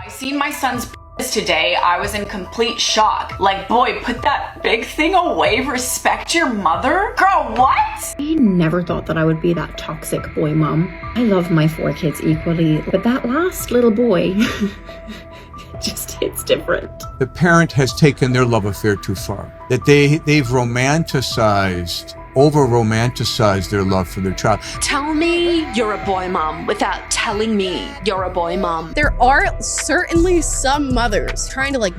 I seen my son's today. I was in complete shock. Like, boy, put that big thing away. Respect your mother. Girl, what? I never thought that I would be that toxic boy mom. I love my 4 kids equally, but that last little boy just hits different. The parent has taken their love affair too far. That they've over-romanticized their love for their child. Tell me you're a boy mom without telling me you're a boy mom. There are certainly some mothers trying to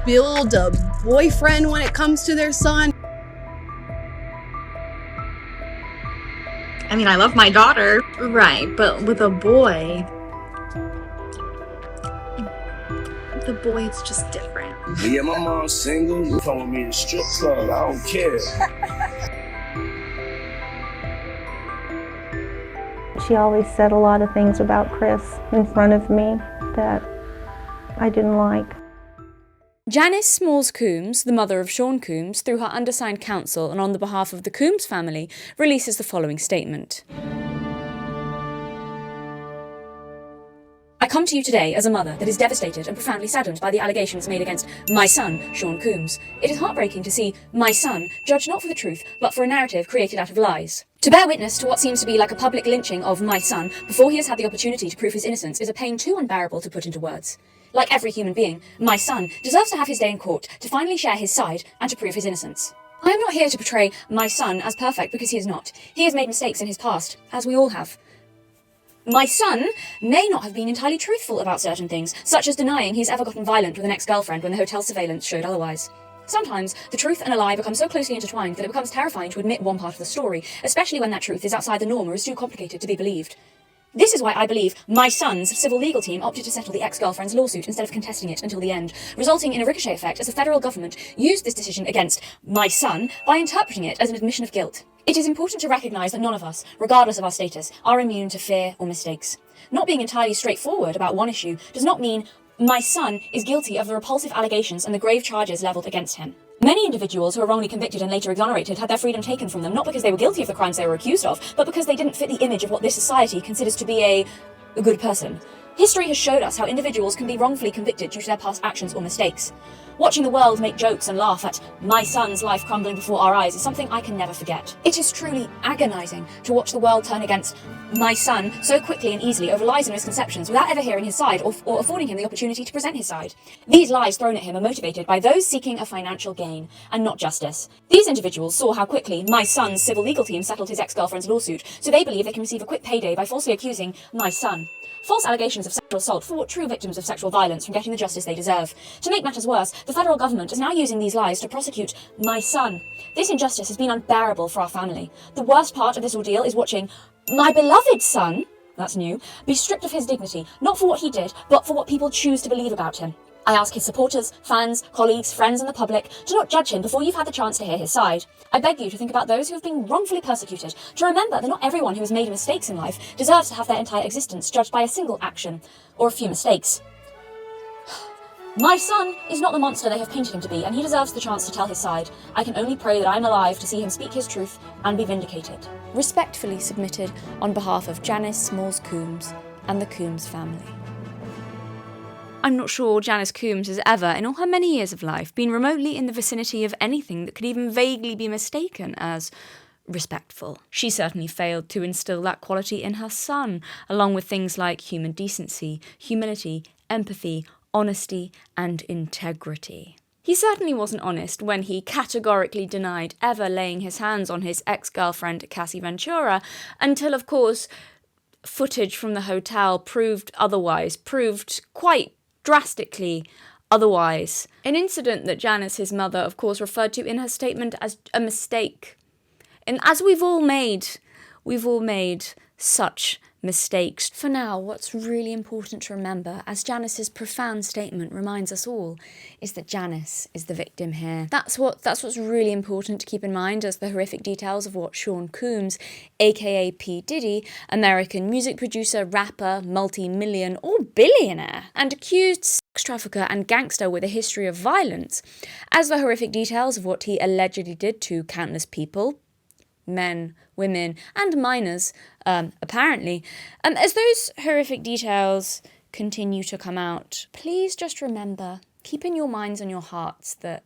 build a boyfriend when it comes to their son. I mean, I love my daughter. Right, but with a boy, it's just different. Yeah, my mom's single. You calling me a strip club. I don't care. She always said a lot of things about Chris in front of me that I didn't like. Janice Smalls Coombs, the mother of Sean Coombs, through her undersigned counsel and on the behalf of the Coombs family, releases the following statement. I come to you today as a mother that is devastated and profoundly saddened by the allegations made against my son, Sean Coombs. It is heartbreaking to see my son judged not for the truth, but for a narrative created out of lies. To bear witness to what seems to be like a public lynching of my son before he has had the opportunity to prove his innocence is a pain too unbearable to put into words. Like every human being, my son deserves to have his day in court, to finally share his side and to prove his innocence. I am not here to portray my son as perfect because he is not. He has made mistakes in his past, as we all have. My son may not have been entirely truthful about certain things, such as denying he's ever gotten violent with an ex-girlfriend when the hotel surveillance showed otherwise. Sometimes, the truth and a lie become so closely intertwined that it becomes terrifying to admit one part of the story, especially when that truth is outside the norm or is too complicated to be believed. This is why I believe my son's civil legal team opted to settle the ex-girlfriend's lawsuit instead of contesting it until the end, resulting in a ricochet effect as the federal government used this decision against my son by interpreting it as an admission of guilt. It is important to recognise that none of us, regardless of our status, are immune to fear or mistakes. Not being entirely straightforward about one issue does not mean my son is guilty of the repulsive allegations and the grave charges levelled against him. Many individuals who are wrongly convicted and later exonerated had their freedom taken from them, not because they were guilty of the crimes they were accused of, but because they didn't fit the image of what this society considers to be a good person. History has showed us how individuals can be wrongfully convicted due to their past actions or mistakes. Watching the world make jokes and laugh at my son's life crumbling before our eyes is something I can never forget. It is truly agonising to watch the world turn against my son so quickly and easily over lies and misconceptions without ever hearing his side or affording him the opportunity to present his side. These lies thrown at him are motivated by those seeking a financial gain and not justice. These individuals saw how quickly my son's civil legal team settled his ex-girlfriend's lawsuit, so they believe they can receive a quick payday by falsely accusing my son. False allegations of sexual assault thwart true victims of sexual violence from getting the justice they deserve. To make matters worse, the federal government is now using these lies to prosecute my son. This injustice has been unbearable for our family. The worst part of this ordeal is watching my beloved son, that's new, be stripped of his dignity, not for what he did, but for what people choose to believe about him. I ask his supporters, fans, colleagues, friends and the public to not judge him before you've had the chance to hear his side. I beg you to think about those who have been wrongfully persecuted, to remember that not everyone who has made mistakes in life deserves to have their entire existence judged by a single action or a few mistakes. My son is not the monster they have painted him to be, and he deserves the chance to tell his side. I can only pray that I'm alive to see him speak his truth and be vindicated. Respectfully submitted on behalf of Janice Smalls Coombs and the Coombs family. I'm not sure Janice Coombs has ever, in all her many years of life, been remotely in the vicinity of anything that could even vaguely be mistaken as respectful. She certainly failed to instill that quality in her son, along with things like human decency, humility, empathy, honesty, and integrity. He certainly wasn't honest when he categorically denied ever laying his hands on his ex-girlfriend Cassie Ventura, until, of course, footage from the hotel proved otherwise, proved quite drastically otherwise. An incident that Janice, his mother, of course, referred to in her statement as a mistake. And as we've all made such mistakes. For now, what's really important to remember, as Janice's profound statement reminds us all, is that Janice is the victim here. That's what's really important to keep in mind as the horrific details of what Sean Coombs, aka P. Diddy, American music producer, rapper, multi-million or billionaire, and accused sex trafficker and gangster with a history of violence, as the horrific details of what he allegedly did to countless people, men, women, and minors, apparently, as those horrific details continue to come out, please just remember, keep in your minds and your hearts that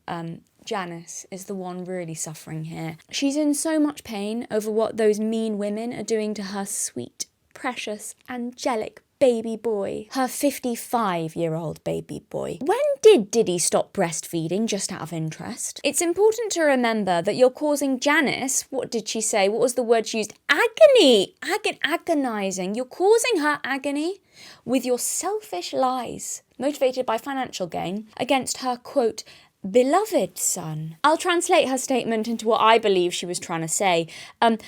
Janice is the one really suffering here. She's in so much pain over what those mean women are doing to her sweet, precious, angelic baby boy. Her 55-year-old baby boy. When did Diddy stop breastfeeding, just out of interest? It's important to remember that you're causing Janice, what did she say? What was the word she used? Agony! Agonizing. You're causing her agony with your selfish lies, motivated by financial gain, against her, quote, beloved son. I'll translate her statement into what I believe she was trying to say. I'm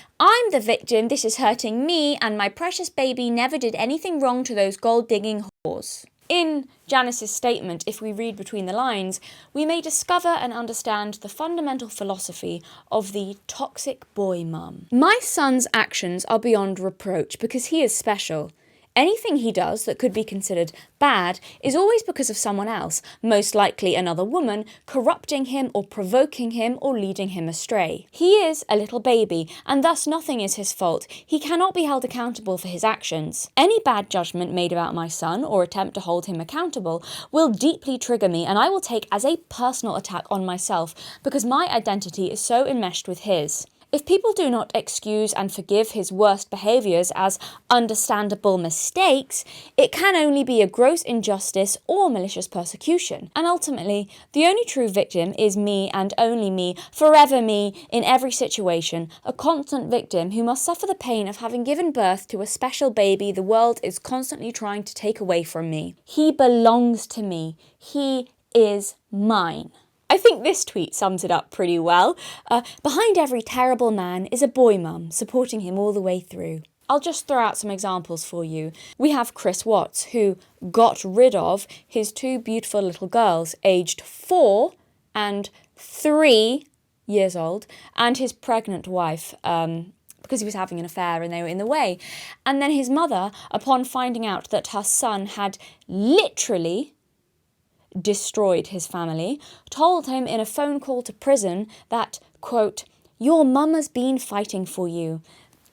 the victim, this is hurting me, and my precious baby never did anything wrong to those gold-digging whores. In Janice's statement, if we read between the lines, we may discover and understand the fundamental philosophy of the toxic boy mum. My son's actions are beyond reproach because he is special. Anything he does that could be considered bad is always because of someone else, most likely another woman, corrupting him or provoking him or leading him astray. He is a little baby, and thus nothing is his fault. He cannot be held accountable for his actions. Any bad judgment made about my son or attempt to hold him accountable will deeply trigger me, and I will take as a personal attack on myself because my identity is so enmeshed with his. If people do not excuse and forgive his worst behaviours as understandable mistakes, it can only be a gross injustice or malicious persecution. And ultimately, the only true victim is me and only me, forever me, in every situation, a constant victim who must suffer the pain of having given birth to a special baby the world is constantly trying to take away from me. He belongs to me. He is mine. I think this tweet sums it up pretty well. Behind every terrible man is a boy mum supporting him all the way through. I'll just throw out some examples for you. We have Chris Watts, who got rid of his two beautiful little girls, aged 4 and 3 years old, and his pregnant wife, because he was having an affair and they were in the way. And then his mother, upon finding out that her son had literally destroyed his family, told him in a phone call to prison that, quote, your mama's been fighting for you,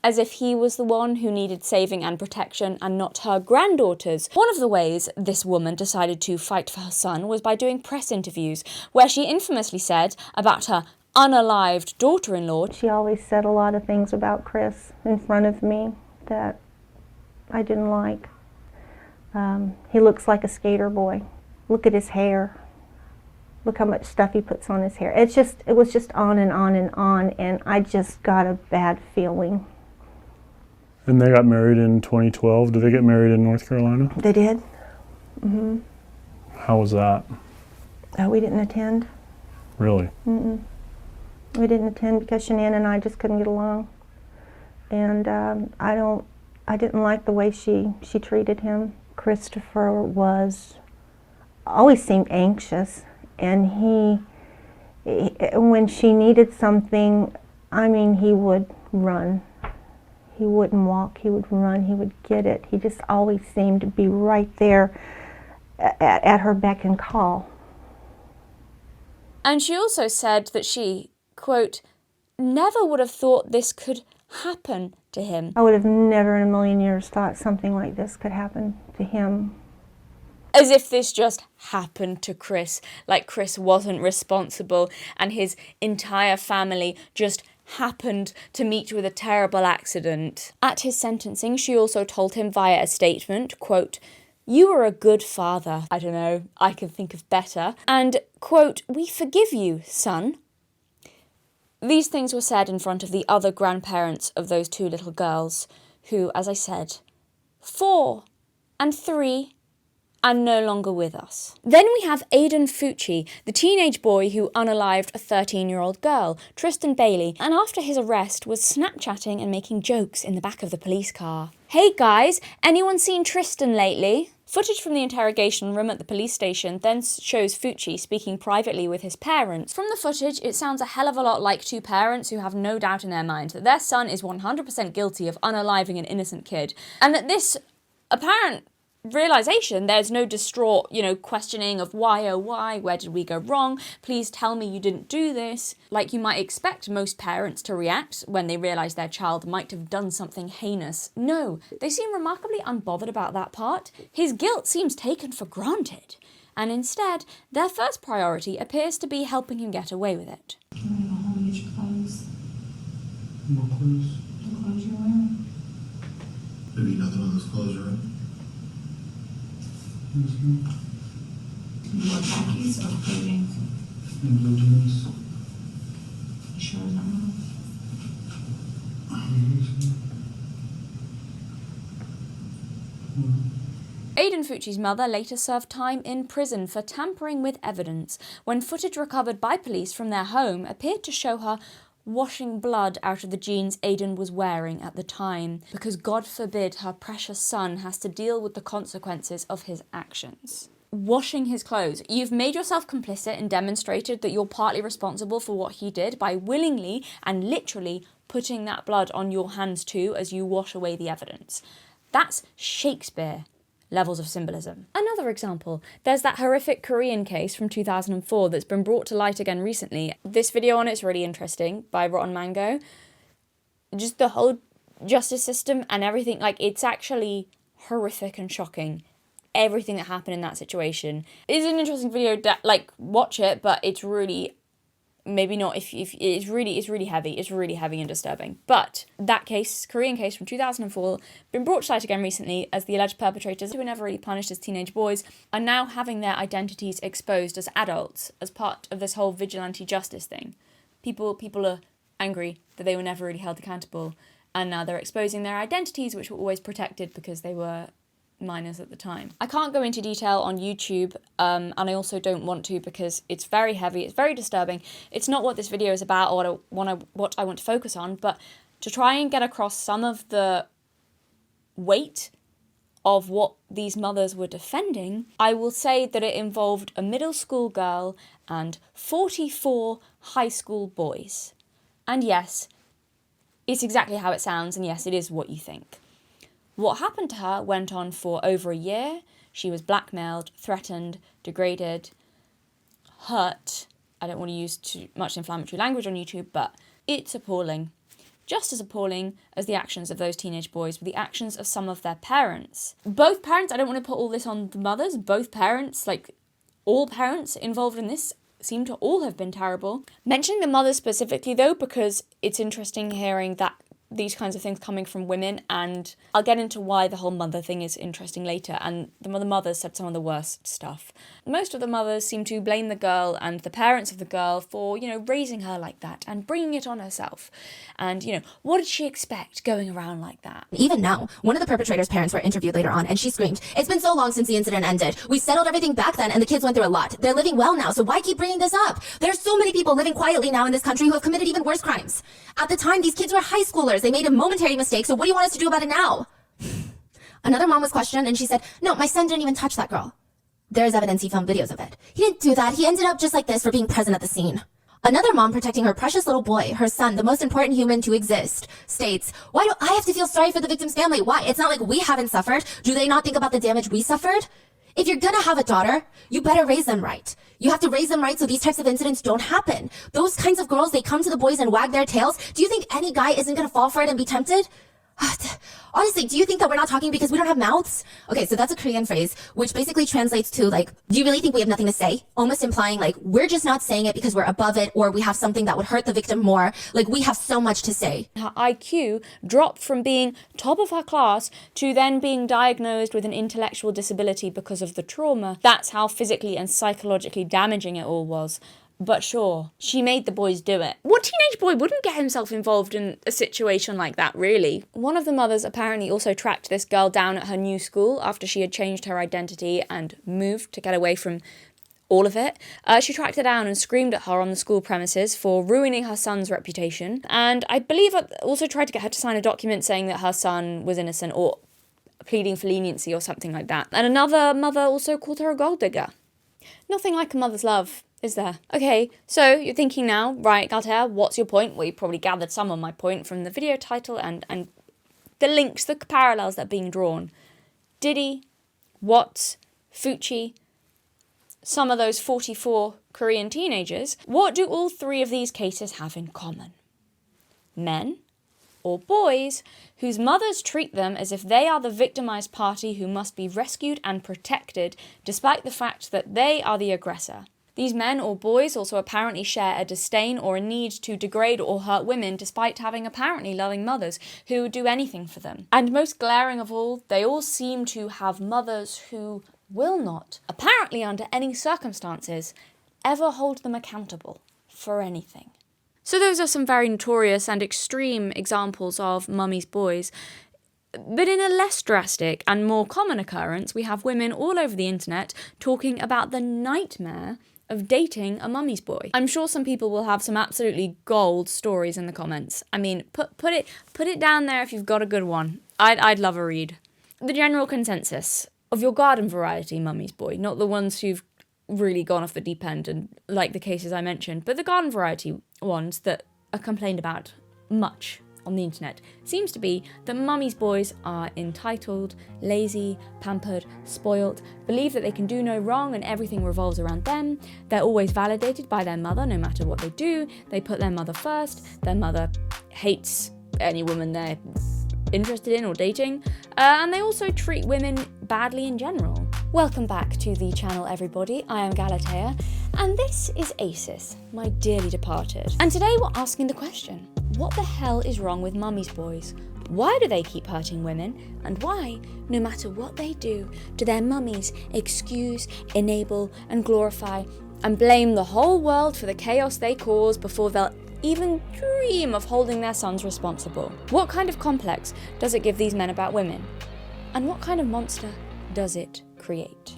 as if he was the one who needed saving and protection and not her granddaughters. One of the ways this woman decided to fight for her son was by doing press interviews, where she infamously said about her unalived daughter-in-law. She always said a lot of things about Chris in front of me that I didn't like. He looks like a skater boy. Look at his hair. Look how much stuff he puts on his hair. It was just on and on and on, and I just got a bad feeling. And they got married in 2012. Did they get married in North Carolina? They did. Mm-hmm. How was that? We didn't attend. Really? Mm-mm. We didn't attend because Shanann and I just couldn't get along. And I didn't like the way she treated him. Christopher always seemed anxious, and he when she needed something, I mean, he would run. He wouldn't walk, he would run, he would get it. He just always seemed to be right there at her beck and call. And she also said that she, quote, never would have thought this could happen to him. I would have never in a million years thought something like this could happen to him. As if this just happened to Chris, like Chris wasn't responsible and his entire family just happened to meet with a terrible accident. At his sentencing, she also told him via a statement, quote, you are a good father. I don't know, I can think of better. And, quote, we forgive you, son. These things were said in front of the other grandparents of those two little girls, who, as I said, 4 and 3 and no longer with us. Then we have Aidan Fucci, the teenage boy who unalived a 13-year-old girl, Tristan Bailey, and after his arrest was Snapchatting and making jokes in the back of the police car. Hey guys, anyone seen Tristan lately? Footage from the interrogation room at the police station then shows Fucci speaking privately with his parents. From the footage, it sounds a hell of a lot like two parents who have no doubt in their mind that their son is 100% guilty of unaliving an innocent kid, and that this apparent realization. There's no distraught, questioning of why, oh why, where did we go wrong? Please tell me you didn't do this. Like you might expect most parents to react when they realize their child might have done something heinous. No, they seem remarkably unbothered about that part. His guilt seems taken for granted. And instead, their first priority appears to be helping him get away with it. Can we go home and get your clothes? What clothes? The clothes you're wearing. Maybe nothing on those clothes, right? You wear khakis or blue jeans? And blue jeans. You sure it's not wrong? Aidan Fucci's mother later served time in prison for tampering with evidence when footage recovered by police from their home appeared to show her washing blood out of the jeans Aidan was wearing at the time, because God forbid her precious son has to deal with the consequences of his actions. Washing his clothes. You've made yourself complicit and demonstrated that you're partly responsible for what he did by willingly and literally putting that blood on your hands too as you wash away the evidence. That's Shakespeare levels of symbolism. Another example, there's that horrific Korean case from 2004 that's been brought to light again recently. This video on it's really interesting by Rotten Mango. Just the whole justice system and everything, like it's actually horrific and shocking. Everything that happened in that situation. It is an interesting video, watch it, but it's really, maybe not if it's really heavy and disturbing. But that case, Korean case from 2004, been brought to light again recently as the alleged perpetrators, who were never really punished as teenage boys, are now having their identities exposed as adults as part of this whole vigilante justice thing. People are angry that they were never really held accountable, and now they're exposing their identities, which were always protected because they were minors at the time. I can't go into detail on YouTube, and I also don't want to because it's very heavy, it's very disturbing. It's not what this video is about or what I want to focus on, but to try and get across some of the weight of what these mothers were defending, I will say that it involved a middle school girl and 44 high school boys. And yes, it's exactly how it sounds, and yes, it is what you think. What happened to her went on for over a year. She was blackmailed, threatened, degraded, hurt. I don't want to use too much inflammatory language on YouTube, but it's appalling. Just as appalling as the actions of those teenage boys were the actions of some of their parents. Both parents, I don't want to put all this on the mothers, both parents, all parents involved in this, seem to all have been terrible. Mentioning the mothers specifically though, because it's interesting hearing that these kinds of things coming from women, and I'll get into why the whole mother thing is interesting later, and the mothers said some of the worst stuff. Most of the mothers seem to blame the girl and the parents of the girl for, raising her like that and bringing it on herself. And, what did she expect going around like that? Even now, one of the perpetrator's parents were interviewed later on, and she screamed, "It's been so long since the incident ended. We settled everything back then, and the kids went through a lot. They're living well now, so why keep bringing this up? There's so many people living quietly now in this country who have committed even worse crimes. At the time, these kids were high schoolers. They made a momentary mistake, so what do you want us to do about it now?" Another mom was questioned, and she said, "No, my son didn't even touch that girl. There's evidence he filmed videos of it. He didn't do that. He ended up just like this for being present at the scene." Another mom protecting her precious little boy, her son, the most important human to exist, states, "Why do I have to feel sorry for the victim's family? Why? It's not like we haven't suffered. Do they not think about the damage we suffered? If you're gonna have a daughter, you better raise them right. You have to raise them right so these types of incidents don't happen. Those kinds of girls, they come to the boys and wag their tails. Do you think any guy isn't gonna fall for it and be tempted? Honestly, do you think that we're not talking because we don't have mouths?" Okay, so that's a Korean phrase, which basically translates to, do you really think we have nothing to say? Almost implying, we're just not saying it because we're above it, or we have something that would hurt the victim more. We have so much to say. Her IQ dropped from being top of her class to then being diagnosed with an intellectual disability because of the trauma. That's how physically and psychologically damaging it all was. But sure, she made the boys do it. What teenage boy wouldn't get himself involved in a situation like that, really? One of the mothers apparently also tracked this girl down at her new school after she had changed her identity and moved to get away from all of it. She tracked her down and screamed at her on the school premises for ruining her son's reputation. And I believe also tried to get her to sign a document saying that her son was innocent or pleading for leniency or something like that. And another mother also called her a gold digger. Nothing like a mother's love, is there? Okay, so you're thinking now, right, Galtair, what's your point? Well, you probably gathered some of my point from the video title and the links, the parallels that are being drawn. Diddy Watts, Fucci, some of those 44 Korean teenagers, what do all three of these cases have in common? Men or boys whose mothers treat them as if they are the victimized party who must be rescued and protected despite the fact that they are the aggressor. These men or boys also apparently share a disdain or a need to degrade or hurt women despite having apparently loving mothers who would do anything for them. And most glaring of all, they all seem to have mothers who will not, apparently under any circumstances, ever hold them accountable for anything. So those are some very notorious and extreme examples of mummy's boys. But in a less drastic and more common occurrence, we have women all over the internet talking about the nightmare of dating a mummy's boy. I'm sure some people will have some absolutely gold stories in the comments. I mean, put it down there if you've got a good one. I'd love a read. The general consensus of your garden variety mummy's boy, not the ones who've really gone off the deep end and like the cases I mentioned, but the garden variety ones that are complained about much on the internet, seems to be that mummy's boys are entitled, lazy, pampered, spoilt, believe that they can do no wrong and everything revolves around them. They're always validated by their mother no matter what they do. They put their mother first. Their mother hates any woman they're interested in or dating. And they also treat women badly in general. Welcome back to the channel, everybody. I am Galatea, and this is Acis, my dearly departed. And today we're asking the question, what the hell is wrong with mummy's boys? Why do they keep hurting women? And why, no matter what they do their mummies excuse, enable, and glorify, and blame the whole world for the chaos they cause before they'll even dream of holding their sons responsible? What kind of complex does it give these men about women? And what kind of monster does it create?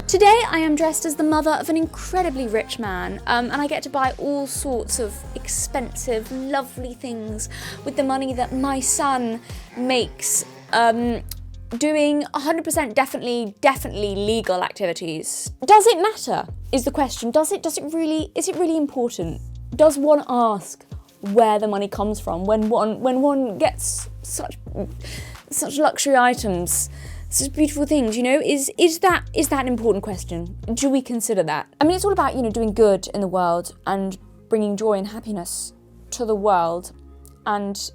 Today I am dressed as the mother of an incredibly rich man, and I get to buy all sorts of expensive, lovely things with the money that my son makes, doing 100% definitely legal activities. Does it matter, is the question. Is it really important? Does one ask where the money comes from when one gets such luxury items? Such beautiful things, you know, is that an important question? Do we consider that? I mean, it's all about, doing good in the world and bringing joy and happiness to the world. And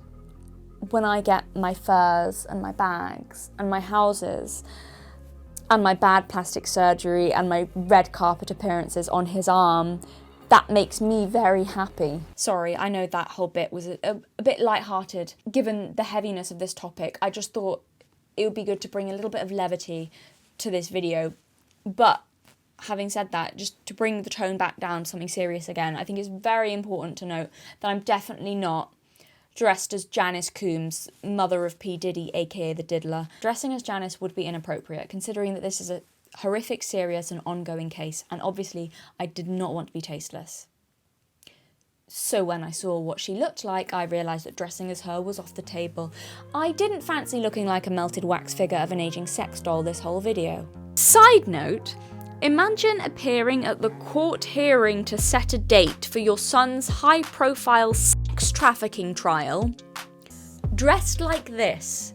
when I get my furs and my bags and my houses and my bad plastic surgery and my red carpet appearances on his arm, that makes me very happy. Sorry, I know that whole bit was a bit lighthearted. Given the heaviness of this topic, I just thought it would be good to bring a little bit of levity to this video. But having said that, just to bring the tone back down to something serious again, I think it's very important to note that I'm definitely not dressed as Janice Coombs, mother of P. Diddy, aka the Diddler. Dressing as Janice would be inappropriate, considering that this is a horrific, serious and ongoing case, and obviously I did not want to be tasteless. So when I saw what she looked like, I realised that dressing as her was off the table. I didn't fancy looking like a melted wax figure of an aging sex doll this whole video. Side note, imagine appearing at the court hearing to set a date for your son's high-profile sex trafficking trial, dressed like this.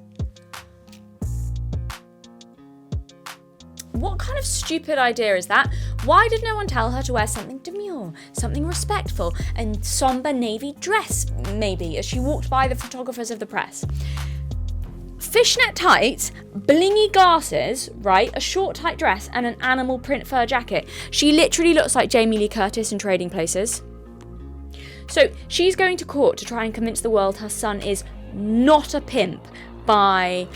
What kind of stupid idea is that? Why did no one tell her to wear something demure, something respectful, and somber navy dress, maybe, as she walked by the photographers of the press? Fishnet tights, blingy glasses, right, a short tight dress, and an animal print fur jacket. She literally looks like Jamie Lee Curtis in Trading Places. So she's going to court to try and convince the world her son is not a pimp by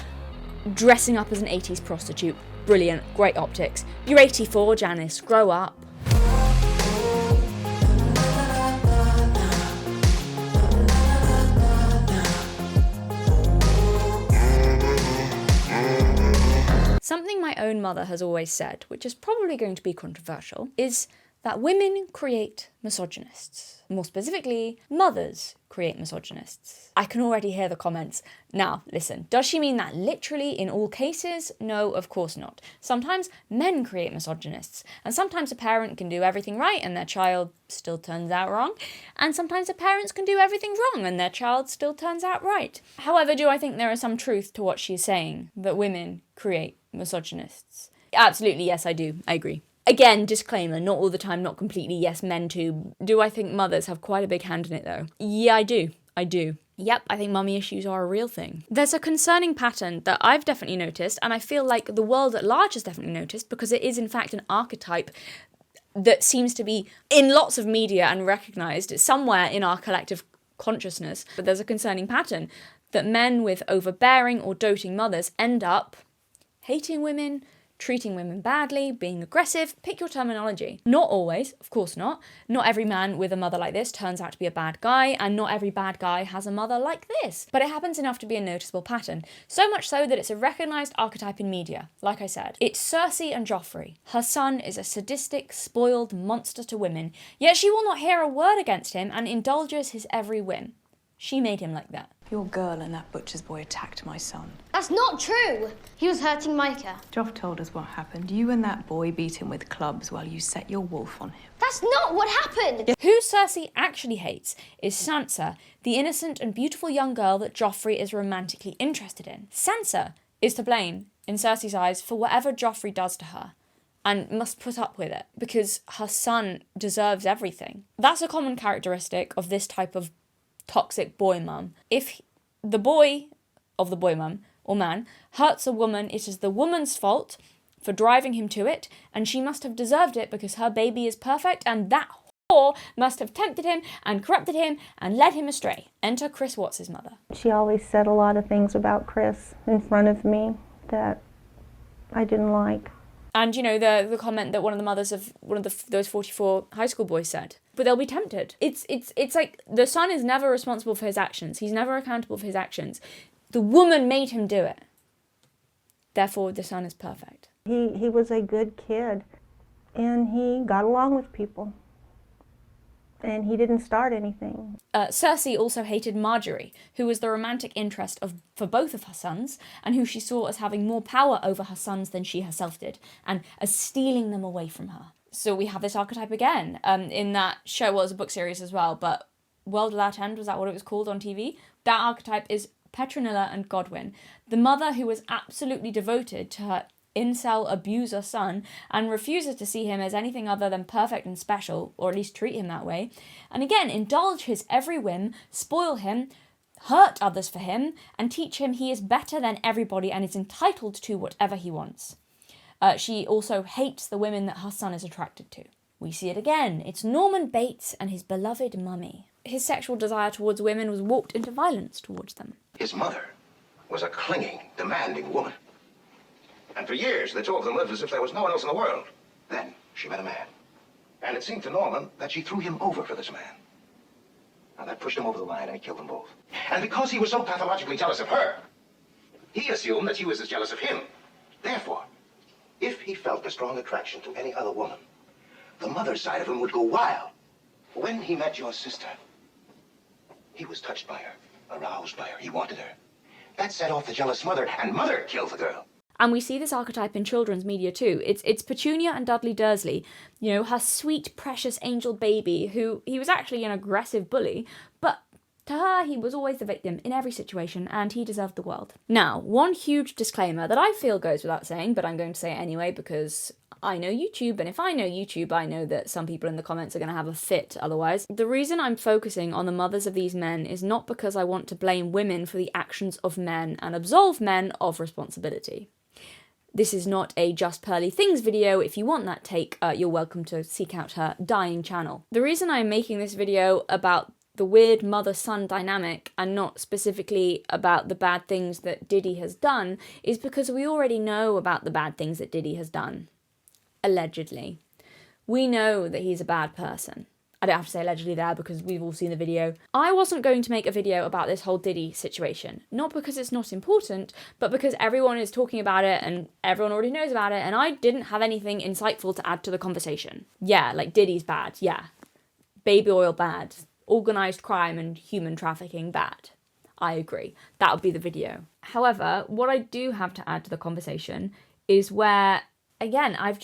dressing up as an 80s prostitute. Brilliant, great optics. You're 84, Janice, grow up. Something my own mother has always said, which is probably going to be controversial, is that women create misogynists. More specifically, mothers create misogynists. I can already hear the comments. Now, listen, does she mean that literally in all cases? No, of course not. Sometimes men create misogynists, and sometimes a parent can do everything right and their child still turns out wrong, and sometimes the parents can do everything wrong and their child still turns out right. However, do I think there is some truth to what she's saying, that women create misogynists? Absolutely, yes, I do. I agree. Again, disclaimer, not all the time, not completely, yes, men too. Do I think mothers have quite a big hand in it though? Yeah, I do. Yep, I think mummy issues are a real thing. There's a concerning pattern that I've definitely noticed, and I feel like the world at large has definitely noticed, because it is in fact an archetype that seems to be in lots of media and recognised somewhere in our collective consciousness. But there's a concerning pattern that men with overbearing or doting mothers end up hating women, treating women badly, being aggressive, pick your terminology. Not always, of course not. Not every man with a mother like this turns out to be a bad guy, and not every bad guy has a mother like this. But it happens enough to be a noticeable pattern. So much so that it's a recognised archetype in media, like I said. It's Cersei and Joffrey. Her son is a sadistic, spoiled monster to women, yet she will not hear a word against him and indulges his every whim. She made him like that. Your girl and that butcher's boy attacked my son. That's not true. He was hurting Micah. Joff told us what happened. You and that boy beat him with clubs while you set your wolf on him. That's not what happened. Who Cersei actually hates is Sansa, the innocent and beautiful young girl that Joffrey is romantically interested in. Sansa is to blame, in Cersei's eyes, for whatever Joffrey does to her, and must put up with it, because her son deserves everything. That's a common characteristic of this type of toxic boy mum. If the boy of the boy mum or man hurts a woman, it is the woman's fault for driving him to it, and she must have deserved it because her baby is perfect, and that whore must have tempted him and corrupted him and led him astray. Enter Chris Watts' mother. She always said a lot of things about Chris in front of me that I didn't like. And, you know, the comment that one of the mothers of one of those 44 high school boys said, but they'll be tempted. It's like the son is never responsible for his actions. He's never accountable for his actions. The woman made him do it. Therefore, the son is perfect. He was a good kid, and he got along with people. And he didn't start anything. Cersei also hated Marjorie, who was the romantic interest for both of her sons, and who she saw as having more power over her sons than she herself did, and as stealing them away from her. So we have this archetype again, in that show. Well, it was a book series as well, but World Without End, was that what it was called on TV? That archetype is Petronilla and Godwyn, the mother who was absolutely devoted to her incel abuser son and refuses to see him as anything other than perfect and special, or at least treat him that way, and again indulge his every whim, spoil him, hurt others for him, and teach him he is better than everybody and is entitled to whatever he wants. She also hates the women that her son is attracted to. We see it again. It's Norman Bates and his beloved mummy. His sexual desire towards women was warped into violence towards them. His mother was a clinging, demanding woman. And for years, the two of them lived as if there was no one else in the world. Then she met a man. And it seemed to Norman that she threw him over for this man. And that pushed him over the line, and he killed them both. And because he was so pathologically jealous of her, he assumed that she was as jealous of him. Therefore, if he felt a strong attraction to any other woman, the mother's side of him would go wild. When he met your sister, he was touched by her, aroused by her. He wanted her. That set off the jealous mother, and mother killed the girl. And we see this archetype in children's media too. It's Petunia and Dudley Dursley, you know, her sweet, precious angel baby, who he was actually an aggressive bully, but to her, he was always the victim in every situation, and he deserved the world. Now, one huge disclaimer that I feel goes without saying, but I'm going to say it anyway because I know YouTube, and if I know YouTube, I know that some people in the comments are going to have a fit otherwise. The reason I'm focusing on the mothers of these men is not because I want to blame women for the actions of men and absolve men of responsibility. This is not a Just Pearly Things video. If you want that take, you're welcome to seek out her dying channel. The reason I'm making this video about the weird mother-son dynamic and not specifically about the bad things that Diddy has done is because we already know about the bad things that Diddy has done. Allegedly. We know that he's a bad person. I don't have to say allegedly there because we've all seen the video. I wasn't going to make a video about this whole Diddy situation. Not because it's not important, but because everyone is talking about it and everyone already knows about it, and I didn't have anything insightful to add to the conversation. Yeah, like Diddy's bad, yeah. baby oil bad, organised crime and human trafficking bad. I agree. That would be the video. However, what I do have to add to the conversation is where, again, I've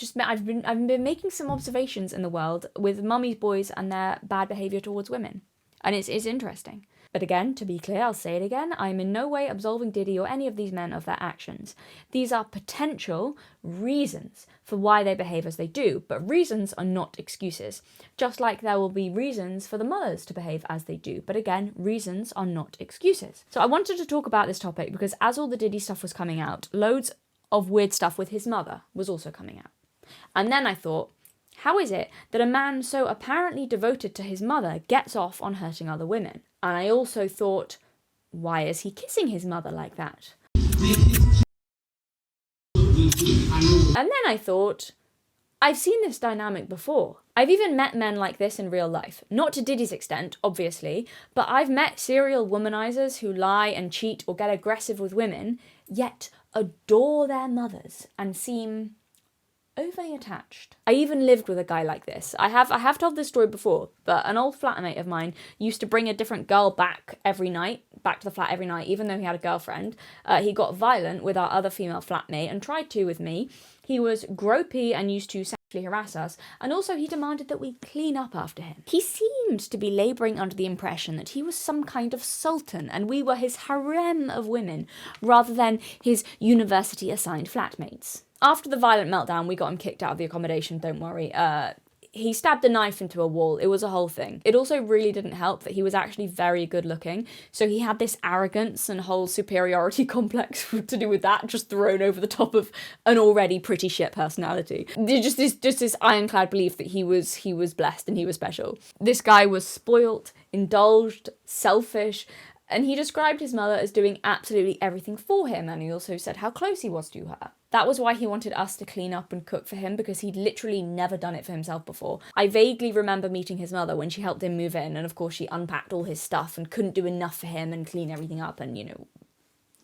been making some observations in the world with mummies, boys, and their bad behaviour towards women, and it's interesting. But again, to be clear, I'll say it again, I'm in no way absolving Diddy or any of these men of their actions. These are potential reasons for why they behave as they do, but reasons are not excuses. Just like there will be reasons for the mothers to behave as they do, but again, reasons are not excuses. So I wanted to talk about this topic because as all the Diddy stuff was coming out, loads of weird stuff with his mother was also coming out. And then I thought, how is it that a man so apparently devoted to his mother gets off on hurting other women? And I also thought, why is he kissing his mother like that? And then I thought, I've seen this dynamic before. I've even met men like this in real life. Not to Diddy's extent, obviously, but I've met serial womanizers who lie and cheat or get aggressive with women, yet adore their mothers and seem overly attached. I even lived with a guy like this. I have told this story before, but an old flatmate of mine used to bring a different girl back to the flat every night, even though he had a girlfriend. He got violent with our other female flatmate and tried to with me. He was gropey and used to sexually harass us, and also he demanded that we clean up after him. He seemed to be labouring under the impression that he was some kind of sultan and we were his harem of women, rather than his university-assigned flatmates. After the violent meltdown, we got him kicked out of the accommodation, don't worry. He stabbed a knife into a wall. It was a whole thing. It also really didn't help that he was actually very good looking. So he had this arrogance and whole superiority complex to do with that, just thrown over the top of an already pretty shit personality. Just this ironclad belief that he was blessed and he was special. This guy was spoilt, indulged, selfish, and he described his mother as doing absolutely everything for him, and he also said how close he was to her. That was why he wanted us to clean up and cook for him, because he'd literally never done it for himself before. I vaguely remember meeting his mother when she helped him move in, and of course she unpacked all his stuff and couldn't do enough for him and clean everything up and,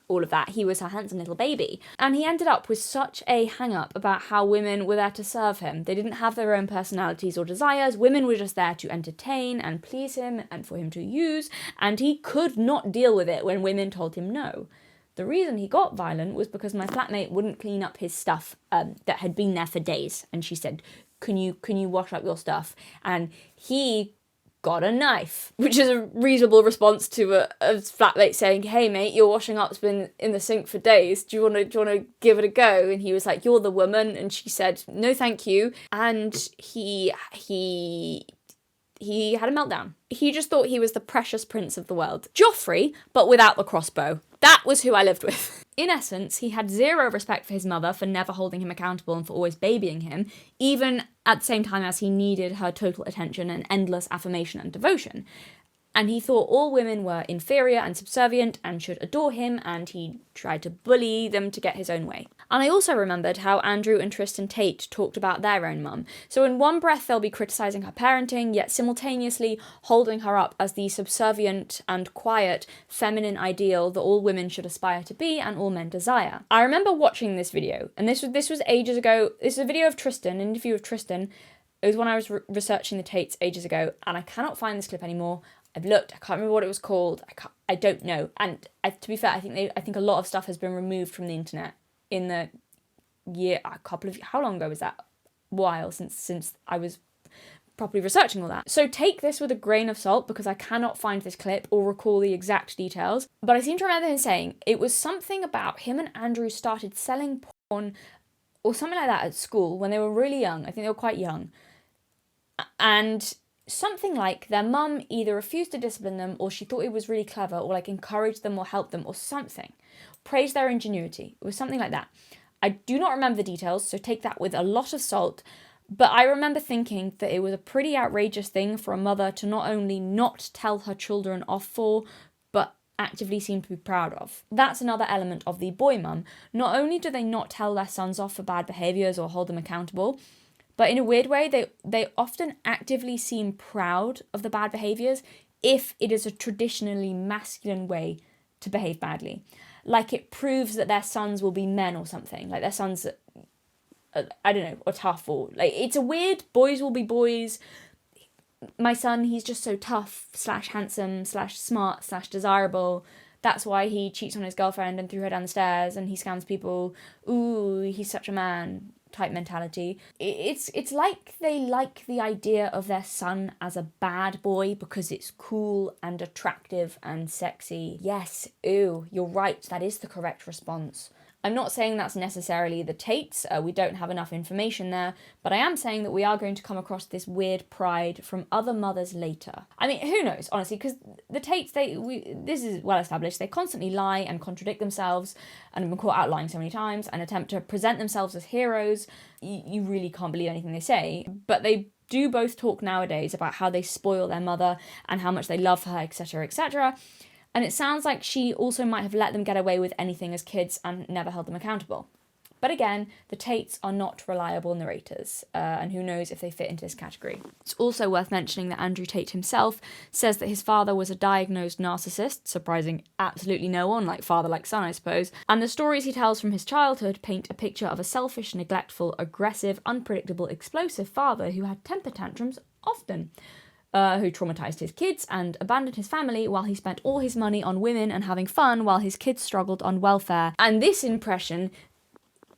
all of that. He was her handsome little baby. And he ended up with such a hang-up about how women were there to serve him. They didn't have their own personalities or desires. Women were just there to entertain and please him and for him to use, and he could not deal with it when women told him no. The reason he got violent was because my flatmate wouldn't clean up his stuff that had been there for days. And she said, can you wash up your stuff? And he got a knife, which is a reasonable response to a flatmate saying, hey mate, your washing up's been in the sink for days. Do you want to give it a go? And he was like, you're the woman. And she said, no, thank you. And he had a meltdown. He just thought he was the precious prince of the world. Joffrey, but without the crossbow. That was who I lived with. In essence, he had zero respect for his mother for never holding him accountable and for always babying him, even at the same time as he needed her total attention and endless affirmation and devotion. And he thought all women were inferior and subservient and should adore him, and he tried to bully them to get his own way. And I also remembered how Andrew and Tristan Tate talked about their own mum. So in one breath they'll be criticising her parenting, yet simultaneously holding her up as the subservient and quiet feminine ideal that all women should aspire to be and all men desire. I remember watching this video, and this was ages ago. This is a video of Tristan, an interview of Tristan. It was when I was researching the Tates ages ago, and I cannot find this clip anymore. I've looked, I can't remember what it was called, I don't know. And to be fair, I think a lot of stuff has been removed from the internet in the year, how long ago was that? A while since I was properly researching all that. So take this with a grain of salt, because I cannot find this clip or recall the exact details. But I seem to remember him saying it was something about him and Andrew started selling porn or something like that at school when they were really young. I think they were quite young. And something like their mum either refused to discipline them, or she thought it was really clever, or like encouraged them or helped them or something. Praised their ingenuity. It was something like that. I do not remember the details, so take that with a lot of salt. But I remember thinking that it was a pretty outrageous thing for a mother to not only not tell her children off for, but actively seem to be proud of. That's another element of the boy mum. Not only do they not tell their sons off for bad behaviours or hold them accountable, but in a weird way, they often actively seem proud of the bad behaviours if it is a traditionally masculine way to behave badly. Like it proves that their sons will be men or something. Like their sons, I don't know, or tough, or like it's a weird boys will be boys. my son, he's just so tough / handsome / smart / desirable. That's why he cheats on his girlfriend and threw her down the stairs, and he scams people. Ooh, he's such a man type mentality. It's like they like the idea of their son as a bad boy because it's cool and attractive and sexy. Yes, ooh, you're right, that is the correct response. I'm not saying that's necessarily the Tates, we don't have enough information there, but I am saying that we are going to come across this weird pride from other mothers later. I mean, who knows, honestly, because the Tates, this is well established, they constantly lie and contradict themselves and have been caught out lying so many times and attempt to present themselves as heroes. You really can't believe anything they say, but they do both talk nowadays about how they spoil their mother and how much they love her, etc., etc., and it sounds like she also might have let them get away with anything as kids and never held them accountable. But again, the Tates are not reliable narrators, and who knows if they fit into this category. It's also worth mentioning that Andrew Tate himself says that his father was a diagnosed narcissist, surprising absolutely no one, like father, like son, I suppose, and the stories he tells from his childhood paint a picture of a selfish, neglectful, aggressive, unpredictable, explosive father who had temper tantrums often. Who traumatized his kids and abandoned his family while he spent all his money on women and having fun while his kids struggled on welfare. And this impression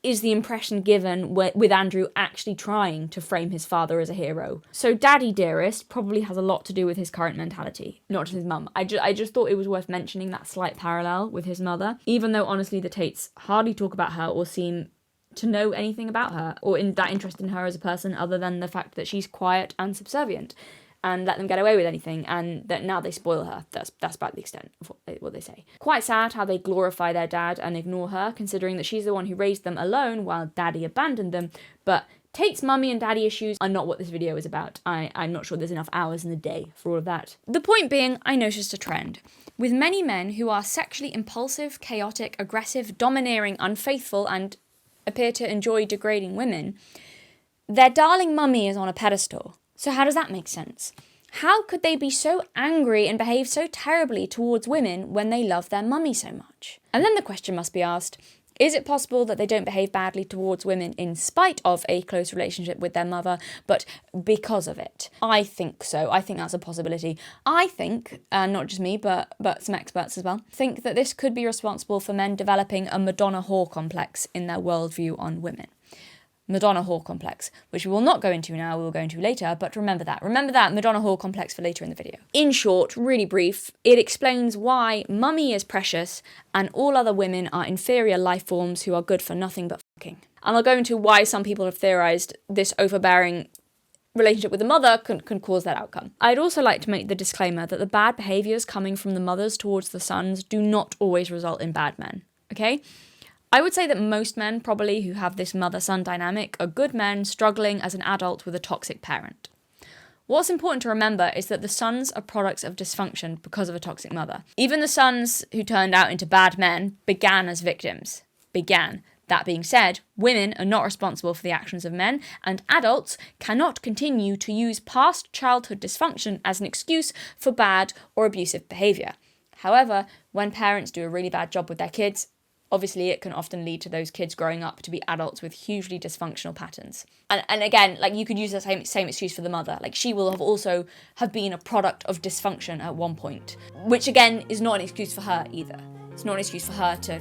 is the impression given with Andrew actually trying to frame his father as a hero. So Daddy Dearest probably has a lot to do with his current mentality, not just his mum. I just thought it was worth mentioning that slight parallel with his mother, even though honestly the Tates hardly talk about her or seem to know anything about her or that interest in her as a person other than the fact that she's quiet and subservient and let them get away with anything, and that now they spoil her. That's about the extent of what they say. Quite sad how they glorify their dad and ignore her, considering that she's the one who raised them alone while Daddy abandoned them, but Tate's mummy and daddy issues are not what this video is about. I'm not sure there's enough hours in the day for all of that. The point being, I noticed a trend. With many men who are sexually impulsive, chaotic, aggressive, domineering, unfaithful, and appear to enjoy degrading women, their darling mummy is on a pedestal. So how does that make sense? How could they be so angry and behave so terribly towards women when they love their mummy so much? And then the question must be asked, is it possible that they don't behave badly towards women in spite of a close relationship with their mother, but because of it? I think so. I think that's a possibility. I think, and not just me, but some experts as well, think that this could be responsible for men developing a Madonna whore complex in their worldview on women. Madonna whore complex, which we will not go into now, we will go into later, but remember that Madonna whore complex for later in the video. In short, really brief, it explains why mummy is precious and all other women are inferior life forms who are good for nothing but fucking. And I'll go into why some people have theorised this overbearing relationship with the mother can cause that outcome. I'd also like to make the disclaimer that the bad behaviours coming from the mothers towards the sons do not always result in bad men, okay? I would say that most men probably who have this mother-son dynamic are good men struggling as an adult with a toxic parent. What's important to remember is that the sons are products of dysfunction because of a toxic mother. Even the sons who turned out into bad men began as victims. That being said, women are not responsible for the actions of men, and adults cannot continue to use past childhood dysfunction as an excuse for bad or abusive behaviour. However, when parents do a really bad job with their kids, obviously it can often lead to those kids growing up to be adults with hugely dysfunctional patterns. And again, like you could use the same excuse for the mother. Like she will have been a product of dysfunction at one point, which again is not an excuse for her either. It's not an excuse for her to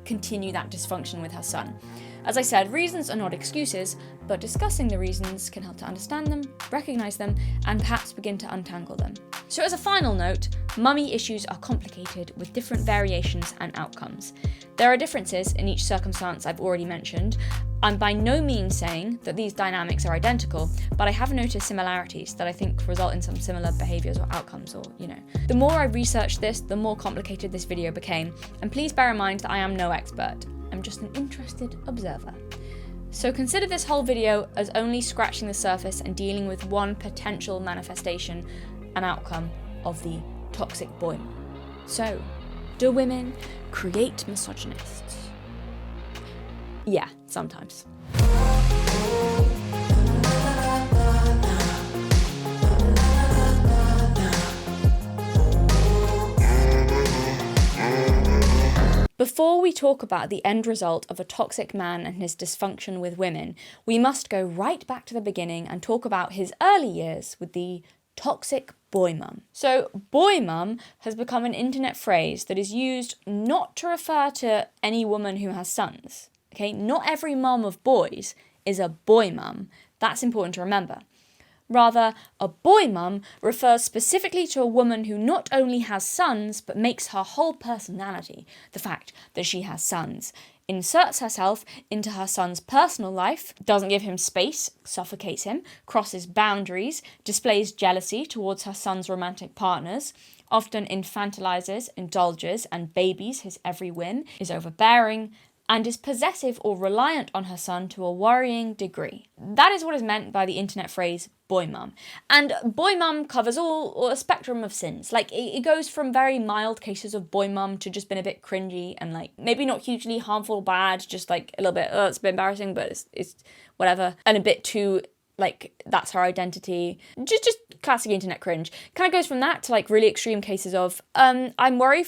continue that dysfunction with her son. As I said, reasons are not excuses, but discussing the reasons can help to understand them, recognise them, and perhaps begin to untangle them. So as a final note, mummy issues are complicated with different variations and outcomes. There are differences in each circumstance I've already mentioned. I'm by no means saying that these dynamics are identical, but I have noticed similarities that I think result in some similar behaviours or outcomes, or, you know. The more I researched this, the more complicated this video became, and please bear in mind that I am no expert. I'm just an interested observer. So consider this whole video as only scratching the surface and dealing with one potential manifestation and outcome of the toxic boy mom. So, do women create misogynists? Yeah, sometimes. Before we talk about the end result of a toxic man and his dysfunction with women, we must go right back to the beginning and talk about his early years with the toxic boy mum. So boy mum has become an internet phrase that is used not to refer to any woman who has sons. Okay, not every mum of boys is a boy mum. That's important to remember. Rather, a boy mum refers specifically to a woman who not only has sons, but makes her whole personality the fact that she has sons, inserts herself into her son's personal life, doesn't give him space, suffocates him, crosses boundaries, displays jealousy towards her son's romantic partners, often infantilizes, indulges, and babies his every whim, is overbearing, and is possessive or reliant on her son to a worrying degree. That is what is meant by the internet phrase boy mum. And boy mum covers all a spectrum of sins. Like, it goes from very mild cases of boy mum to just being a bit cringy and, like, maybe not hugely harmful or bad, just, like, a little bit, oh, it's a bit embarrassing, but it's whatever. And a bit too, like, that's her identity. Just classic internet cringe. Kind of goes from that to, like, really extreme cases of, I worry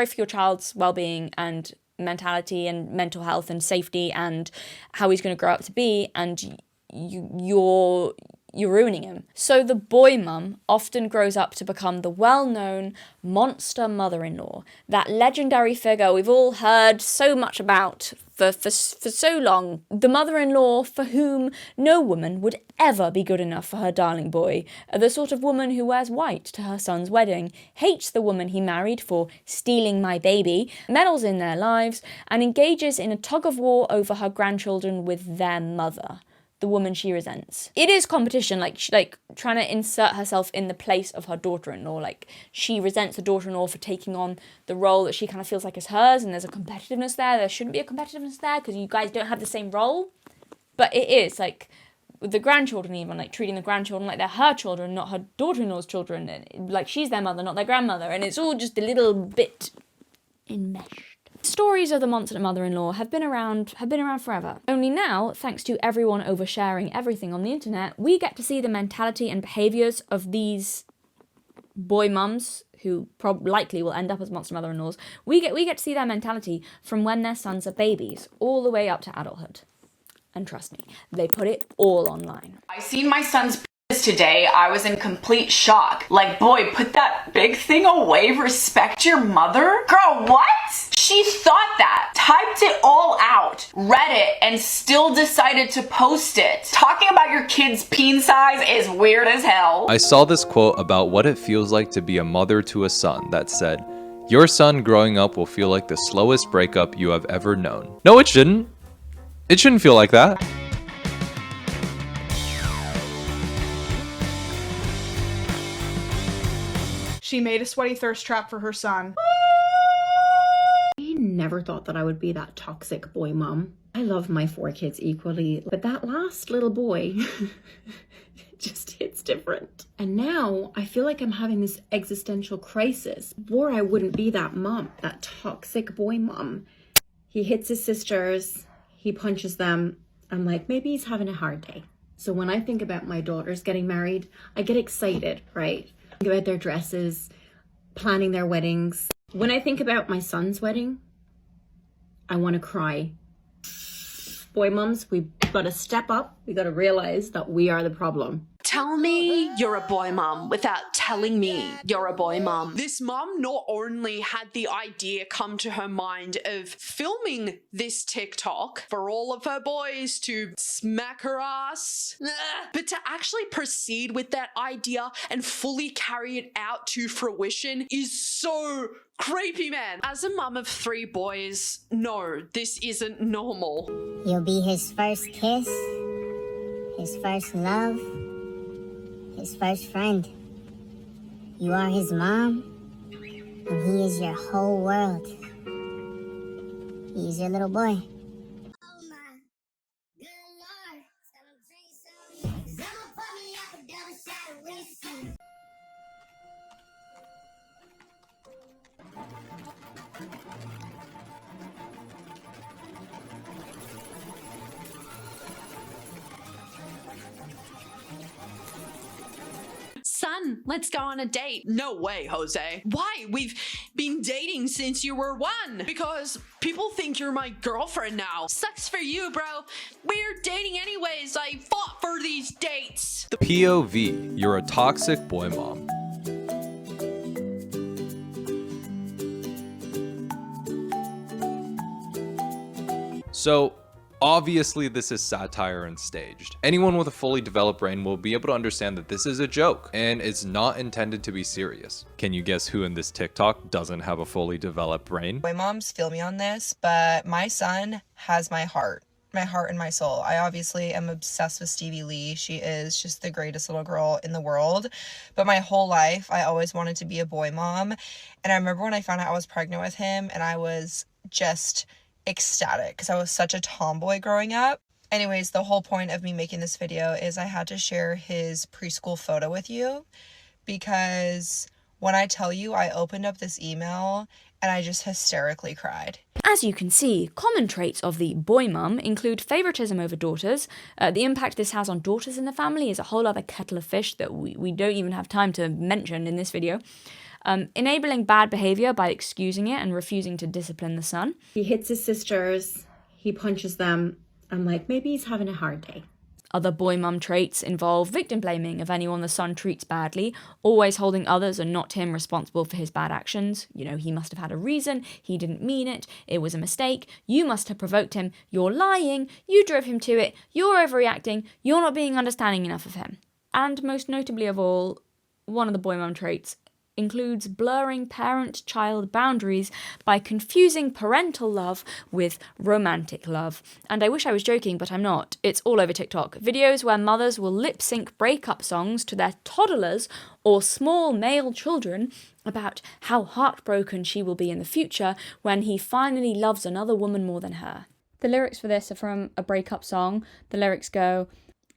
for your child's well-being and mentality and mental health and safety and how he's going to grow up to be, and you're ruining him. So the boy mum often grows up to become the well-known monster mother-in-law, that legendary figure we've all heard so much about for so long, the mother-in-law for whom no woman would ever be good enough for her darling boy, the sort of woman who wears white to her son's wedding, hates the woman he married for stealing my baby, meddles in their lives, and engages in a tug-of-war over her grandchildren with their mother, the woman she resents. It is competition, like trying to insert herself in the place of her daughter-in-law. Like, she resents the daughter-in-law for taking on the role that she kind of feels like is hers, and there's a competitiveness there. There shouldn't be a competitiveness there because you guys don't have the same role. But it is, like, with the grandchildren even, like, treating the grandchildren like they're her children, not her daughter-in-law's children. And, like, she's their mother, not their grandmother. And it's all just a little bit enmeshed. Stories of the monster mother-in-law have been around forever. Only now, thanks to everyone oversharing everything on the internet, we get to see the mentality and behaviours of these boy mums who likely will end up as monster mother-in-laws. We get to see their mentality from when their sons are babies all the way up to adulthood. And trust me, they put it all online. I seen my son's today. I was in complete shock. Like, boy, put that big thing away, respect your mother? Girl, what? She thought that, typed it all out, read it, and still decided to post it. Talking about your kid's peen size is weird as hell. I saw this quote about what it feels like to be a mother to a son that said, "Your son growing up will feel like the slowest breakup you have ever known." No, it shouldn't. It shouldn't feel like that. She made a sweaty thirst trap for her son. I never thought that I would be that toxic boy mom. I love my 4 kids equally, but that last little boy just hits different. And now I feel like I'm having this existential crisis. Before I wouldn't be that mom, that toxic boy mom. He hits his sisters, he punches them. I'm like, maybe he's having a hard day. So when I think about my daughters getting married, I get excited, right? Think about their dresses, planning their weddings. When I think about my son's wedding, I want to cry. Boy mums, we've got to step up. We got to realize that we are the problem. Tell me you're a boy mum without telling me you're a boy mum. This mum not only had the idea come to her mind of filming this TikTok for all of her boys to smack her ass, but to actually proceed with that idea and fully carry it out to fruition is so creepy, man. As a mum of 3 boys, no, this isn't normal. You'll be his first kiss, his first love, his first friend. You are his mom, and he is your whole world. He is your little boy. son, let's go on a date. No way, Jose. Why? We've been dating since you were 1. Because people think you're my girlfriend now. Sucks for you, bro. We're dating anyways. I fought for these dates. POV, you're a toxic boy mom. So, obviously this is satire and staged. Anyone with a fully developed brain will be able to understand that this is a joke, and it's not intended to be serious. Can you guess who in this TikTok doesn't have a fully developed brain? My mom's feel me on this, but my son has my heart and my soul. I obviously am obsessed with Stevie Lee. She is just the greatest little girl in the world. But my whole life, I always wanted to be a boy mom. And I remember when I found out I was pregnant with him, and I was just ecstatic because I was such a tomboy growing up. Anyways, the whole point of me making this video is I had to share his preschool photo with you, because when I tell you, I opened up this email and I just hysterically cried. As you can see, common traits of the boy mum include favoritism over daughters. The impact this has on daughters in the family is a whole other kettle of fish that we don't even have time to mention in this video. Enabling bad behavior by excusing it and refusing to discipline the son. He hits his sisters, he punches them. I'm like, maybe he's having a hard day. Other boy mum traits involve victim blaming of anyone the son treats badly, always holding others and not him responsible for his bad actions. You know, he must have had a reason, he didn't mean it, it was a mistake, you must have provoked him, you're lying, you drove him to it, you're overreacting, you're not being understanding enough of him. And most notably of all, one of the boy mum traits includes blurring parent-child boundaries by confusing parental love with romantic love. And I wish I was joking, but I'm not. It's all over TikTok. Videos where mothers will lip-sync breakup songs to their toddlers or small male children about how heartbroken she will be in the future when he finally loves another woman more than her. The lyrics for this are from a breakup song. The lyrics go,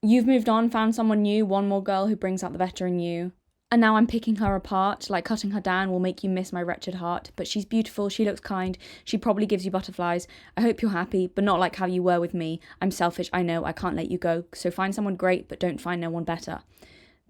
"You've moved on, found someone new, one more girl who brings out the better in you. And now I'm picking her apart, like cutting her down will make you miss my wretched heart. But she's beautiful, she looks kind, she probably gives you butterflies. I hope you're happy, but not like how you were with me. I'm selfish, I know, I can't let you go. So find someone great, but don't find no one better."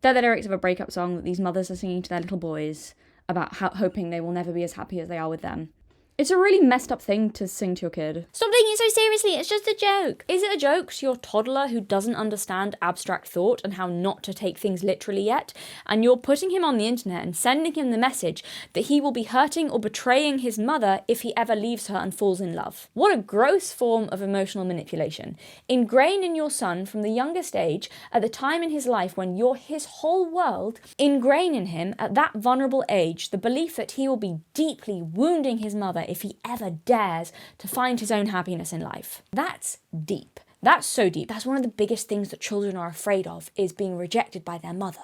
They're the lyrics of a breakup song that these mothers are singing to their little boys about hoping they will never be as happy as they are with them. It's a really messed up thing to sing to your kid. Stop taking it so seriously, it's just a joke. Is it a joke to your toddler who doesn't understand abstract thought and how not to take things literally yet? And you're putting him on the internet and sending him the message that he will be hurting or betraying his mother if he ever leaves her and falls in love. What a gross form of emotional manipulation. Ingrain in your son from the youngest age, at the time in his life when you're his whole world, ingrain in him at that vulnerable age the belief that he will be deeply wounding his mother if he ever dares to find his own happiness in life. That's deep. That's so deep. That's one of the biggest things that children are afraid of, is being rejected by their mother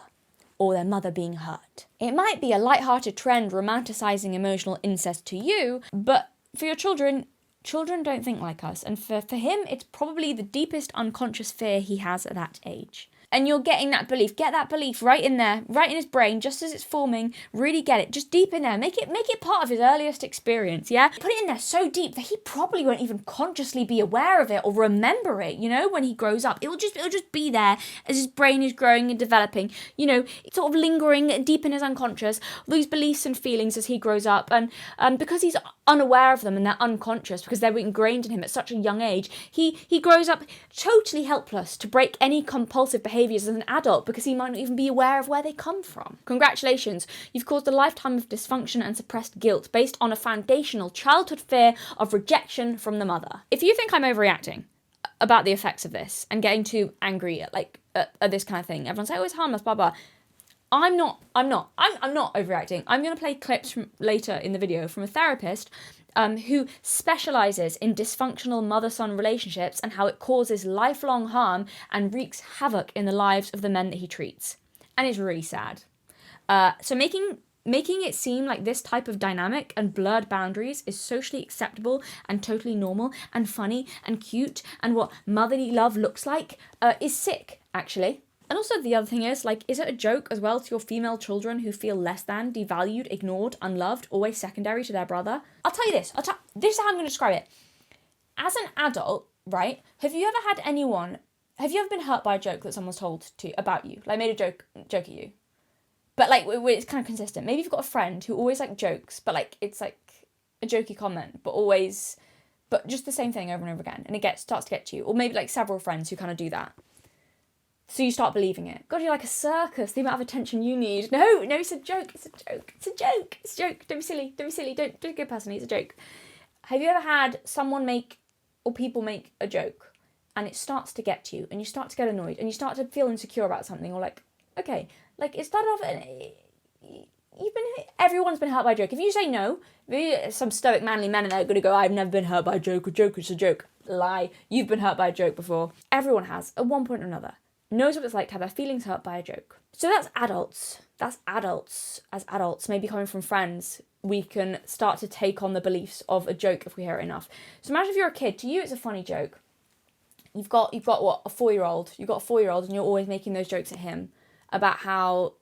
or their mother being hurt. It might be a light-hearted trend romanticizing emotional incest to you, but for your children don't think like us. And for him, it's probably the deepest unconscious fear he has at that age. And you're getting that belief. Get that belief right in there, right in his brain, just as it's forming. Really get it, just deep in there. Make it part of his earliest experience, yeah? Put it in there so deep that he probably won't even consciously be aware of it or remember it, you know, when he grows up. It'll just be there as his brain is growing and developing, you know, it's sort of lingering deep in his unconscious, these beliefs and feelings as he grows up. And because he's unaware of them and they're unconscious, because they're ingrained in him at such a young age, he grows up totally helpless to break any compulsive behaviors as an adult because he might not even be aware of where they come from. Congratulations, you've caused a lifetime of dysfunction and suppressed guilt based on a foundational childhood fear of rejection from the mother. If you think I'm overreacting about the effects of this and getting too angry at this kind of thing, everyone's like, oh, it's harmless, blah, blah. I'm not overreacting. I'm going to play clips from later in the video from a therapist who specializes in dysfunctional mother-son relationships and how it causes lifelong harm and wreaks havoc in the lives of the men that he treats. And it's really sad. So making it seem like this type of dynamic and blurred boundaries is socially acceptable and totally normal and funny and cute and what motherly love looks like is sick, actually. And also the other thing is, like, is it a joke as well to your female children who feel less than, devalued, ignored, unloved, always secondary to their brother? I'll tell you this. This is how I'm going to describe it. As an adult, right, have you ever been hurt by a joke that someone's told to about you? Like, made a joke at you? But like, it's kind of consistent. Maybe you've got a friend who always like jokes, but like, it's like a jokey comment, but just the same thing over and over again. And it starts to get to you. Or maybe like several friends who kind of do that. So you start believing it. God, you're like a circus. The amount of attention you need. No, it's a joke. It's a joke. It's a joke. It's a joke. Don't be silly. Don't be silly. Don't go personally. It's a joke. Have you ever had someone people make a joke and it starts to get to you and you start to get annoyed and you start to feel insecure about something, or like, okay, like it started off, everyone's been hurt by a joke. If you say no, some stoic manly men are going to go, I've never been hurt by a joke. A joke is a joke. Lie. You've been hurt by a joke before. Everyone has, at one point or another. Knows what it's like to have their feelings hurt by a joke. So that's adults. That's adults. As adults, maybe coming from friends, we can start to take on the beliefs of a joke if we hear it enough. So imagine if you're a kid, to you it's a funny joke. You've got what, a 4-year-old. You've got a 4-year-old and you're always making those jokes at him about how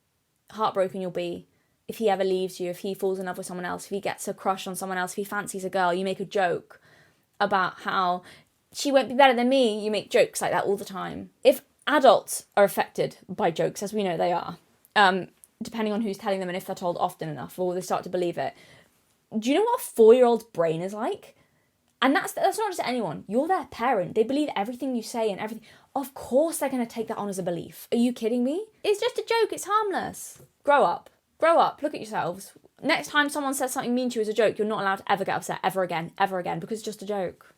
heartbroken you'll be if he ever leaves you, if he falls in love with someone else, if he gets a crush on someone else, if he fancies a girl. You make a joke about how she won't be better than me. You make jokes like that all the time. If adults are affected by jokes, as we know they are, depending on who's telling them and if they're told often enough, or they start to believe it. Do you know what a 4-year-old's brain is like? And that's not just anyone. You're their parent. They believe everything you say and everything. Of course they're going to take that on as a belief. Are you kidding me? It's just a joke. It's harmless. Grow up. Grow up. Look at yourselves. Next time someone says something mean to you as a joke, you're not allowed to ever get upset ever again, because it's just a joke.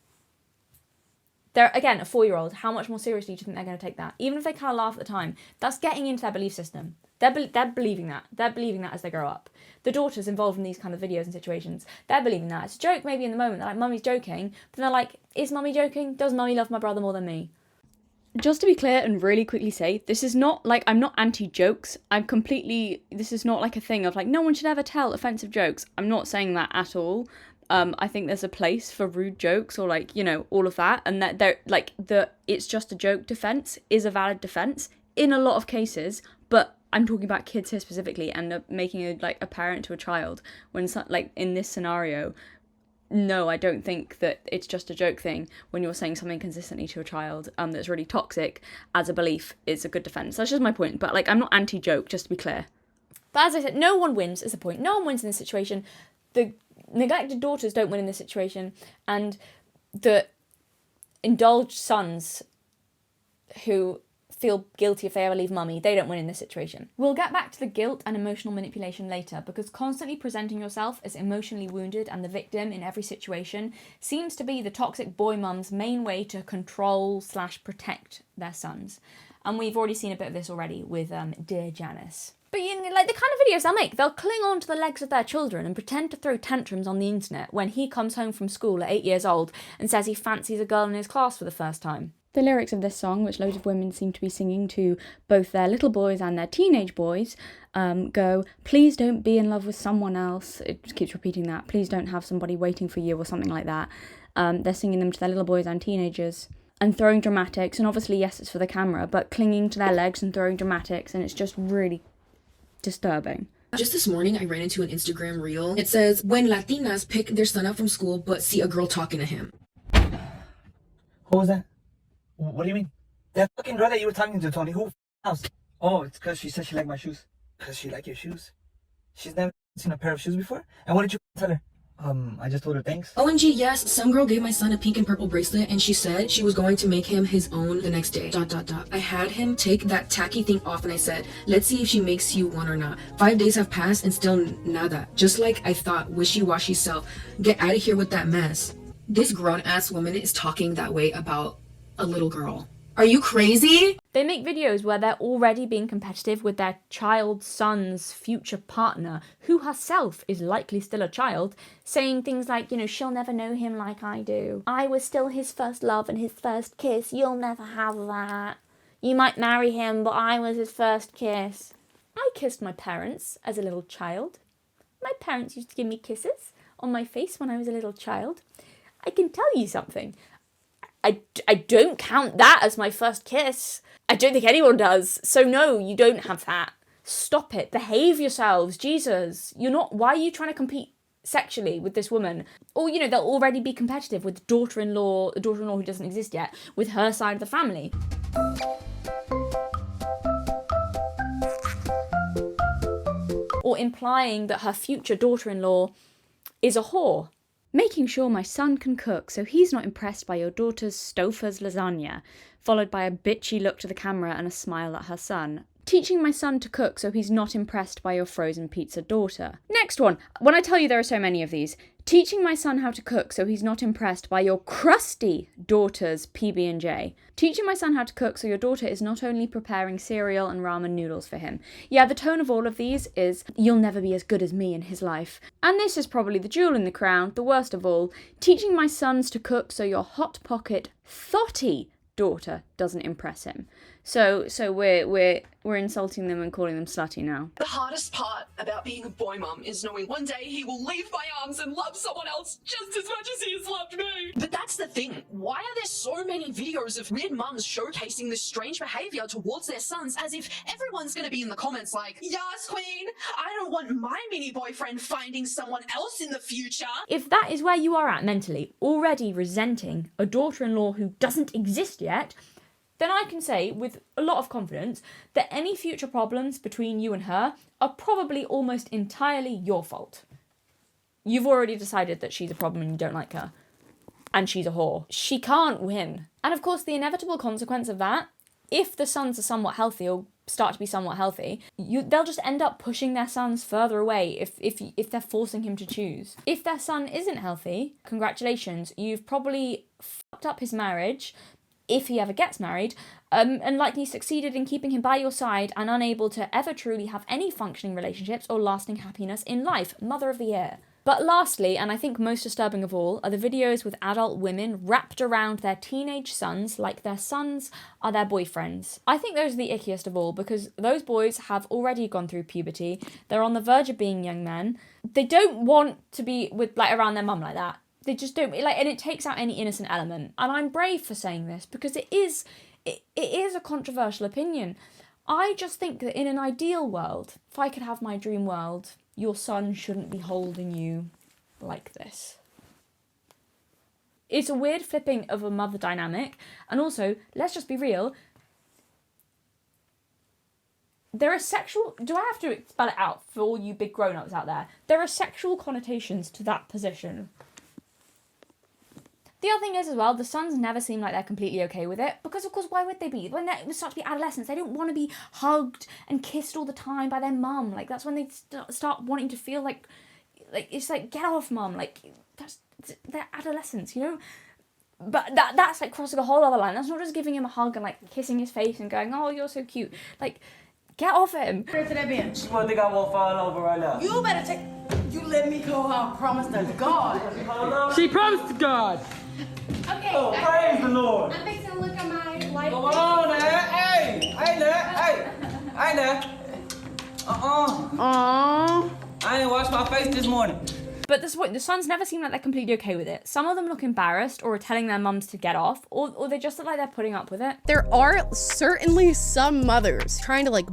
They're, again, a 4-year-old. How much more seriously do you think they're going to take that? Even if they kind of laugh at the time, that's getting into their belief system. They're believing that. They're believing that as they grow up. The daughters involved in these kind of videos and situations, they're believing that. It's a joke maybe in the moment. They're like, Mummy's joking. But then they're like, is Mummy joking? Does Mummy love my brother more than me? Just to be clear and really quickly say, this is not like, I'm not anti-jokes. This is not like a thing of like, no one should ever tell offensive jokes. I'm not saying that at all. I think there's a place for rude jokes or like, all of that. And that they're like it's just a joke defense is a valid defense in a lot of cases. But I'm talking about kids here specifically, and making a parent to a child when in this scenario. No, I don't think that it's just a joke thing when you're saying something consistently to a child that's really toxic as a belief is a good defense. That's just my point. But I'm not anti-joke, just to be clear. But as I said, no one wins is the point. No one wins in this situation. The neglected daughters don't win in this situation, and the indulged sons who feel guilty if they ever leave mummy, they don't win in this situation. We'll get back to the guilt and emotional manipulation later, because constantly presenting yourself as emotionally wounded and the victim in every situation seems to be the toxic boy mum's main way to control/protect their sons. And we've already seen a bit of this already with dear Janice. But the kind of videos they'll make, they'll cling on to the legs of their children and pretend to throw tantrums on the internet when he comes home from school at 8 years old and says he fancies a girl in his class for the first time. The lyrics of this song, which loads of women seem to be singing to both their little boys and their teenage boys, go, please don't be in love with someone else. It just keeps repeating that. Please don't have somebody waiting for you or something like that. They're singing them to their little boys and teenagers. And throwing dramatics, and obviously, yes, it's for the camera, but clinging to their legs and throwing dramatics, and it's just really disturbing. Just this morning, I ran into an Instagram reel. It says, when Latinas pick their son up from school but see a girl talking to him. Who was that? What do you mean? That fucking girl that you were talking to, Tony. Who else? Oh, it's because she said she liked my shoes. Because she liked your shoes? She's never seen a pair of shoes before? And what did you tell her? I just told her thanks. OMG, yes, some girl gave my son a pink and purple bracelet and she said she was going to make him his own the next day. ... I had him take that tacky thing off and I said, let's see if she makes you one or not. 5 days have passed and still nada. Just like I thought, wishy-washy self. Get out of here with that mess. This grown-ass woman is talking that way about a little girl. Are you crazy? They make videos where they're already being competitive with their child's son's future partner, who herself is likely still a child, saying things like, she'll never know him like I do. I was still his first love and his first kiss. You'll never have that. You might marry him, but I was his first kiss. I kissed my parents as a little child. My parents used to give me kisses on my face when I was a little child. I can tell you something. I don't count that as my first kiss. I don't think anyone does. So no, you don't have that. Stop it. Behave yourselves. Jesus. Why are you trying to compete sexually with this woman? Or, they'll already be competitive with the daughter-in-law who doesn't exist yet, with her side of the family. or implying that her future daughter-in-law is a whore. Making sure my son can cook so he's not impressed by your daughter's Stouffer's lasagna, followed by a bitchy look to the camera and a smile at her son. Teaching my son to cook so he's not impressed by your frozen pizza daughter. Next one. When I tell you there are so many of these. Teaching my son how to cook so he's not impressed by your crusty daughter's PB&J. Teaching my son how to cook so your daughter is not only preparing cereal and ramen noodles for him. Yeah, the tone of all of these is, you'll never be as good as me in his life. And this is probably the jewel in the crown, the worst of all. Teaching my sons to cook so your hot pocket, thotty daughter doesn't impress him. So we're insulting them and calling them slutty now. The hardest part about being a boy mum is knowing one day he will leave my arms and love someone else just as much as he has loved me. But that's the thing. Why are there so many videos of weird mums showcasing this strange behavior towards their sons as if everyone's gonna be in the comments like, "Yes, queen, I don't want my mini boyfriend finding someone else in the future." If that is where you are at mentally, already resenting a daughter-in-law who doesn't exist yet, then I can say with a lot of confidence that any future problems between you and her are probably almost entirely your fault. You've already decided that she's a problem and you don't like her. And she's a whore. She can't win. And of course, the inevitable consequence of that, if the sons are somewhat healthy or start to be somewhat healthy, they'll just end up pushing their sons further away if they're forcing him to choose. If their son isn't healthy, congratulations, you've probably fucked up his marriage, if he ever gets married, and likely succeeded in keeping him by your side and unable to ever truly have any functioning relationships or lasting happiness in life. Mother of the year. But lastly, and I think most disturbing of all, are the videos with adult women wrapped around their teenage sons like their sons are their boyfriends. I think those are the ickiest of all because those boys have already gone through puberty. They're on the verge of being young men. They don't want to be with around their mum like that. They just don't, and it takes out any innocent element. And I'm brave for saying this because it is a controversial opinion. I just think that in an ideal world, if I could have my dream world, your son shouldn't be holding you like this. It's a weird flipping of a mother dynamic. And also, let's just be real, there are sexual... Do I have to spell it out for all you big grown-ups out there? There are sexual connotations to that position. The other thing is as well, the sons never seem like they're completely okay with it because, of course, why would they be? When they start to be adolescents, they don't want to be hugged and kissed all the time by their mum. Like, that's when they start wanting to feel like it's like, get off, mum. Like, they're adolescents, you know? But that's like crossing a whole other line. That's not just giving him a hug and like kissing his face and going, oh, you're so cute. Like, get off him. To that bench. One thing I won't fall over right now. You better take... You let me go out. Promise to God. She promised to God. Okay. Oh, praise the Lord. I'm fixing to look at my life. Come on, there. Hey, there. I ain't washed my face this morning. But this point, the sons never seem like they're completely okay with it. Some of them look embarrassed or are telling their mums to get off, or they just look like they're putting up with it. There are certainly some mothers trying to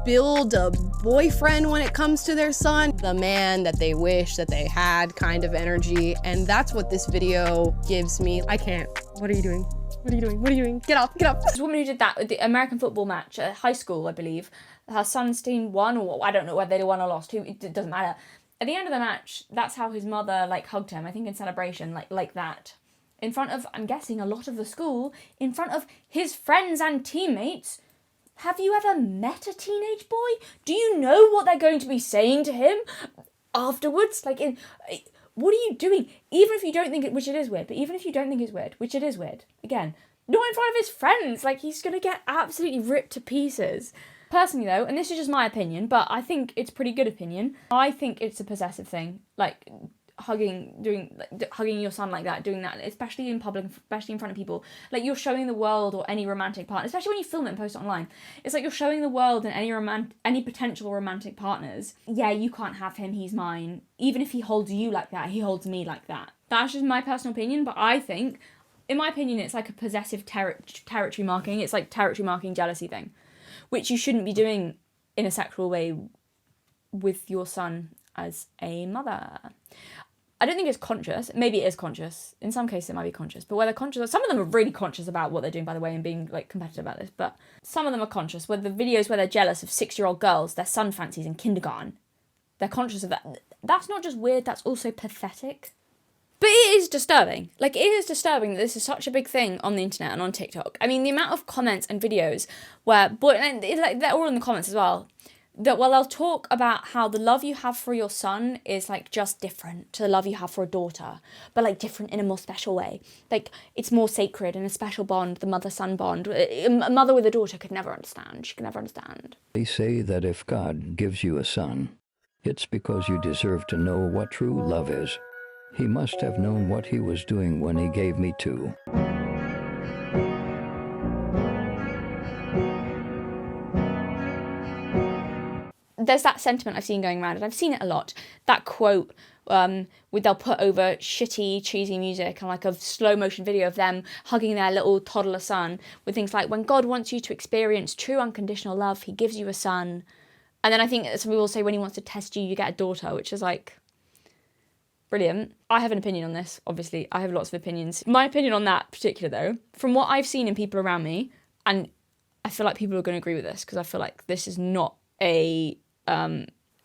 build a boyfriend when it comes to their son, the man that they wish that they had kind of energy, and that's what this video gives me. I can't. What are you doing? What are you doing? What are you doing? Get up, get up. This woman who did that at the American football match at high school, I believe, her son's team won, or I don't know whether they won or lost, it doesn't matter. At the end of the match, that's how his mother, hugged him, I think in celebration, like that. In front of, I'm guessing, a lot of the school, in front of his friends and teammates. Have you ever met a teenage boy? Do you know what they're going to be saying to him afterwards? What are you doing? Even if you don't think it, which it is weird, but even if you don't think it's weird, which it is weird, again, not in front of his friends, he's gonna get absolutely ripped to pieces. Personally though, and this is just my opinion, but I think it's a pretty good opinion, I think it's a possessive thing. Hugging your son like that, doing that, especially in public, especially in front of people. You're showing the world or any romantic partner, especially when you film it and post it online. It's like you're showing the world and any potential romantic partners, yeah, you can't have him, he's mine. Even if he holds you like that, he holds me like that. That's just my personal opinion, but I think, in my opinion, it's like a possessive territory marking. It's like territory marking jealousy thing, which you shouldn't be doing in a sexual way with your son as a mother. I don't think it's conscious. Maybe it is conscious. In some cases it might be conscious. But whether conscious, some of them are really conscious about what they're doing, by the way, and being competitive about this. But some of them are conscious. Where the videos where they're jealous of 6-year-old girls, their son fancies in kindergarten. they're conscious of that. That's not just weird, that's also pathetic. But it is disturbing. Like, it is disturbing that this is such a big thing on the internet and on TikTok. I mean, the amount of comments and videos where, and they're all in the comments as well, that, well, they'll talk about how the love you have for your son is, like, just different to the love you have for a daughter, but, like, different in a more special way. Like, it's more sacred and a special bond, the mother-son bond. A mother with a daughter could never understand. She could never understand. They say that if God gives you a son, it's because you deserve to know what true love is. He must have known what he was doing when he gave me two. There's that sentiment I've seen going around, and I've seen it a lot. That quote, they'll put over shitty, cheesy music and like a slow motion video of them hugging their little toddler son with things like, when God wants you to experience true unconditional love, he gives you a son. And then I think some people say when he wants to test you, you get a daughter, which is like, brilliant. I have an opinion on this, obviously. I have lots of opinions. My opinion on that particular, though, from what I've seen in people around me, and I feel like people are going to agree with this, because I feel like this is not a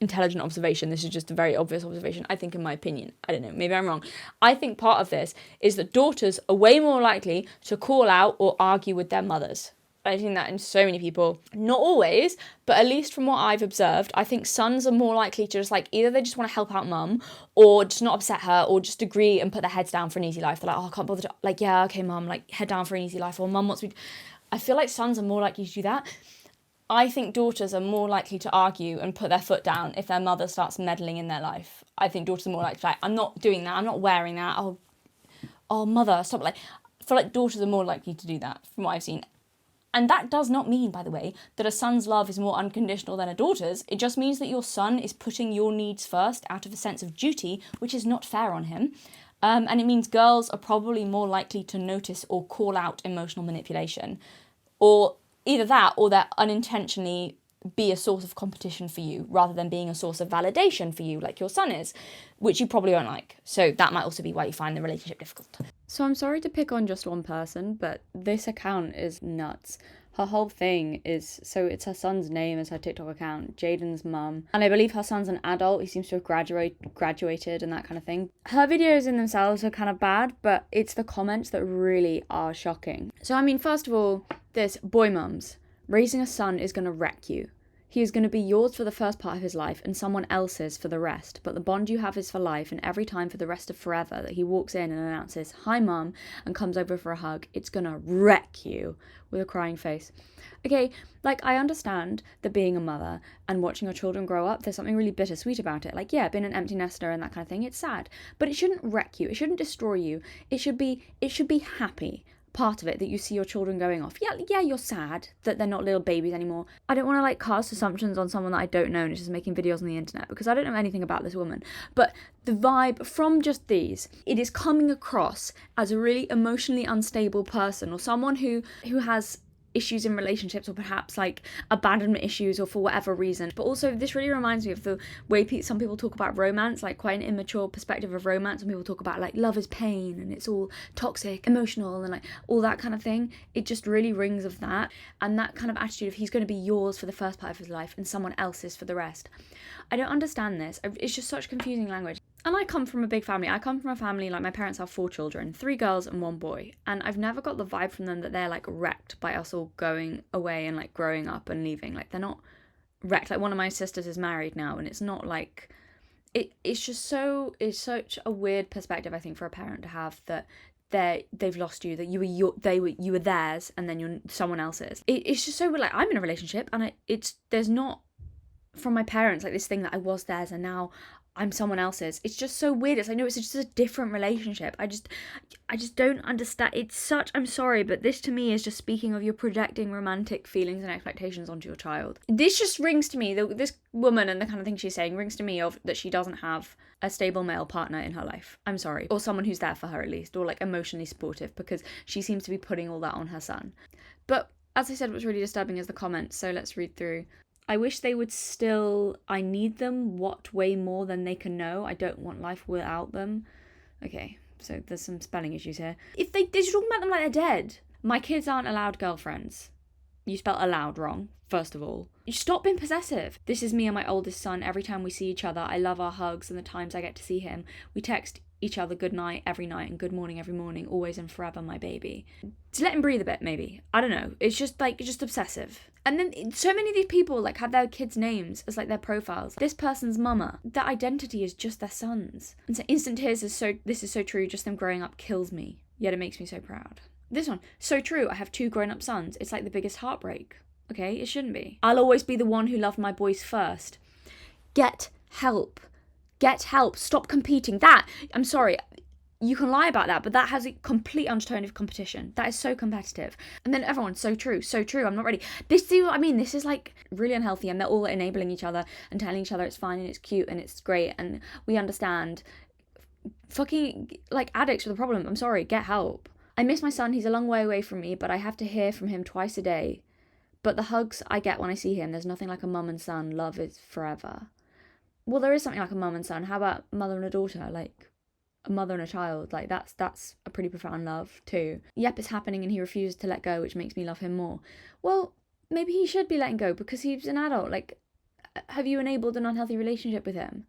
intelligent observation. This is just a very obvious observation, I think, in my opinion. I don't know, maybe I'm wrong. I think part of this is that daughters are way more likely to call out or argue with their mothers. I've seen that in so many people. Not always, but at least from what I've observed, I think sons are more likely to just like, either they just want to help out mum, or just not upset her, or just agree and put their heads down for an easy life. They're like, oh, I can't bother to, like, yeah, okay, mum, like, head down for an easy life, or mum wants me to. I feel like sons are more likely to do that. I think daughters are more likely to argue and put their foot down if their mother starts meddling in their life. I think daughters are more likely to, like, I'm not doing that, I'm not wearing that, oh, mother, stop. Like, I feel like daughters are more likely to do that, from what I've seen. And that does not mean, by the way, that a son's love is more unconditional than a daughter's. It just means that your son is putting your needs first out of a sense of duty, which is not fair on him. And it means girls are probably more likely to notice or call out emotional manipulation. Or either that, or they're unintentionally be a source of competition for you, rather than being a source of validation for you, like your son is, which you probably won't like. So that might also be why you find the relationship difficult. So I'm sorry to pick on just one person, but this account is nuts. Her whole thing is, so it's her son's name as her TikTok account, Jaden's mum. And I believe her son's an adult. He seems to have graduated and that kind of thing. Her videos in themselves are kind of bad, but it's the comments that really are shocking. So, I mean, first of all, this boy mums. Raising a son is going to wreck you. He is going to be yours for the first part of his life and someone else's for the rest, but the bond you have is for life, and every time for the rest of forever that he walks in and announces, "Hi mum," and comes over for a hug, it's going to wreck you, with a crying face. Okay, like, I understand that being a mother and watching your children grow up, there's something really bittersweet about it. Like, yeah, being an empty nester and that kind of thing, it's sad, but it shouldn't wreck you. It shouldn't destroy you. It should be happy. Part of it that you see your children going off. Yeah, you're sad that they're not little babies anymore. I don't want to like cast assumptions on someone that I don't know and is just making videos on the internet, because I don't know anything about this woman. But the vibe from just these, it is coming across as a really emotionally unstable person, or someone who has issues in relationships, or perhaps like abandonment issues, or for whatever reason. But also, this really reminds me of the way some people talk about romance, like quite an immature perspective of romance. When people talk about like love is pain and it's all toxic, emotional, and like all that kind of thing. It just really rings of that, and that kind of attitude of he's going to be yours for the first part of his life and someone else's for the rest. I don't understand this. It's just such confusing language. And I come from a big family. I come from a family, like, my parents have 4 children, 3 girls and 1 boy. And I've never got the vibe from them that they're, like, wrecked by us all going away and, like, growing up and leaving. Like, they're not wrecked. Like, one of my sisters is married now, and it's not, like... It's such a weird perspective, I think, for a parent to have, that they've lost you, that you were theirs, and then you're someone else's. It's just so weird. Like, I'm in a relationship, and there's not, from my parents, like, this thing that I was theirs, and now I'm someone else's. It's just so weird. It's like, no, it's just a different relationship. I just don't understand. It's such, I'm sorry, but this to me is just speaking of your projecting romantic feelings and expectations onto your child. This just rings to me, this woman and the kind of thing she's saying rings to me of that she doesn't have a stable male partner in her life. I'm sorry. Or someone who's there for her at least, or like emotionally supportive, because she seems to be putting all that on her son. But as I said, what's really disturbing is the comments, so let's read through. I wish they would still, I need them, what way more than they can know. I don't want life without them. Okay, so there's some spelling issues here. If they're talking about them like they're dead. My kids aren't allowed girlfriends. You spelled allowed wrong, first of all. Stop being possessive. This is me and my oldest son. Every time we see each other, I love our hugs and the times I get to see him. We text each other good night every night and good morning every morning, always and forever, my baby. To let him breathe a bit, maybe. I don't know. It's just like, just obsessive. And then so many of these people like have their kids' names as like their profiles. This person's mama. Their identity is just their son's. And so instant tears is this is so true. Just them growing up kills me. Yet it makes me so proud. This one, so true. I have 2 grown-up sons. It's like the biggest heartbreak. Okay, it shouldn't be. I'll always be the one who loved my boys first. Get help. Get help. Stop competing. That, I'm sorry, you can lie about that, but that has a complete undertone of competition. That is so competitive. And then everyone's so true, I'm not ready. See what I mean? This is like really unhealthy, and they're all enabling each other and telling each other it's fine and it's cute and it's great and we understand. Fucking like addicts with a problem. I'm sorry, get help. I miss my son. He's a long way away from me, but I have to hear from him twice a day. But the hugs I get when I see him, there's nothing like a mum and son. Love is forever. Well, there is something like a mum and son. How about mother and a daughter? Like a mother and a child. Like that's a pretty profound love too. Yep, it's happening and he refuses to let go, which makes me love him more. Well, maybe he should be letting go because he's an adult. Like, have you enabled an unhealthy relationship with him?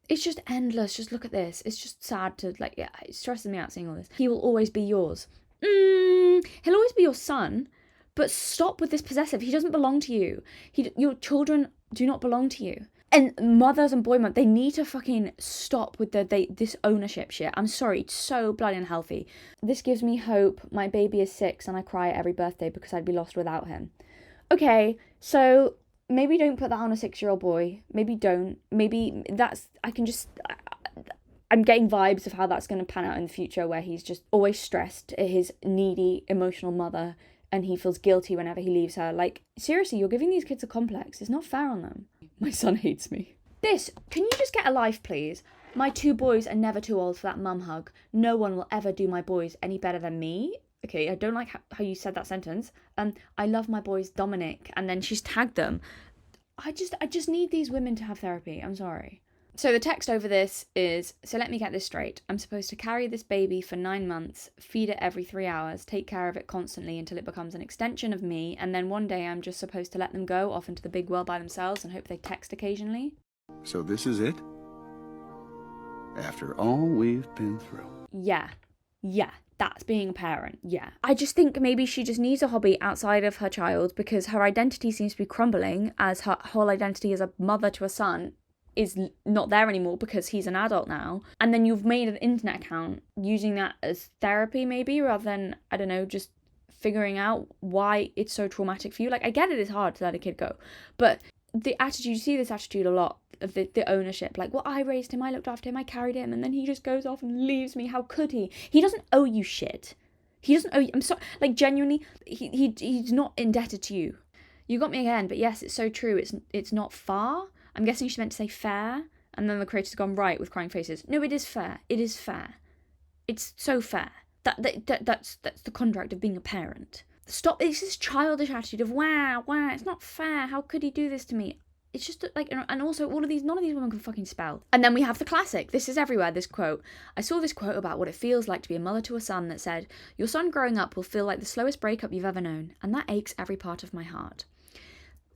It's just endless. Just look at this. It's just sad to like, yeah, it stresses me out seeing all this. He will always be yours. He'll always be your son. But stop with this possessive. He doesn't belong to you. Your children do not belong to you. And mothers and boy mothers, they need to fucking stop with this ownership shit. I'm sorry, it's so bloody unhealthy. This gives me hope. My baby is 6 and I cry at every birthday because I'd be lost without him. Okay, so maybe don't put that on a 6-year-old boy. Maybe don't. Maybe I'm getting vibes of how that's going to pan out in the future, where he's just always stressed at his needy, emotional mother and he feels guilty whenever he leaves her. Like, seriously, you're giving these kids a complex. It's not fair on them. My son hates me. Can you just get a life, please? My 2 boys are never too old for that mum hug. No one will ever do my boys any better than me. Okay, I don't like how you said that sentence. I love my boys, Dominic. And then she's tagged them. I just need these women to have therapy. I'm sorry. So the text over this is, so let me get this straight. I'm supposed to carry this baby for 9 months, feed it every 3 hours, take care of it constantly until it becomes an extension of me, and then one day I'm just supposed to let them go off into the big world by themselves and hope they text occasionally? So this is it? After all we've been through. Yeah, that's being a parent, yeah. I just think maybe she just needs a hobby outside of her child because her identity seems to be crumbling, as her whole identity as a mother to a son is not there anymore because he's an adult now. And then you've made an internet account using that as therapy maybe, rather than, I don't know, just figuring out why it's so traumatic for you. Like, I get it is hard to let a kid go, but the attitude, you see this attitude a lot of the ownership. Like, well, I raised him, I looked after him, I carried him, and then he just goes off and leaves me. How could he? He doesn't owe you shit. He doesn't owe you. I'm sorry, like, genuinely, he's not indebted to you. You got me again, but yes, it's so true. It's not far. I'm guessing she meant to say fair, and then the creator's gone right with crying faces. No, it is fair. It is fair. It's so fair. That's the contract of being a parent. Stop. It's this childish attitude of wow, it's not fair. How could he do this to me? It's just like, and also none of these women can fucking spell. And then we have the classic. This is everywhere, this quote. I saw this quote about what it feels like to be a mother to a son that said, your son growing up will feel like the slowest breakup you've ever known, and that aches every part of my heart.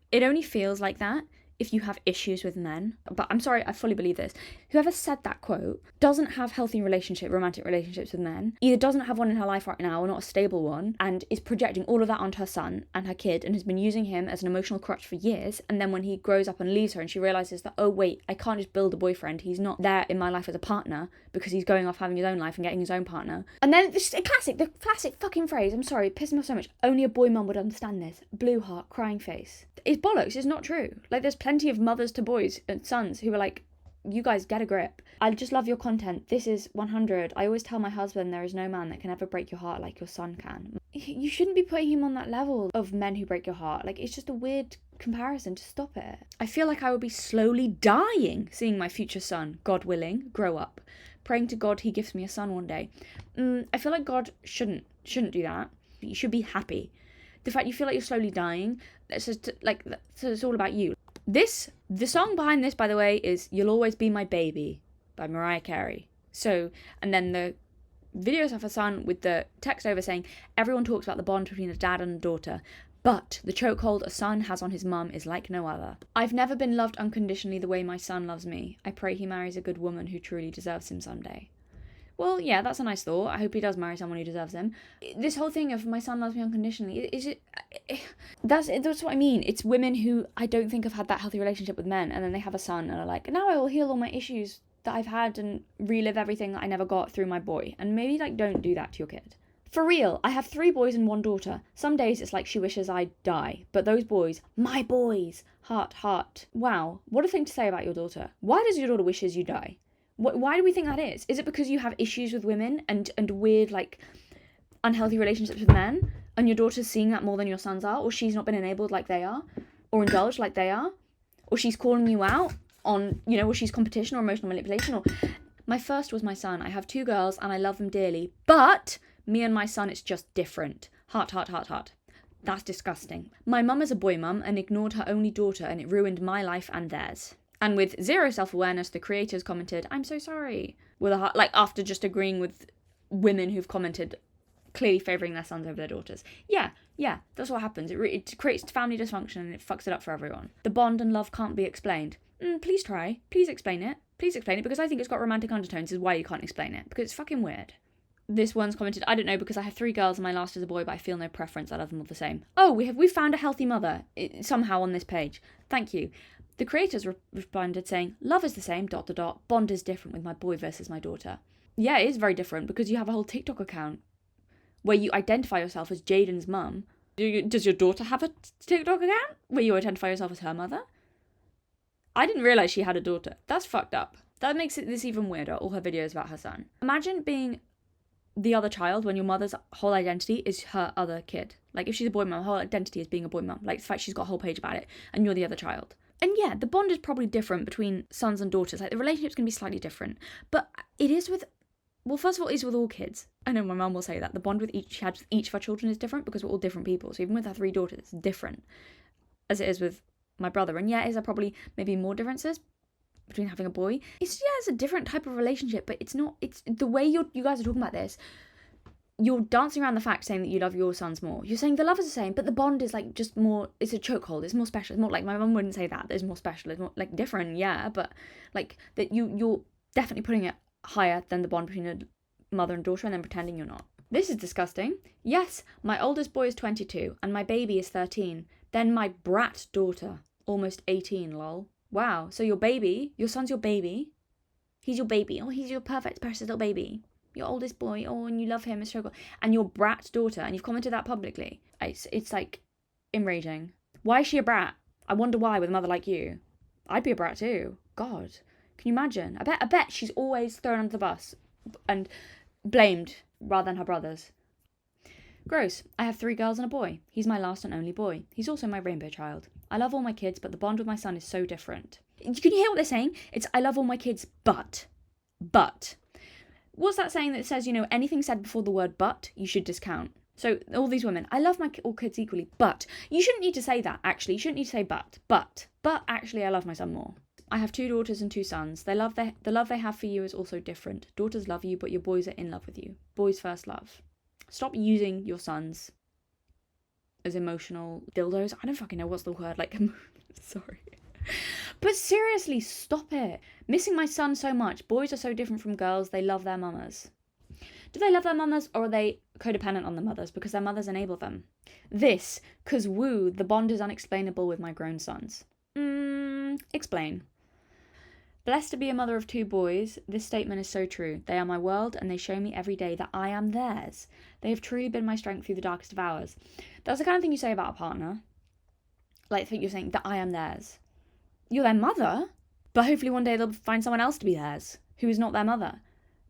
It only feels like that if you have issues with men. But I'm sorry, I fully believe this. Whoever said that quote doesn't have healthy romantic relationships with men, either doesn't have one in her life right now or not a stable one, and is projecting all of that onto her son and her kid and has been using him as an emotional crutch for years. And then when he grows up and leaves her and she realizes that, oh wait, I can't just build a boyfriend. He's not there in my life as a partner because he's going off having his own life and getting his own partner. And then this the classic fucking phrase, I'm sorry, it pisses me off so much. Only a boy mum would understand this. Blue heart, crying face. It's bollocks. It's not true. Like, there's plenty of mothers to boys and sons who are like, you guys get a grip. I just love your content. This is 100. I always tell my husband there is no man that can ever break your heart like your son can. You shouldn't be putting him on that level of men who break your heart. Like, it's just a weird comparison. Just stop it. I feel like I would be slowly dying seeing my future son, God willing, grow up. Praying to God he gives me a son one day. I feel like God shouldn't do that. You should be happy. The fact you feel like you're slowly dying, that's just like, so it's all about you. The song behind this, by the way, is You'll Always Be My Baby by Mariah Carey. So, and then the videos of her son with the text over saying, everyone talks about the bond between a dad and a daughter, But the chokehold a son has on his mum is like no other. I've never been loved unconditionally the way my son loves me. I pray he marries a good woman who truly deserves him someday. Well, yeah, that's a nice thought. I hope he does marry someone who deserves him. This whole thing of my son loves me unconditionally, is it... That's what I mean. It's women who I don't think have had that healthy relationship with men, and then they have a son and are like, now I will heal all my issues that I've had and relive everything that I never got through my boy. And maybe, like, don't do that to your kid. For real, I have 3 boys and 1 daughter. Some days it's like she wishes I'd die. But those boys, my boys, heart, heart. Wow, what a thing to say about your daughter. Why does your daughter wishes you die? Why do we think that is? Is it because you have issues with women and weird, like, unhealthy relationships with men? And your daughter's seeing that more than your sons are? Or she's not been enabled like they are? Or indulged like they are? Or she's calling you out on, you know, or she's competition or emotional manipulation? Or my first was my son. I have 2 girls and I love them dearly. But me and my son, it's just different. Heart, heart, heart, heart. That's disgusting. My mum is a boy mum and ignored her only daughter, and it ruined my life and theirs. And with 0 self-awareness, the creators commented, I'm so sorry. With a heart, like, after just agreeing with women who've commented, clearly favouring their sons over their daughters. Yeah, that's what happens. It creates family dysfunction and it fucks it up for everyone. The bond and love can't be explained. Please try. Please explain it. Please explain it, because I think it's got romantic undertones is why you can't explain it. Because it's fucking weird. This one's commented, I don't know, because I have 3 girls and my last is a boy, but I feel no preference. I love them all the same. Oh, we've found a healthy mother somehow on this page. Thank you. The creators responded saying, love is the same, ... bond is different with my boy versus my daughter. Yeah, it is very different because you have a whole TikTok account where you identify yourself as Jaden's mum. Does your daughter have a TikTok account where you identify yourself as her mother? I didn't realise she had a daughter. That's fucked up. That makes this even weirder, all her videos about her son. Imagine being the other child when your mother's whole identity is her other kid. Like, if she's a boy mum, her whole identity is being a boy mum. Like, the fact she's got a whole page about it and you're the other child. And yeah, the bond is probably different between sons and daughters. Like, the relationship's going to be slightly different. But it is with... Well, first of all, it is with all kids. I know my mum will say that. The bond with each of our children is different because we're all different people. So even with our 3 daughters, it's different as it is with my brother. And yeah, is there probably maybe more differences between having a boy? It's a different type of relationship, but it's not... It's the way you guys are talking about this... You're dancing around the fact saying that you love your sons more. You're saying the love is the same, but the bond is like just more, it's a chokehold, it's more special. It's more like, my mum wouldn't say that, it's more special, it's more like different, yeah, but like that you're definitely putting it higher than the bond between a mother and daughter and then pretending you're not. This is disgusting. Yes, my oldest boy is 22 and my baby is 13. Then my brat daughter, almost 18, lol. Wow, so your son's your baby. He's your baby. Oh, he's your perfect, precious little baby. Your oldest boy, oh, and you love him, it's so good. And your brat daughter, and you've commented that publicly. It's like enraging. Why is she a brat? I wonder why with a mother like you. I'd be a brat too. God, can you imagine? I bet she's always thrown under the bus and blamed rather than her brothers. Gross. I have 3 girls and a boy. He's my last and only boy. He's also my rainbow child. I love all my kids, but the bond with my son is so different. Can you hear what they're saying? It's, I love all my kids, but. What's that saying that says, you know, anything said before the word but, you should discount? So, all these women, I love all kids equally, but. You shouldn't need to say that, actually. You shouldn't need to say but. But actually, I love my son more. I have 2 daughters and 2 sons. The love they have for you is also different. Daughters love you, but your boys are in love with you. Boys first love. Stop using your sons as emotional dildos. I don't fucking know what's the word, like, sorry. But seriously, stop it. Missing my son so much. Boys are so different from girls. They love their mamas. Do they love their mamas, or are they codependent on their mothers because their mothers enable them? This, 'cause woo, the bond is unexplainable with my grown sons. Explain. Blessed to be a mother of 2 boys, this statement is so true. They are my world, and they show me every day that I am theirs. They have truly been my strength through the darkest of hours. That's the kind of thing you say about a partner. Like, I think you're saying that I am theirs. You're their mother, but hopefully one day they'll find someone else to be theirs, who is not their mother.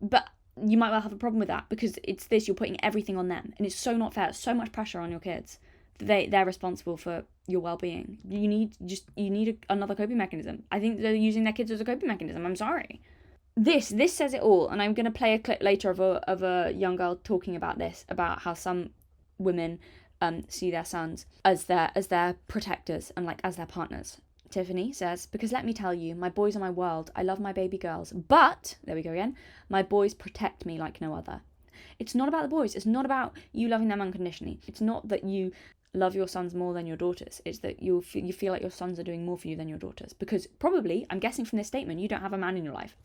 But you might well have a problem with that, because it's this, you're putting everything on them, and it's so not fair, so much pressure on your kids. They're responsible for your well-being. You need another coping mechanism. I think they're using their kids as a coping mechanism. I'm sorry. This says it all, and I'm going to play a clip later of a young girl talking about this, about how some women see their sons as their protectors and like as their partners. Tiffany says, because let me tell you, my boys are my world. I love my baby girls, but, there we go again, my boys protect me like no other. It's not about the boys. It's not about you loving them unconditionally. It's not that you love your sons more than your daughters. It's that you feel like your sons are doing more for you than your daughters. Because probably, I'm guessing from this statement, you don't have a man in your life.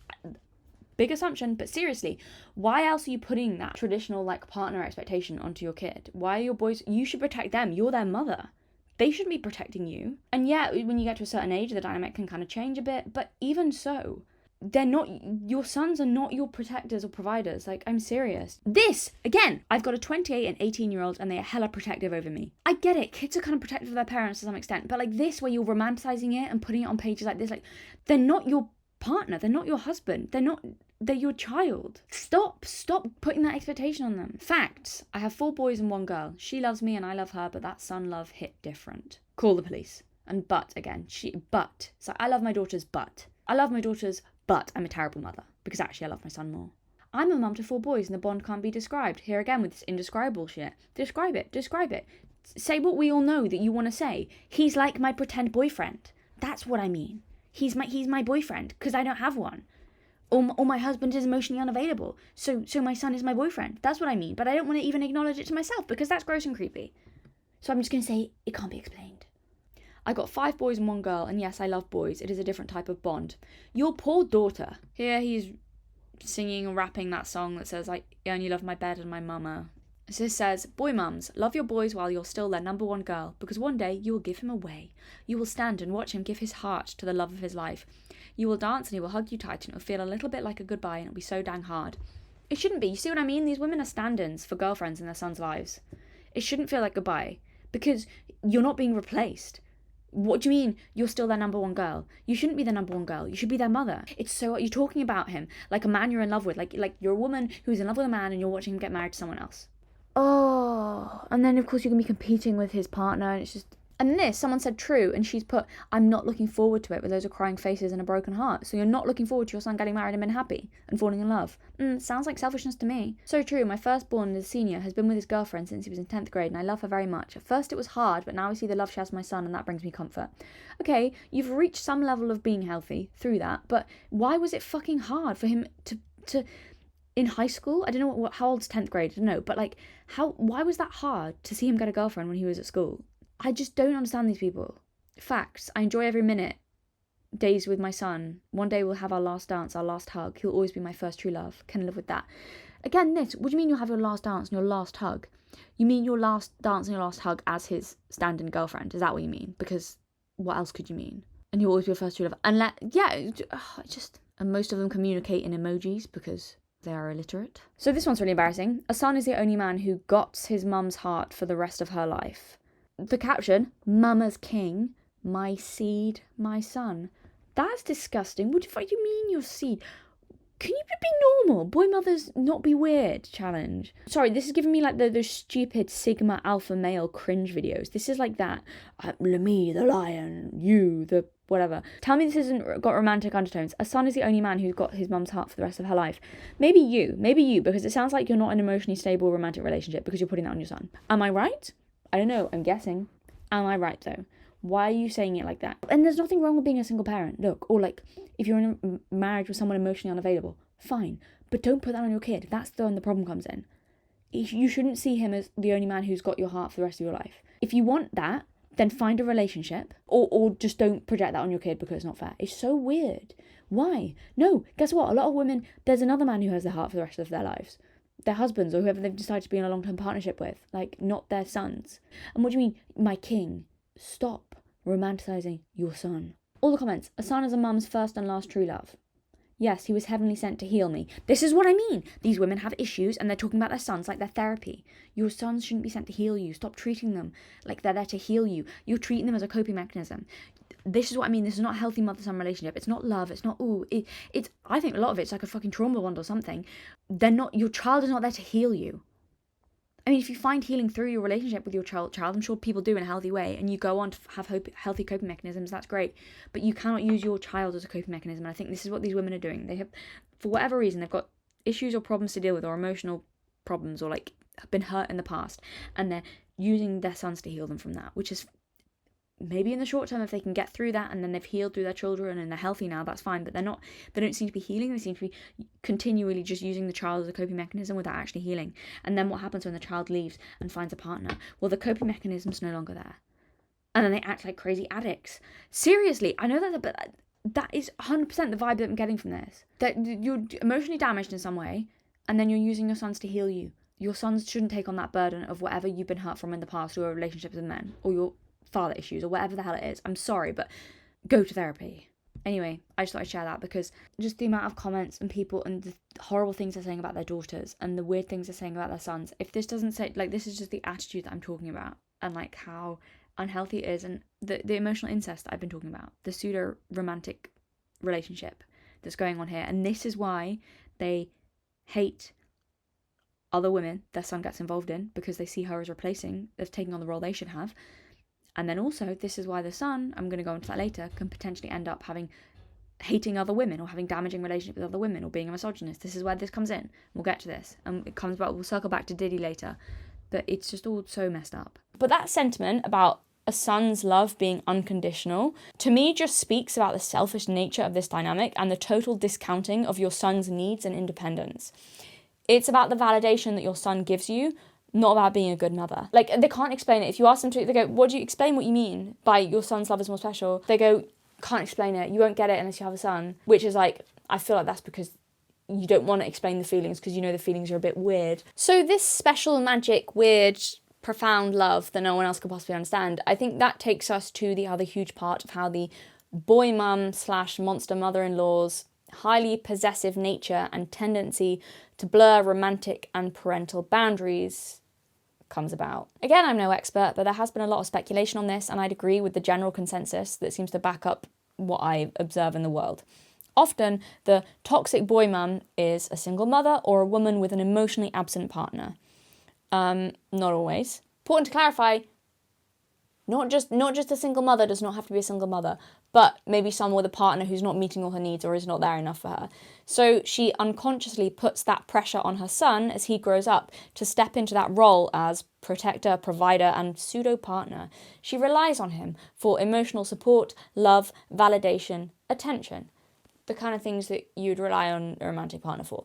Big assumption, but seriously, why else are you putting that traditional like partner expectation onto your kid? Why are your boys, you should protect them. You're their mother. They shouldn't be protecting you. And yeah, when you get to a certain age, the dynamic can kind of change a bit, but even so, they're not, your sons are not your protectors or providers. Like, I'm serious. This, again, I've got a 28 and 18-year-old and they are hella protective over me. I get it. Kids are kind of protective of their parents to some extent, but like this, where you're romanticizing it and putting it on pages like this, like, they're not your partner. They're not your husband. They're your child. Stop putting that expectation on them. Facts. I have 4 boys and 1 girl. She loves me and I love her, but that son love hit different. Call the police. And but again, so I love my daughters, but I'm a terrible mother, because actually I love my son more. I'm a mum to 4 boys and the bond can't be described. Here again with this indescribable shit. Describe it. Say what we all know that you want to say. He's like my pretend boyfriend. That's what I mean. He's my boyfriend, because I don't have one. Or my husband is emotionally unavailable. So my son is my boyfriend. That's what I mean. But I don't want to even acknowledge it to myself, because that's gross and creepy. So I'm just going to say it can't be explained. I got 5 boys and 1 girl, and yes, I love boys. It is a different type of bond. Your poor daughter. Here he's singing and rapping that song that says, I only love my bed and my mama. So this says, boy mums, love your boys while you're still their number 1 girl, because one day you will give him away. You will stand and watch him give his heart to the love of his life. You will dance and he will hug you tight, and it will feel a little bit like a goodbye, and it'll be so dang hard. It shouldn't be. You see what I mean? These women are stand-ins for girlfriends in their sons' lives. It shouldn't feel like goodbye, because you're not being replaced. What do you mean you're still their number 1 girl? You shouldn't be their number 1 girl. You should be their mother. It's so, you're talking about him like a man you're in love with. Like you're a woman who's in love with a man and you're watching him get married to someone else. Oh, and then of course you're going to be competing with his partner, and it's just... And this, someone said true, and she's put, I'm not looking forward to it, with loads of crying faces and a broken heart. So you're not looking forward to your son getting married and being happy and falling in love. Sounds like selfishness to me. So true, my firstborn, the senior, has been with his girlfriend since he was in 10th grade, and I love her very much. At first it was hard, but now I see the love she has for my son, and that brings me comfort. Okay, you've reached some level of being healthy through that, but why was it fucking hard for him to in high school? I don't know how old's 10th grade, I don't know, but like, why was that hard to see him get a girlfriend when he was at school? I just don't understand these people. Facts. I enjoy every minute. Days with my son. One day we'll have our last dance, our last hug. He'll always be my first true love. Can live with that. Again, this. What do you mean you'll have your last dance and your last hug? You mean your last dance and your last hug as his stand-in girlfriend? Is that what you mean? Because what else could you mean? And you'll always be your first true love. And most of them communicate in emojis because they are illiterate. So this one's really embarrassing. A son is the only man who got his mum's heart for the rest of her life. The caption, Mama's king, my seed, my son. That's disgusting. What do you mean your seed? Can you be normal? Boy mothers not be weird challenge. Sorry, this is giving me like those stupid Sigma alpha male cringe videos. This is like that. Me, the lion, you, the whatever. Tell me this isn't got romantic undertones. A son is the only man who's got his mum's heart for the rest of her life. Maybe you, because it sounds like you're not in an emotionally stable romantic relationship because you're putting that on your son. Am I right? I don't know, I'm guessing. Am I right though? Why are you saying it like that? And there's nothing wrong with being a single parent, look, or like, if you're in a marriage with someone emotionally unavailable, fine, but don't put that on your kid. That's when the problem comes in. You shouldn't see him as the only man who's got your heart for the rest of your life. If you want that, then find a relationship, or just don't project that on your kid because it's not fair. It's so weird. Why? No, guess what? A lot of women, there's another man who has their heart for the rest of their lives. Their husbands or whoever they've decided to be in a long-term partnership with, like, not their sons. And what do you mean, my king? Stop romanticizing your son. All the comments. A son is a mum's first and last true love. Yes, he was heavenly sent to heal me. This is what I mean. These women have issues and they're talking about their sons like they're therapy. Your sons shouldn't be sent to heal you. Stop treating them like they're there to heal you. You're treating them as a coping mechanism. This is what I mean. This is not a healthy mother-son relationship. It's not love. It's not, it's, I think a lot of it's like a fucking trauma bond or something. Your child is not there to heal you. I mean, if you find healing through your relationship with your child, I'm sure people do in a healthy way, and you go on to have healthy coping mechanisms, that's great. But you cannot use your child as a coping mechanism. And I think this is what these women are doing. They have, for whatever reason, they've got issues or problems to deal with, or emotional problems, or like have been hurt in the past, and they're using their sons to heal them from that, which is maybe in the short term, if they can get through that and then they've healed through their children and they're healthy now, that's fine. But they don't seem to be healing. They seem to be continually just using the child as a coping mechanism without actually healing. And then what happens when the child leaves and finds a partner? Well, the coping mechanism's no longer there. And then they act like crazy addicts. Seriously, I know that, but that is 100% the vibe that I'm getting from this. That you're emotionally damaged in some way, and then you're using your sons to heal you. Your sons shouldn't take on that burden of whatever you've been hurt from in the past, or your relationships with men, or your father issues, or whatever the hell it is. I'm sorry, but go to therapy. Anyway, I just thought I'd share that, because just the amount of comments and people and the horrible things they're saying about their daughters and the weird things they're saying about their sons, if this doesn't say, like, this is just the attitude that I'm talking about, and like how unhealthy it is, and the emotional incest that I've been talking about, the pseudo romantic relationship that's going on here. And this is why they hate other women their son gets involved in, because they see her as replacing, as taking on the role they should have. And then also, this is why the son, I'm going to go into that later, can potentially end up hating other women, or having damaging relationships with other women, or being a misogynist. This is where this comes in. We'll get to this. And it comes back, we'll circle back to Diddy later. But it's just all so messed up. But that sentiment about a son's love being unconditional, to me just speaks about the selfish nature of this dynamic and the total discounting of your son's needs and independence. It's about the validation that your son gives you, not about being a good mother. Like, they can't explain it. If you ask them to, they go, what do you explain what you mean by your son's love is more special? They go, can't explain it. You won't get it unless you have a son. Which is like, I feel like that's because you don't want to explain the feelings, because you know the feelings are a bit weird. So this special, magic, weird, profound love that no one else could possibly understand, I think that takes us to the other huge part of how the boy mum / monster mother-in-law's highly possessive nature and tendency to blur romantic and parental boundaries comes about. Again, I'm no expert, but there has been a lot of speculation on this, and I'd agree with the general consensus that seems to back up what I observe in the world. Often, the toxic boy mum is a single mother or a woman with an emotionally absent partner. Not always. Important to clarify, not just a single mother does not have to be a single mother, but maybe someone with a partner who's not meeting all her needs or is not there enough for her. So she unconsciously puts that pressure on her son as he grows up to step into that role as protector, provider, and pseudo-partner. She relies on him for emotional support, love, validation, attention. The kind of things that you'd rely on a romantic partner for.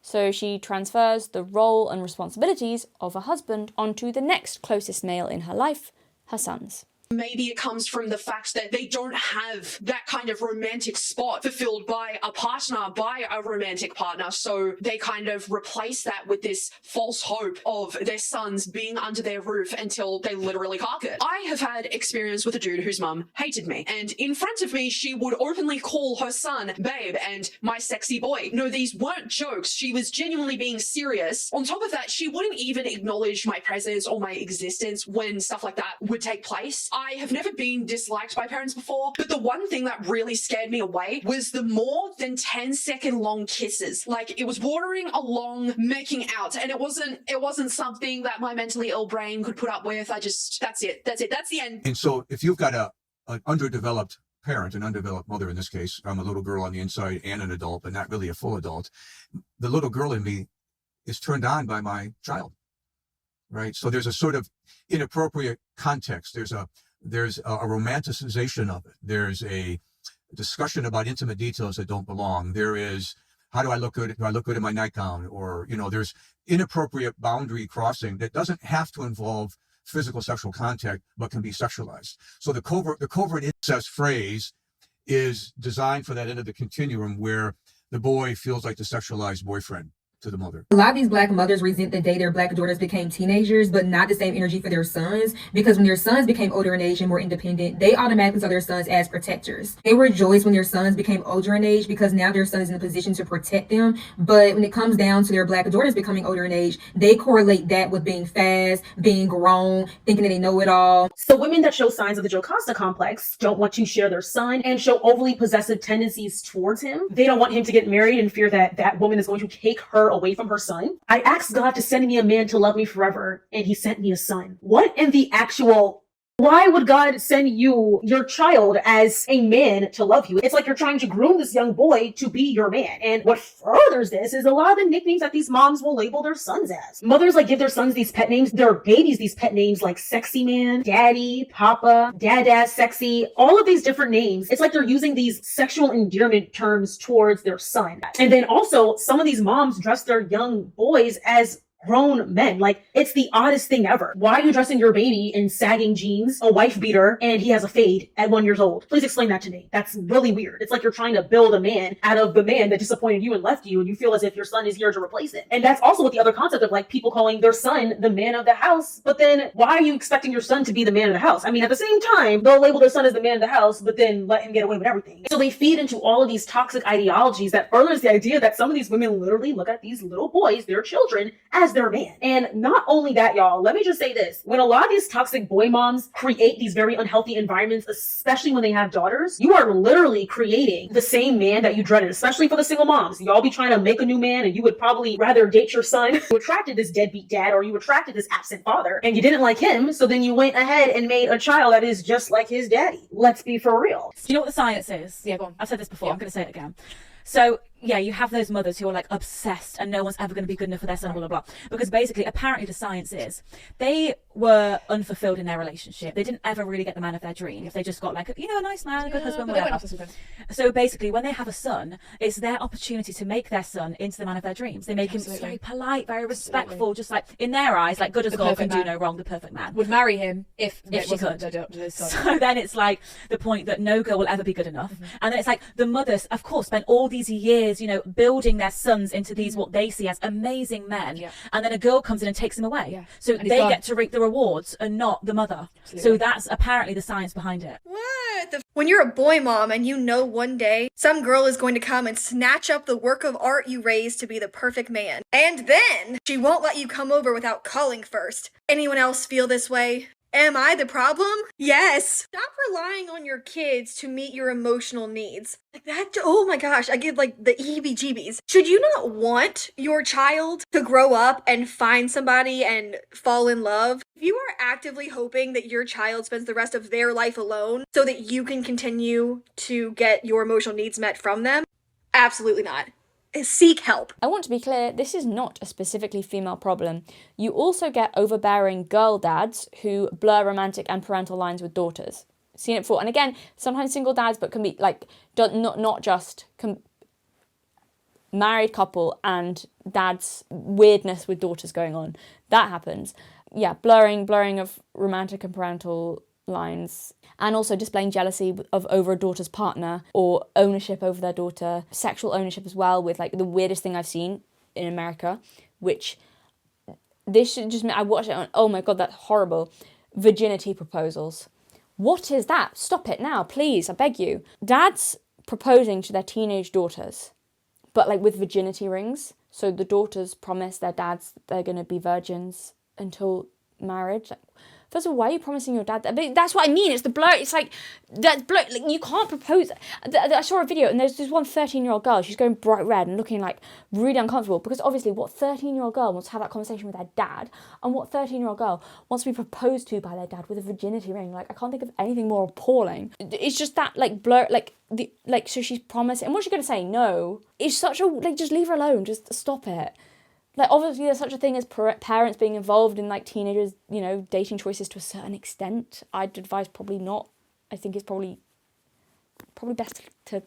So she transfers the role and responsibilities of a husband onto the next closest male in her life, her sons. Maybe it comes from the fact that they don't have that kind of romantic spot fulfilled by a partner, by a romantic partner. So they kind of replace that with this false hope of their sons being under their roof until they literally cark it. I have had experience with a dude whose mum hated me. And in front of me, she would openly call her son babe and my sexy boy. No, these weren't jokes. She was genuinely being serious. On top of that, she wouldn't even acknowledge my presence or my existence when stuff like that would take place. I have never been disliked by parents before, but the one thing that really scared me away was the more than 10-second long kisses. Like, it was bordering along making out, and it wasn't something that my mentally ill brain could put up with. That's it. That's the end. And so if you've got an underdeveloped parent, an undeveloped mother in this case, I'm a little girl on the inside and an adult, but not really a full adult, the little girl in me is turned on by my child, right? So there's a sort of inappropriate context. There's a romanticization of it. There's a discussion about intimate details that don't belong. There is, how do I look good? Do I look good in my nightgown? Or, there's inappropriate boundary crossing that doesn't have to involve physical sexual contact, but can be sexualized. So the covert incest phrase is designed for that end of the continuum where the boy feels like the sexualized boyfriend to the mother. A lot of these black mothers resent the day their black daughters became teenagers, but not the same energy for their sons, because when their sons became older in age and more independent, they automatically saw their sons as protectors. They rejoiced when their sons became older in age because now their son is in a position to protect them. But when it comes down to their black daughters becoming older in age, they correlate that with being fast, being grown, thinking that they know it all. So women that show signs of the Jocasta complex don't want to share their son and show overly possessive tendencies towards him. They don't want him to get married and fear that that woman is going to take her away from her son. I asked God to send me a man to love me forever, and he sent me a son. What in the actual Why would God send you, your child, as a man to love you? It's like you're trying to groom this young boy to be your man. And what furthers this is a lot of the nicknames that these moms will label their sons as. Mothers like give their sons these pet names, their babies these pet names like sexy man, daddy, papa, dada, sexy, all of these different names. It's like they're using these sexual endearment terms towards their son. And then also some of these moms dress their young boys as grown men. Like, it's the oddest thing ever. Why are you dressing your baby in sagging jeans, a wife beater, and he has a fade at 1 year old? Please explain that to me. That's really weird. It's like you're trying to build a man out of the man that disappointed you and left you, and you feel as if your son is here to replace it. And that's also what the other concept of like people calling their son the man of the house. But then why are you expecting your son to be the man of the house? I mean, at the same time, they'll label their son as the man of the house, but then let him get away with everything. So they feed into all of these toxic ideologies that furthers the idea that some of these women literally look at these little boys, their children, as their man. And not only that, y'all, let me just say this. When a lot of these toxic boy moms create these very unhealthy environments, especially when they have daughters, you are literally creating the same man that you dreaded, especially for the single moms. Y'all be trying to make a new man and you would probably rather date your son. You attracted this deadbeat dad or you attracted this absent father and you didn't like him. So then you went ahead and made a child that is just like his daddy. Let's be for real. Do you know what the science is? Yeah, go on. I've said this before. I'm going to say it again. So, yeah, you have those mothers who are like obsessed and no one's ever going to be good enough for their son, blah, blah, blah. Because basically, apparently the science is they were unfulfilled in their relationship. They didn't ever really get the man of their dreams. They just got like, a nice man, a good husband, whatever. So basically, when they have a son, it's their opportunity to make their son into the man of their dreams. They make him very polite, very respectful, just like in their eyes, like good as gold, can do no wrong, the perfect man. Would marry him if she could. So then it's like the point that no girl will ever be good enough. And then it's like the mothers, of course, spent all these years, building their sons into these what they see as amazing men, and then a girl comes in and takes them away. So they get to reap the rewards and not the mother. So that's apparently the science behind it. When you're a boy mom and you know one day some girl is going to come and snatch up the work of art you raised to be the perfect man, and then she won't let you come over without calling first. Anyone else feel this way? Am I the problem? Yes. Stop relying on your kids to meet your emotional needs. Like that, oh my gosh, I get like the heebie-jeebies. Should you not want your child to grow up and find somebody and fall in love? If you are actively hoping that your child spends the rest of their life alone so that you can continue to get your emotional needs met from them, absolutely not. Seek help. I want to be clear, this is not a specifically female problem. You also get overbearing girl dads who blur romantic and parental lines with daughters. Seen it before. And again, sometimes single dads, but can be like, not just married couple and dad's weirdness with daughters going on. That happens. Yeah, blurring of romantic and parental lines, and also displaying jealousy over a daughter's partner or ownership over their daughter, sexual ownership as well, with like the weirdest thing I've seen in America, which this should just, I watched it on, oh my god, that's horrible. Virginity proposals. What is that? Stop it now, please, I beg you. Dads proposing to their teenage daughters, but like with virginity rings. So the daughters promise their dads they're going to be virgins until marriage. Like, first of all, why are you promising your dad that? But that's what I mean. It's the blur. It's like that blur. Like, you can't propose. I saw a video and there's this one 13-year-old girl. She's going bright red and looking like really uncomfortable because obviously, what 13-year-old girl wants to have that conversation with their dad, and what 13-year-old girl wants to be proposed to by their dad with a virginity ring? Like, I can't think of anything more appalling. It's just that like blur. So she's promising, and what's she gonna say? No. It's such a like. Just leave her alone. Just stop it. Like, obviously, there's such a thing as parents being involved in, like, teenagers, dating choices to a certain extent. I'd advise probably not. I think it's probably best to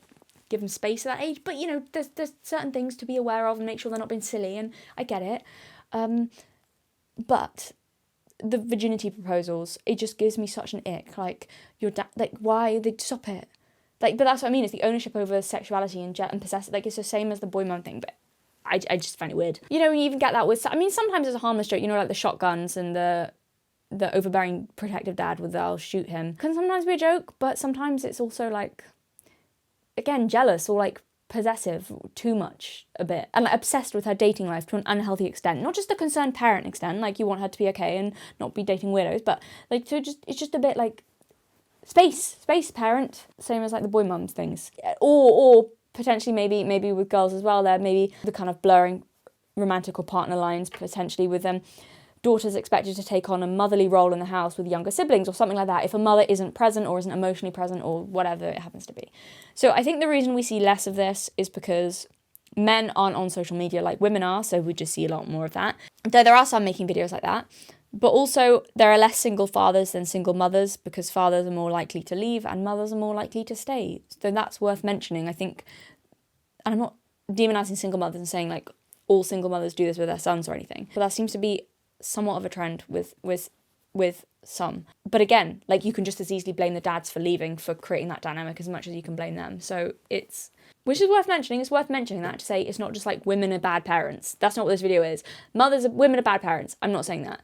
give them space at that age. But, there's certain things to be aware of and make sure they're not being silly, and I get it. But the virginity proposals, it just gives me such an ick. Like, your dad, like, why? They stop it. Like, but that's what I mean. It's the ownership over sexuality and possessive. Like, it's the same as the boy mom thing, but I just find it weird. You even get that with, sometimes it's a harmless joke, like the shotguns and the overbearing protective dad with I'll shoot him. Can sometimes be a joke, but sometimes it's also like, again, jealous or like possessive too much a bit. And like obsessed with her dating life to an unhealthy extent. Not just a concerned parent extent, like you want her to be okay and not be dating weirdos, but like it's just a bit like space parent. Same as like the boy mums things. Or potentially maybe with girls as well, there maybe the kind of blurring romantic or partner lines potentially with them daughter's expected to take on a motherly role in the house with younger siblings or something like that if a mother isn't present or isn't emotionally present or whatever it happens to be. So I think the reason we see less of this is because men aren't on social media like women are, so we just see a lot more of that. Though there are some making videos like that. But also, there are less single fathers than single mothers because fathers are more likely to leave and mothers are more likely to stay. So that's worth mentioning, I think. And I'm not demonizing single mothers and saying, like, all single mothers do this with their sons or anything. But that seems to be somewhat of a trend with some. But again, like, you can just as easily blame the dads for leaving, for creating that dynamic as much as you can blame them. So it's... Which is worth mentioning. It's worth mentioning that to say it's not just like women are bad parents. That's not what this video is. Women are bad parents. I'm not saying that.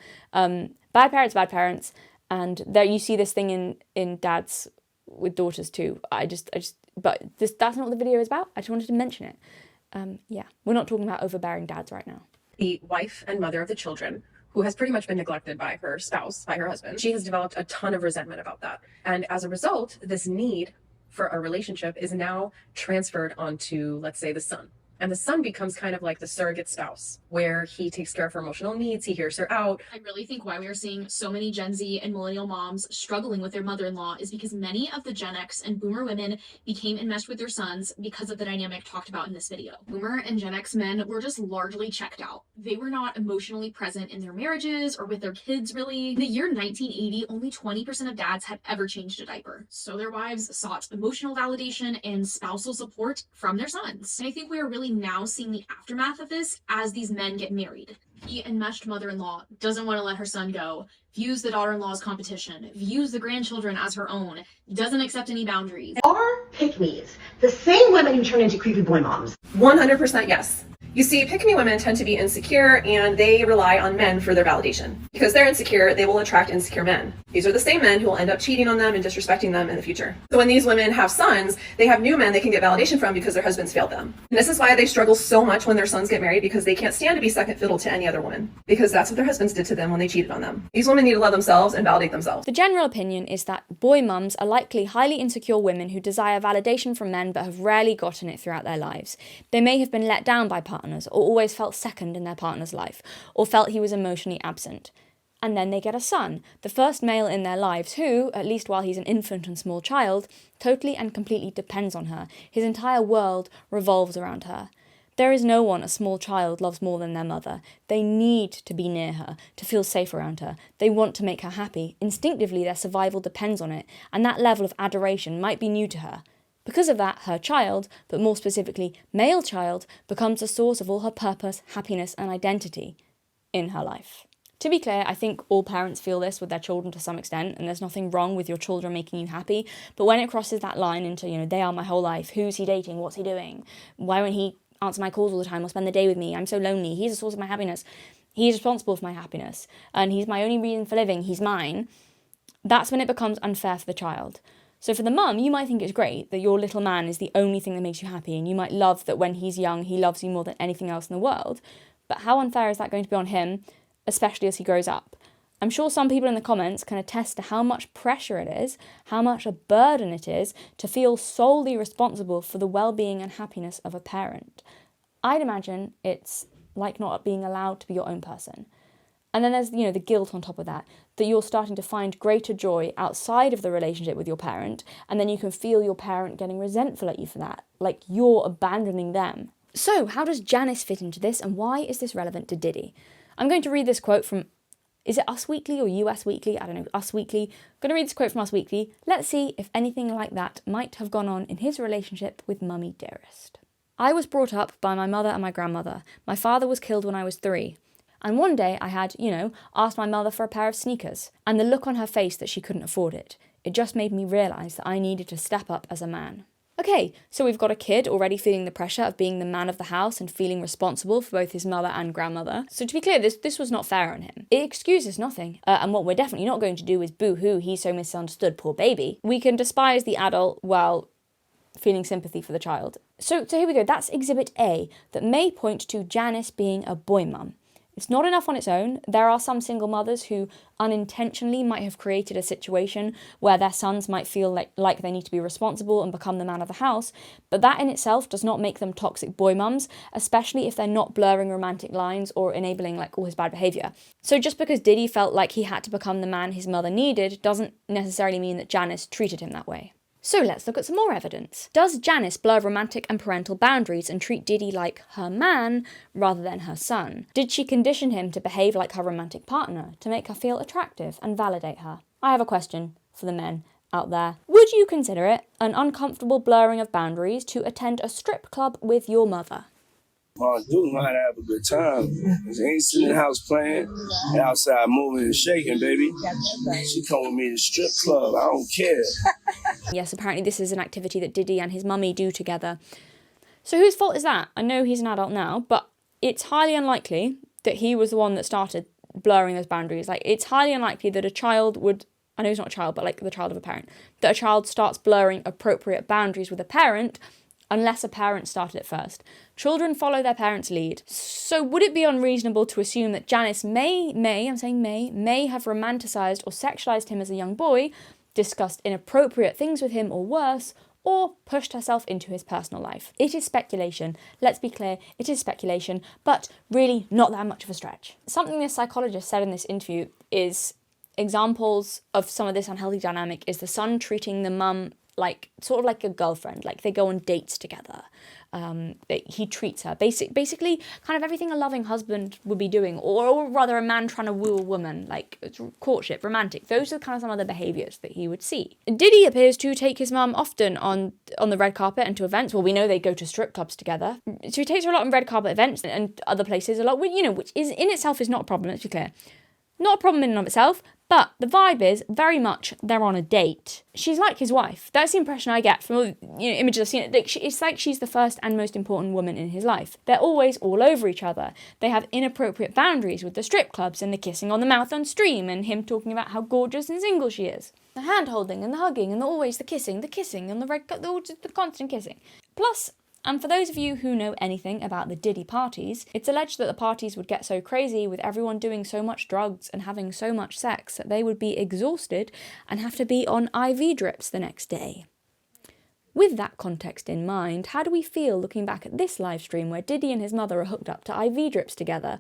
Bad parents, and there you see this thing in dads with daughters too. But that's not what the video is about. I just wanted to mention it. Yeah, we're not talking about overbearing dads right now. The wife and mother of the children, who has pretty much been neglected by her spouse, by her husband, she has developed a ton of resentment about that. And as a result, this need for a relationship is now transferred onto, let's say, the son. And the son becomes kind of like the surrogate spouse, where he takes care of her emotional needs, he hears her out. I really think why we are seeing so many Gen Z and millennial moms struggling with their mother-in-law is because many of the Gen X and Boomer women became enmeshed with their sons because of the dynamic talked about in this video. Boomer and Gen X men were just largely checked out. They were not emotionally present in their marriages or with their kids, really. In the year 1980, only 20% of dads had ever changed a diaper. So their wives sought emotional validation and spousal support from their sons. And I think we are really now seeing the aftermath of this as these men get married. The enmeshed mother-in-law doesn't want to let her son go, views the daughter-in-law as competition, views the grandchildren as her own, doesn't accept any boundaries. Are pick-me's the same women who turn into creepy boy moms? 100% yes. You see, pick-me women tend to be insecure and they rely on men for their validation. Because they're insecure, they will attract insecure men. These are the same men who will end up cheating on them and disrespecting them in the future. So when these women have sons, they have new men they can get validation from because their husbands failed them. And this is why they struggle so much when their sons get married, because they can't stand to be second fiddle to any other woman. Because that's what their husbands did to them when they cheated on them. These women need to love themselves and validate themselves. The general opinion is that boy mums are likely highly insecure women who desire validation from men but have rarely gotten it throughout their lives. They may have been let down by partners or always felt second in their partner's life, or felt he was emotionally absent. And then they get a son, the first male in their lives who, at least while he's an infant and small child, totally and completely depends on her. His entire world revolves around her. There is no one a small child loves more than their mother. They need to be near her, to feel safe around her. They want to make her happy. Instinctively, their survival depends on it, and that level of adoration might be new to her. Because of that, her child, but more specifically, male child, becomes the source of all her purpose, happiness, and identity in her life. To be clear, I think all parents feel this with their children to some extent, and there's nothing wrong with your children making you happy, but when it crosses that line into, they are my whole life, who's he dating, what's he doing, why won't he answer my calls all the time or spend the day with me, I'm so lonely, he's the source of my happiness, he's responsible for my happiness, and he's my only reason for living, he's mine, that's when it becomes unfair for the child. So for the mum, you might think it's great that your little man is the only thing that makes you happy, and you might love that when he's young, he loves you more than anything else in the world. But how unfair is that going to be on him, especially as he grows up? I'm sure some people in the comments can attest to how much pressure it is, how much a burden it is to feel solely responsible for the well-being and happiness of a parent. I'd imagine it's like not being allowed to be your own person. And then there's, the guilt on top of that you're starting to find greater joy outside of the relationship with your parent, and then you can feel your parent getting resentful at you for that, like you're abandoning them. So how does Janice fit into this, and why is this relevant to Diddy? I'm going to read this quote from, is it Us Weekly or US Weekly? I don't know, Us Weekly. I'm going to read this quote from Us Weekly. Let's see if anything like that might have gone on in his relationship with Mummy Dearest. I was brought up by my mother and my grandmother. My father was killed when I was 3. And one day I had, asked my mother for a pair of sneakers. And the look on her face that she couldn't afford it. It just made me realise that I needed to step up as a man. Okay, so we've got a kid already feeling the pressure of being the man of the house and feeling responsible for both his mother and grandmother. So to be clear, this was not fair on him. It excuses nothing. And what we're definitely not going to do is boo-hoo, he's so misunderstood, poor baby. We can despise the adult while feeling sympathy for the child. So here we go, that's Exhibit A, that may point to Janice being a boy mum. It's not enough on its own. There are some single mothers who unintentionally might have created a situation where their sons might feel like they need to be responsible and become the man of the house, but that in itself does not make them toxic boy mums, especially if they're not blurring romantic lines or enabling all his bad behaviour. So just because Diddy felt like he had to become the man his mother needed doesn't necessarily mean that Janice treated him that way. So let's look at some more evidence. Does Janice blur romantic and parental boundaries and treat Diddy like her man rather than her son? Did she condition him to behave like her romantic partner to make her feel attractive and validate her? I have a question for the men out there. Would you consider it an uncomfortable blurring of boundaries to attend a strip club with your mother? Dude know how to have a good time. She ain't sitting in the house playing, and outside moving and shaking, baby. She come with me to the strip club. I don't care. Yes, apparently this is an activity that Diddy and his mummy do together. So whose fault is that? I know he's an adult now, but it's highly unlikely that he was the one that started blurring those boundaries. It's highly unlikely that a child would, I know he's not a child, but the child of a parent, that a child starts blurring appropriate boundaries with a parent unless a parent started it first. Children follow their parents' lead. So would it be unreasonable to assume that Janice may have romanticized or sexualized him as a young boy, discussed inappropriate things with him or worse, or pushed herself into his personal life? It is speculation. Let's be clear, it is speculation, but really not that much of a stretch. Something the psychologist said in this interview is examples of some of this unhealthy dynamic is the son treating the mum sort of like a girlfriend, they go on dates together. He treats her basically kind of everything a loving husband would be doing, or rather a man trying to woo a woman, courtship, romantic. Those are kind of some of the behaviours that he would see. Diddy appears to take his mum often on the red carpet and to events. Well, we know they go to strip clubs together. So he takes her a lot on red carpet events and other places a lot, which is in itself is not a problem, let's be clear. Not a problem in and of itself, but the vibe is very much they're on a date. She's like his wife. That's the impression I get from all images I've seen. It's like she's the first and most important woman in his life. They're always all over each other. They have inappropriate boundaries with the strip clubs and the kissing on the mouth on stream and him talking about how gorgeous and single she is. The hand-holding and the hugging and always the kissing and the constant kissing. Plus, and for those of you who know anything about the Diddy parties, it's alleged that the parties would get so crazy with everyone doing so much drugs and having so much sex that they would be exhausted and have to be on IV drips the next day. With that context in mind, how do we feel looking back at this live stream where Diddy and his mother are hooked up to IV drips together,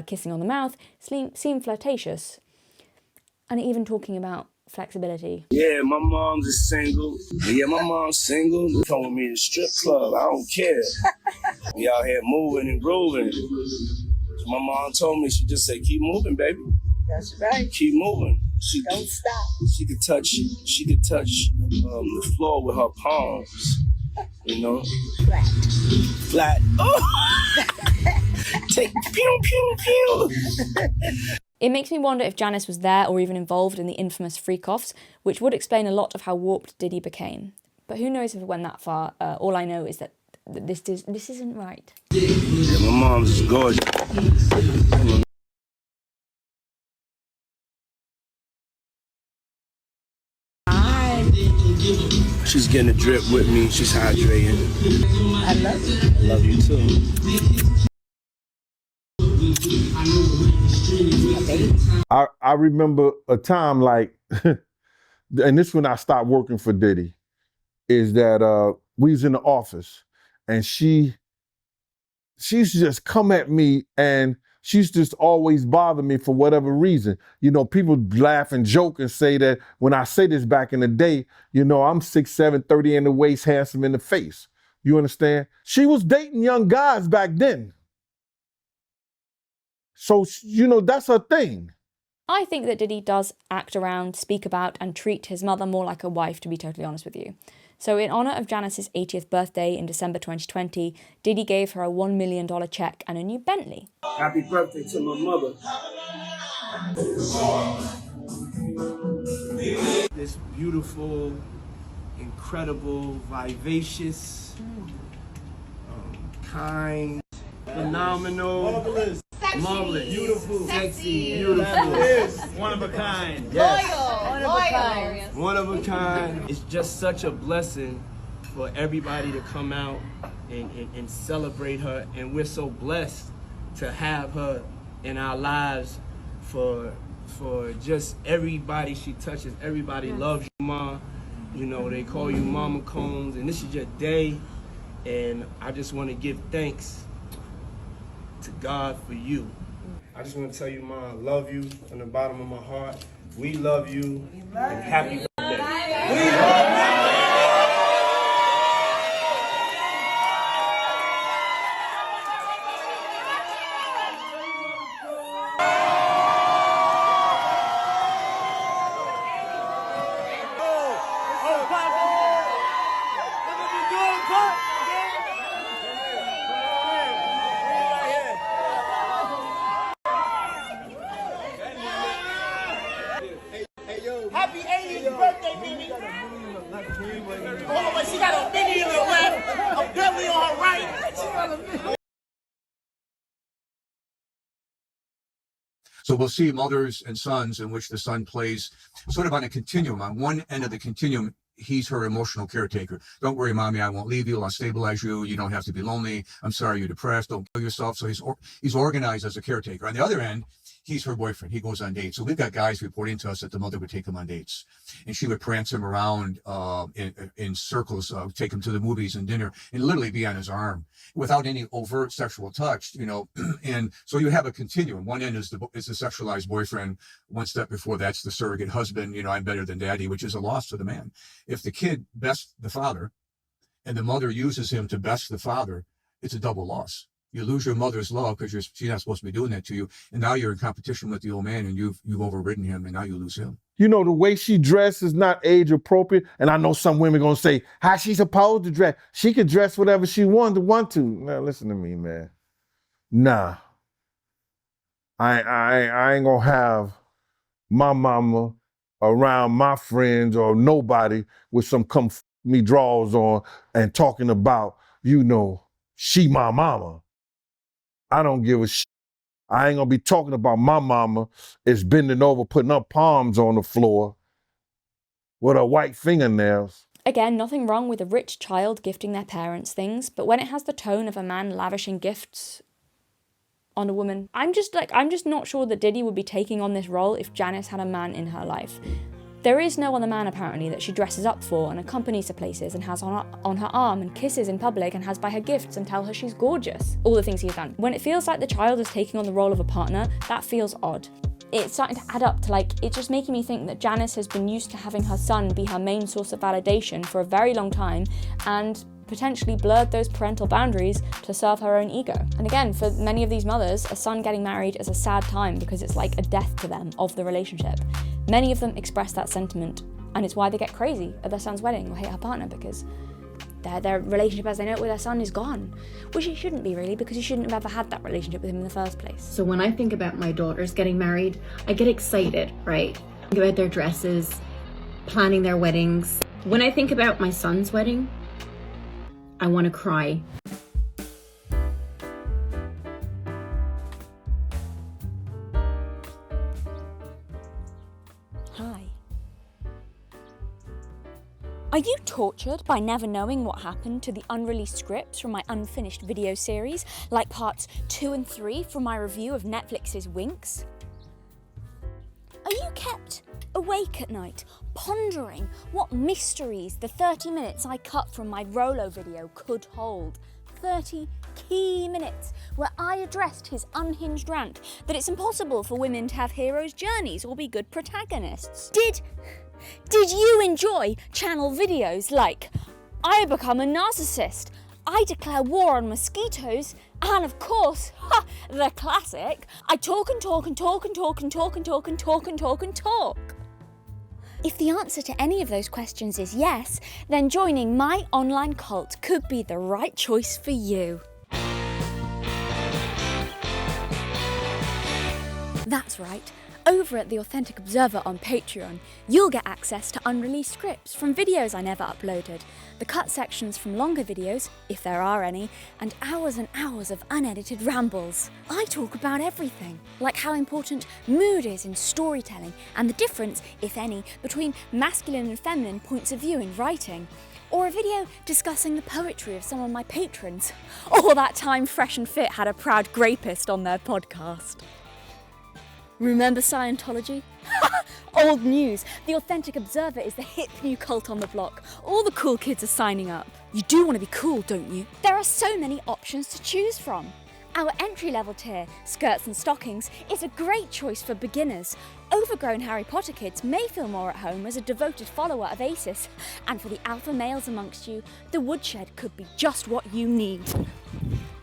kissing on the mouth, seem flirtatious, and even talking about flexibility? Yeah, my mom's is single. Yeah, my mom's single. They come with me to the strip club. I don't care. We out here moving and grooving. So my mom told me, she just said, keep moving, baby. That's right. Keep moving. Don't stop. She could touch the floor with her palms. Flat. Oh! Take pew, pew, pew. It makes me wonder if Janice was there or even involved in the infamous freak-offs, which would explain a lot of how warped Diddy became. But who knows if it went that far? All I know is that this isn't right. Yeah, my mom's is gorgeous. She's getting a drip with me. She's hydrating. I love you. I love you too. I remember a time and this when I stopped working for Diddy, is that we was in the office and she's just come at me and she's just always bothered me for whatever reason. People laugh and joke and say that when I say this back in the day, I'm 6'7", 30 in the waist, handsome in the face. You understand? She was dating young guys back then. So, that's her thing. I think that Diddy does act around, speak about, and treat his mother more like a wife, to be totally honest with you. So in honour of Janice's 80th birthday in December 2020, Diddy gave her a $1 million check and a new Bentley. Happy birthday to my mother. This beautiful, incredible, vivacious, kind, phenomenal, marvelous, beautiful, sexy, beautiful, one of a kind. Yes. One of a kind. It's just such a blessing for everybody to come out and celebrate her, and we're so blessed to have her in our lives for just everybody she touches. Everybody loves you, Ma. You know, they call you Mama Combs, and this is your day. And I just want to give thanks to God for you. I just want to tell you, Ma, I love you from the bottom of my heart. We love you, and happy birthday. We love you. Happy 80th birthday, baby. Oh, but she got a mini in her left, a belly on her right. So we'll see mothers and sons in which the son plays sort of on a continuum. On one end of the continuum, he's her emotional caretaker. Don't worry, mommy, I won't leave you. I'll stabilize you. You don't have to be lonely. I'm sorry you're depressed. Don't kill yourself. So he's organized as a caretaker. On the other end, he's her boyfriend. He goes on dates. So we've got guys reporting to us that the mother would take him on dates. And she would prance him around in circles, take him to the movies and dinner, and literally be on his arm without any overt sexual touch, you know. And so you have a continuum. One end is the sexualized boyfriend. One step before that's the surrogate husband, you know, I'm better than daddy, which is a loss to the man. If the kid bests the father and the mother uses him to best the father, it's a double loss. You lose your mother's love because she's not supposed to be doing that to you. And now you're in competition with the old man and you've overridden him and now you lose him. You know, the way she dresses is not age appropriate. And I know some women gonna say, how she supposed to dress? She could dress whatever she want to. Now listen to me, man. Nah. I ain't gonna have my mama around my friends or nobody with some come me draws on and talking about, you know, she my mama. I don't give a shit. I ain't gonna be talking about my mama is bending over, putting her palms on the floor with her white fingernails. Again, nothing wrong with a rich child gifting their parents things, but when it has the tone of a man lavishing gifts on a woman, I'm just not sure that Diddy would be taking on this role if Janice had a man in her life. There is no other man, apparently, that she dresses up for and accompanies to places and has on her arm and kisses in public and has by her gifts and tell her she's gorgeous. All the things he's done. When it feels like the child is taking on the role of a partner, that feels odd. It's starting to add up to, like, it's just making me think that Janice has been used to having her son be her main source of validation for a very long time and potentially blurred those parental boundaries to serve her own ego. And again, for many of these mothers, a son getting married is a sad time because it's like a death to them of the relationship. Many of them express that sentiment, and it's why they get crazy at their son's wedding or hate her partner, because their relationship as they know it with their son is gone. Which it shouldn't be, really, because you shouldn't have ever had that relationship with him in the first place. So when I think about my daughters getting married, I get excited, right? Think about their dresses, planning their weddings. When I think about my son's wedding, I want to cry. Hi. Are you tortured by never knowing what happened to the unreleased scripts from my unfinished video series, like parts 2 and 3 from my review of Netflix's Winx? Are you kept awake at night, pondering what mysteries the 30 minutes I cut from my Rolo video could hold? 30 key minutes where I addressed his unhinged rant that it's impossible for women to have heroes' journeys or be good protagonists. Did you enjoy channel videos like I become a narcissist, I declare war on mosquitoes, and of course, the classic, I talk and talk and talk and talk and talk and talk and talk and talk and talk? If the answer to any of those questions is yes, then joining my online cult could be the right choice for you. That's right. Over at The Authentic Observer on Patreon, you'll get access to unreleased scripts from videos I never uploaded, the cut sections from longer videos, if there are any, and hours of unedited rambles. I talk about everything, like how important mood is in storytelling and the difference, if any, between masculine and feminine points of view in writing. Or a video discussing the poetry of some of my patrons. Or that time Fresh and Fit had a proud grapist on their podcast. Remember Scientology? Old news. The Authentic Observer is the hip new cult on the block. All the cool kids are signing up. You do want to be cool, don't you? There are so many options to choose from. Our entry-level tier, Skirts and Stockings, is a great choice for beginners. Overgrown Harry Potter kids may feel more at home as a devoted follower of ACES. And for the alpha males amongst you, the woodshed could be just what you need.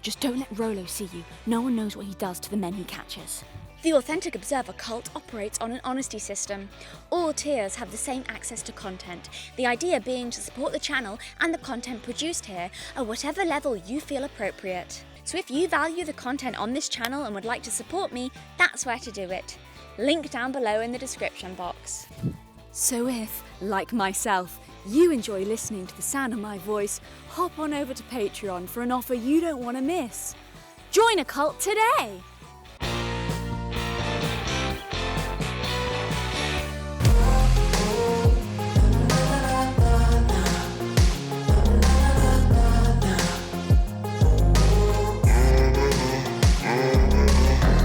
Just don't let Rolo see you. No one knows what he does to the men he catches. The Authentic Observer cult operates on an honesty system. All tiers have the same access to content, the idea being to support the channel and the content produced here at whatever level you feel appropriate. So if you value the content on this channel and would like to support me, that's where to do it. Link down below in the description box. So if, like myself, you enjoy listening to the sound of my voice, hop on over to Patreon for an offer you don't want to miss. Join a cult today!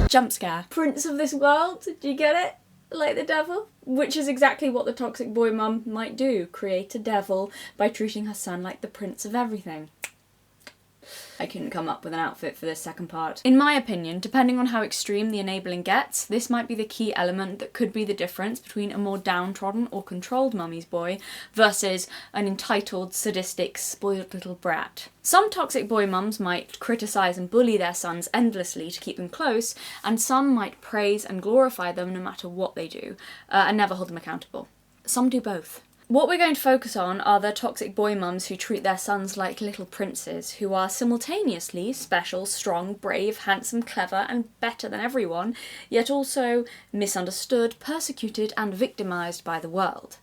Jump scare. Prince of this world, do you get it? Like the devil? Which is exactly what the toxic boy mum might do, create a devil by treating her son like the prince of everything. I couldn't come up with an outfit for this second part. In my opinion, depending on how extreme the enabling gets, this might be the key element that could be the difference between a more downtrodden or controlled mummy's boy versus an entitled, sadistic, spoiled little brat. Some toxic boy mums might criticise and bully their sons endlessly to keep them close, and some might praise and glorify them no matter what they do, and never hold them accountable. Some do both. What we're going to focus on are the toxic boy mums who treat their sons like little princes, who are simultaneously special, strong, brave, handsome, clever, and better than everyone, yet also misunderstood, persecuted, and victimised by the world.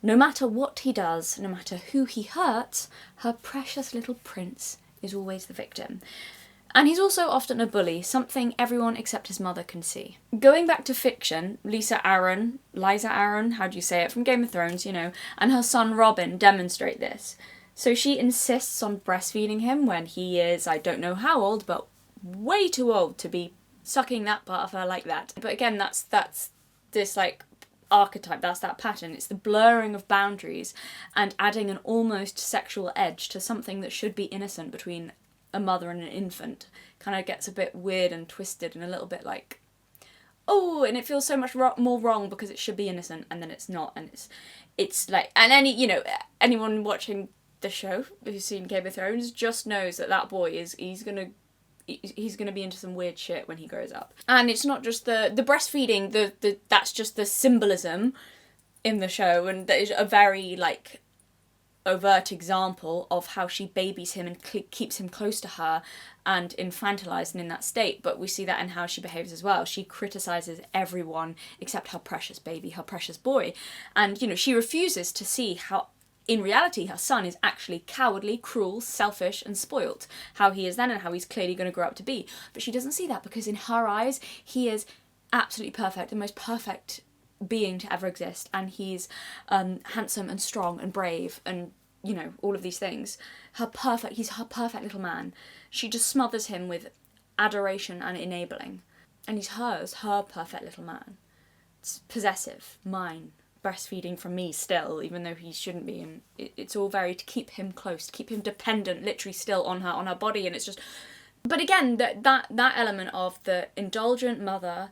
No matter what he does, no matter who he hurts, her precious little prince is always the victim. And he's also often a bully, something everyone except his mother can see. Going back to fiction, Liza Aaron, how do you say it, from Game of Thrones, you know, and her son Robin demonstrate this. So she insists on breastfeeding him when he is, I don't know how old, but way too old to be sucking that part of her like that. But again, that's this like archetype, that's that pattern. It's the blurring of boundaries and adding an almost sexual edge to something that should be innocent between a mother and an infant. Kind of gets a bit weird and twisted and a little bit like, oh, and it feels so much more wrong because it should be innocent and then it's not, and it's like, and anyone watching the show who's seen Game of Thrones just knows that that boy he's gonna be into some weird shit when he grows up. And it's not just the breastfeeding, that's just the symbolism in the show, and that is a very like overt example of how she babies him and keeps him close to her and infantilized and in that state. But we see that in how she behaves as well. She criticizes everyone except her precious baby, her precious boy. And, you know, she refuses to see how, in reality, her son is actually cowardly, cruel, selfish, and spoilt. How he is then and how he's clearly going to grow up to be. But she doesn't see that because in her eyes, he is absolutely perfect, the most perfect being to ever exist, and he's handsome and strong and brave and, you know, all of these things. He's her perfect little man. She just smothers him with adoration and enabling, and he's her perfect little man. It's possessive, mine, breastfeeding from me still, even though he shouldn't be, and it's all very to keep him close, to keep him dependent, literally still on her body, and it's just. But again, that element of the indulgent mother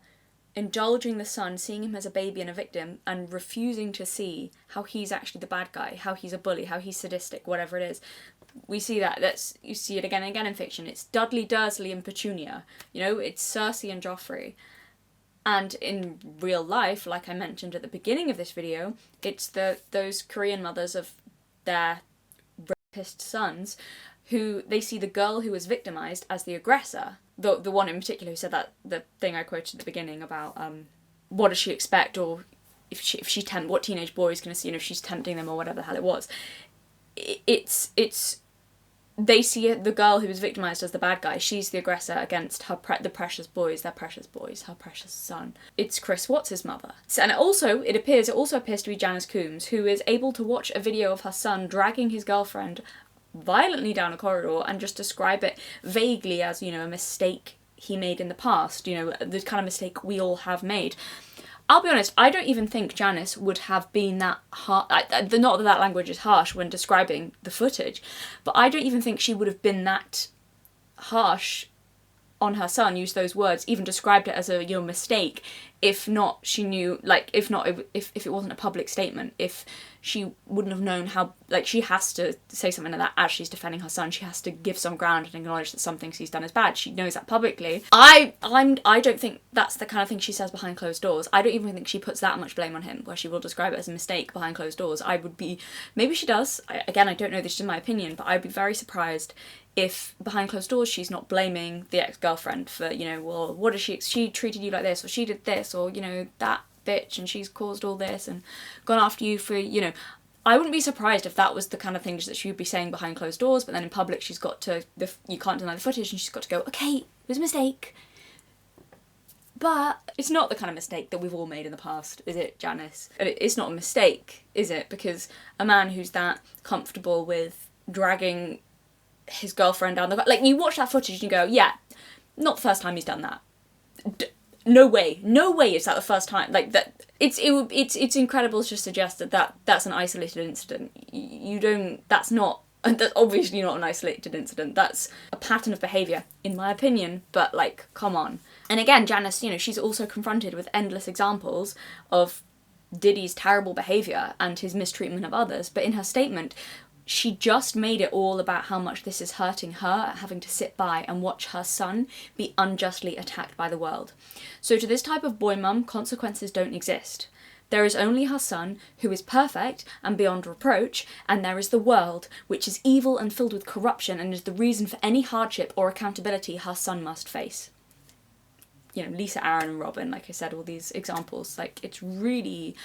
indulging the son, seeing him as a baby and a victim, and refusing to see how he's actually the bad guy, how he's a bully, how he's sadistic, whatever it is. We see that. You see it again and again in fiction. It's Dudley, Dursley, and Petunia. You know, it's Cersei and Joffrey. And in real life, like I mentioned at the beginning of this video, it's those Korean mothers of their rapist sons who they see the girl who was victimized as the aggressor. The one in particular who said that, the thing I quoted at the beginning about what does she expect, or if she what teenage boy is going to see, if she's tempting them or whatever the hell it was. It's they see the girl who was victimized as the bad guy. She's the aggressor against the precious boys, her precious son. It's Chris Watts' mother. And it also appears to be Janice Coombs, who is able to watch a video of her son dragging his girlfriend violently down a corridor and just describe it vaguely as, a mistake he made in the past, you know, the kind of mistake we all have made. I'll be honest, I don't even think Janice would have been that harsh. Not that that language is harsh when describing the footage, but I don't even think she would have been that harsh on her son, use those words, even described it as a, you know, mistake, if not she knew, like, if it wasn't a public statement, if she wouldn't have known how, like, she has to say something like that as she's defending her son. She has to give some ground and acknowledge that some things he's done is bad. She knows that publicly. I don't think that's the kind of thing she says behind closed doors. I don't even think she puts that much blame on him, where she will describe it as a mistake behind closed doors. I would be, maybe she does, again, I don't know, this is my opinion, but I'd be very surprised if behind closed doors she's not blaming the ex-girlfriend for, you know, well, what is she treated you like this, or she did this, or, you know, that bitch, and she's caused all this and gone after you for, you know. I wouldn't be surprised if that was the kind of things that she would be saying behind closed doors, but then in public she's got to, you can't deny the footage, and she's got to go, okay, it was a mistake. But it's not the kind of mistake that we've all made in the past, is it, Janice? It's not a mistake, is it? Because a man who's that comfortable with dragging his girlfriend down the, like, you watch that footage and you go, yeah, not the first time he's done that. No way is that the first time. Like, that, it's incredible to suggest that that's an isolated incident. That's obviously not an isolated incident. That's a pattern of behaviour, in my opinion, but, like, come on. And again, Janice, you know, she's also confronted with endless examples of Diddy's terrible behaviour and his mistreatment of others, but in her statement, she just made it all about how much this is hurting her, having to sit by and watch her son be unjustly attacked by the world. So to this type of boy mum, consequences don't exist. There is only her son, who is perfect and beyond reproach, and there is the world, which is evil and filled with corruption and is the reason for any hardship or accountability her son must face. You know, Lisa, Aaron and Robin, like I said, all these examples, like, it's really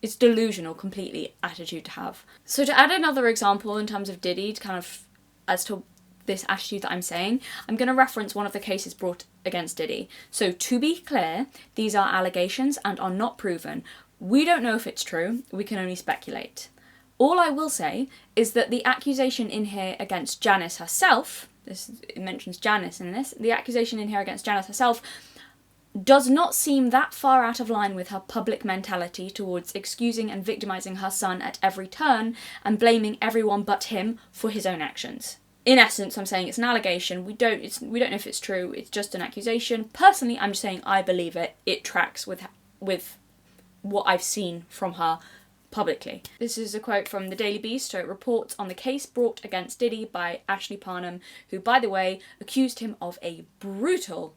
it's delusional completely attitude to have. So to add another example in terms of Diddy, to kind of, as to this attitude that I'm saying, I'm going to reference one of the cases brought against Diddy. So to be clear, these are allegations and are not proven. We don't know if it's true, we can only speculate. All I will say is that the accusation in here against Janice herself, it mentions Janice in this, the accusation in here against Janice herself does not seem that far out of line with her public mentality towards excusing and victimising her son at every turn and blaming everyone but him for his own actions. In essence, I'm saying it's an allegation. We don't know if it's true. It's just an accusation. Personally, I'm just saying I believe it. It tracks with what I've seen from her publicly. This is a quote from the Daily Beast. So it reports on the case brought against Diddy by Ashley Parnham, who, by the way, accused him of a brutal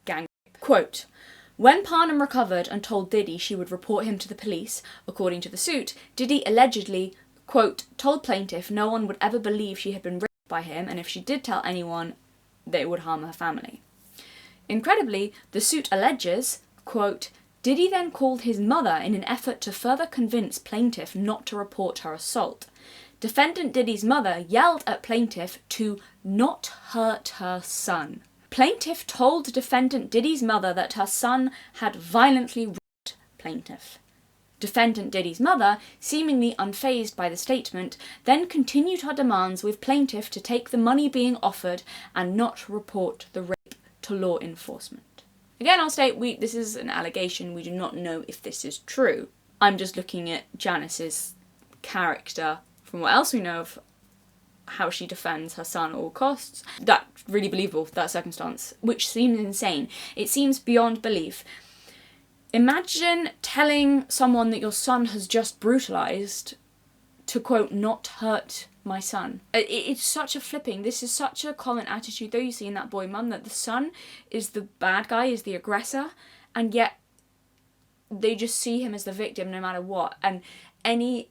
gang. Quote, when Parnham recovered and told Diddy she would report him to the police, according to the suit, Diddy allegedly, quote, told plaintiff no one would ever believe she had been raped by him, and if she did tell anyone, that it would harm her family. Incredibly, the suit alleges, quote, Diddy then called his mother in an effort to further convince plaintiff not to report her assault. Defendant Diddy's mother yelled at plaintiff to not hurt her son. Plaintiff told defendant Diddy's mother that her son had violently raped plaintiff. Defendant Diddy's mother, seemingly unfazed by the statement, then continued her demands with plaintiff to take the money being offered and not report the rape to law enforcement. Again, I'll state this is an allegation. We do not know if this is true. I'm just looking at Janice's character from what else we know of how she defends her son at all costs. That's really believable, that circumstance, which seems insane. It seems beyond belief. Imagine telling someone that your son has just brutalised to, quote, not hurt my son. It's such a flipping, this is such a common attitude though you see in that boy mum, that the son is the bad guy, is the aggressor, and yet they just see him as the victim no matter what. And any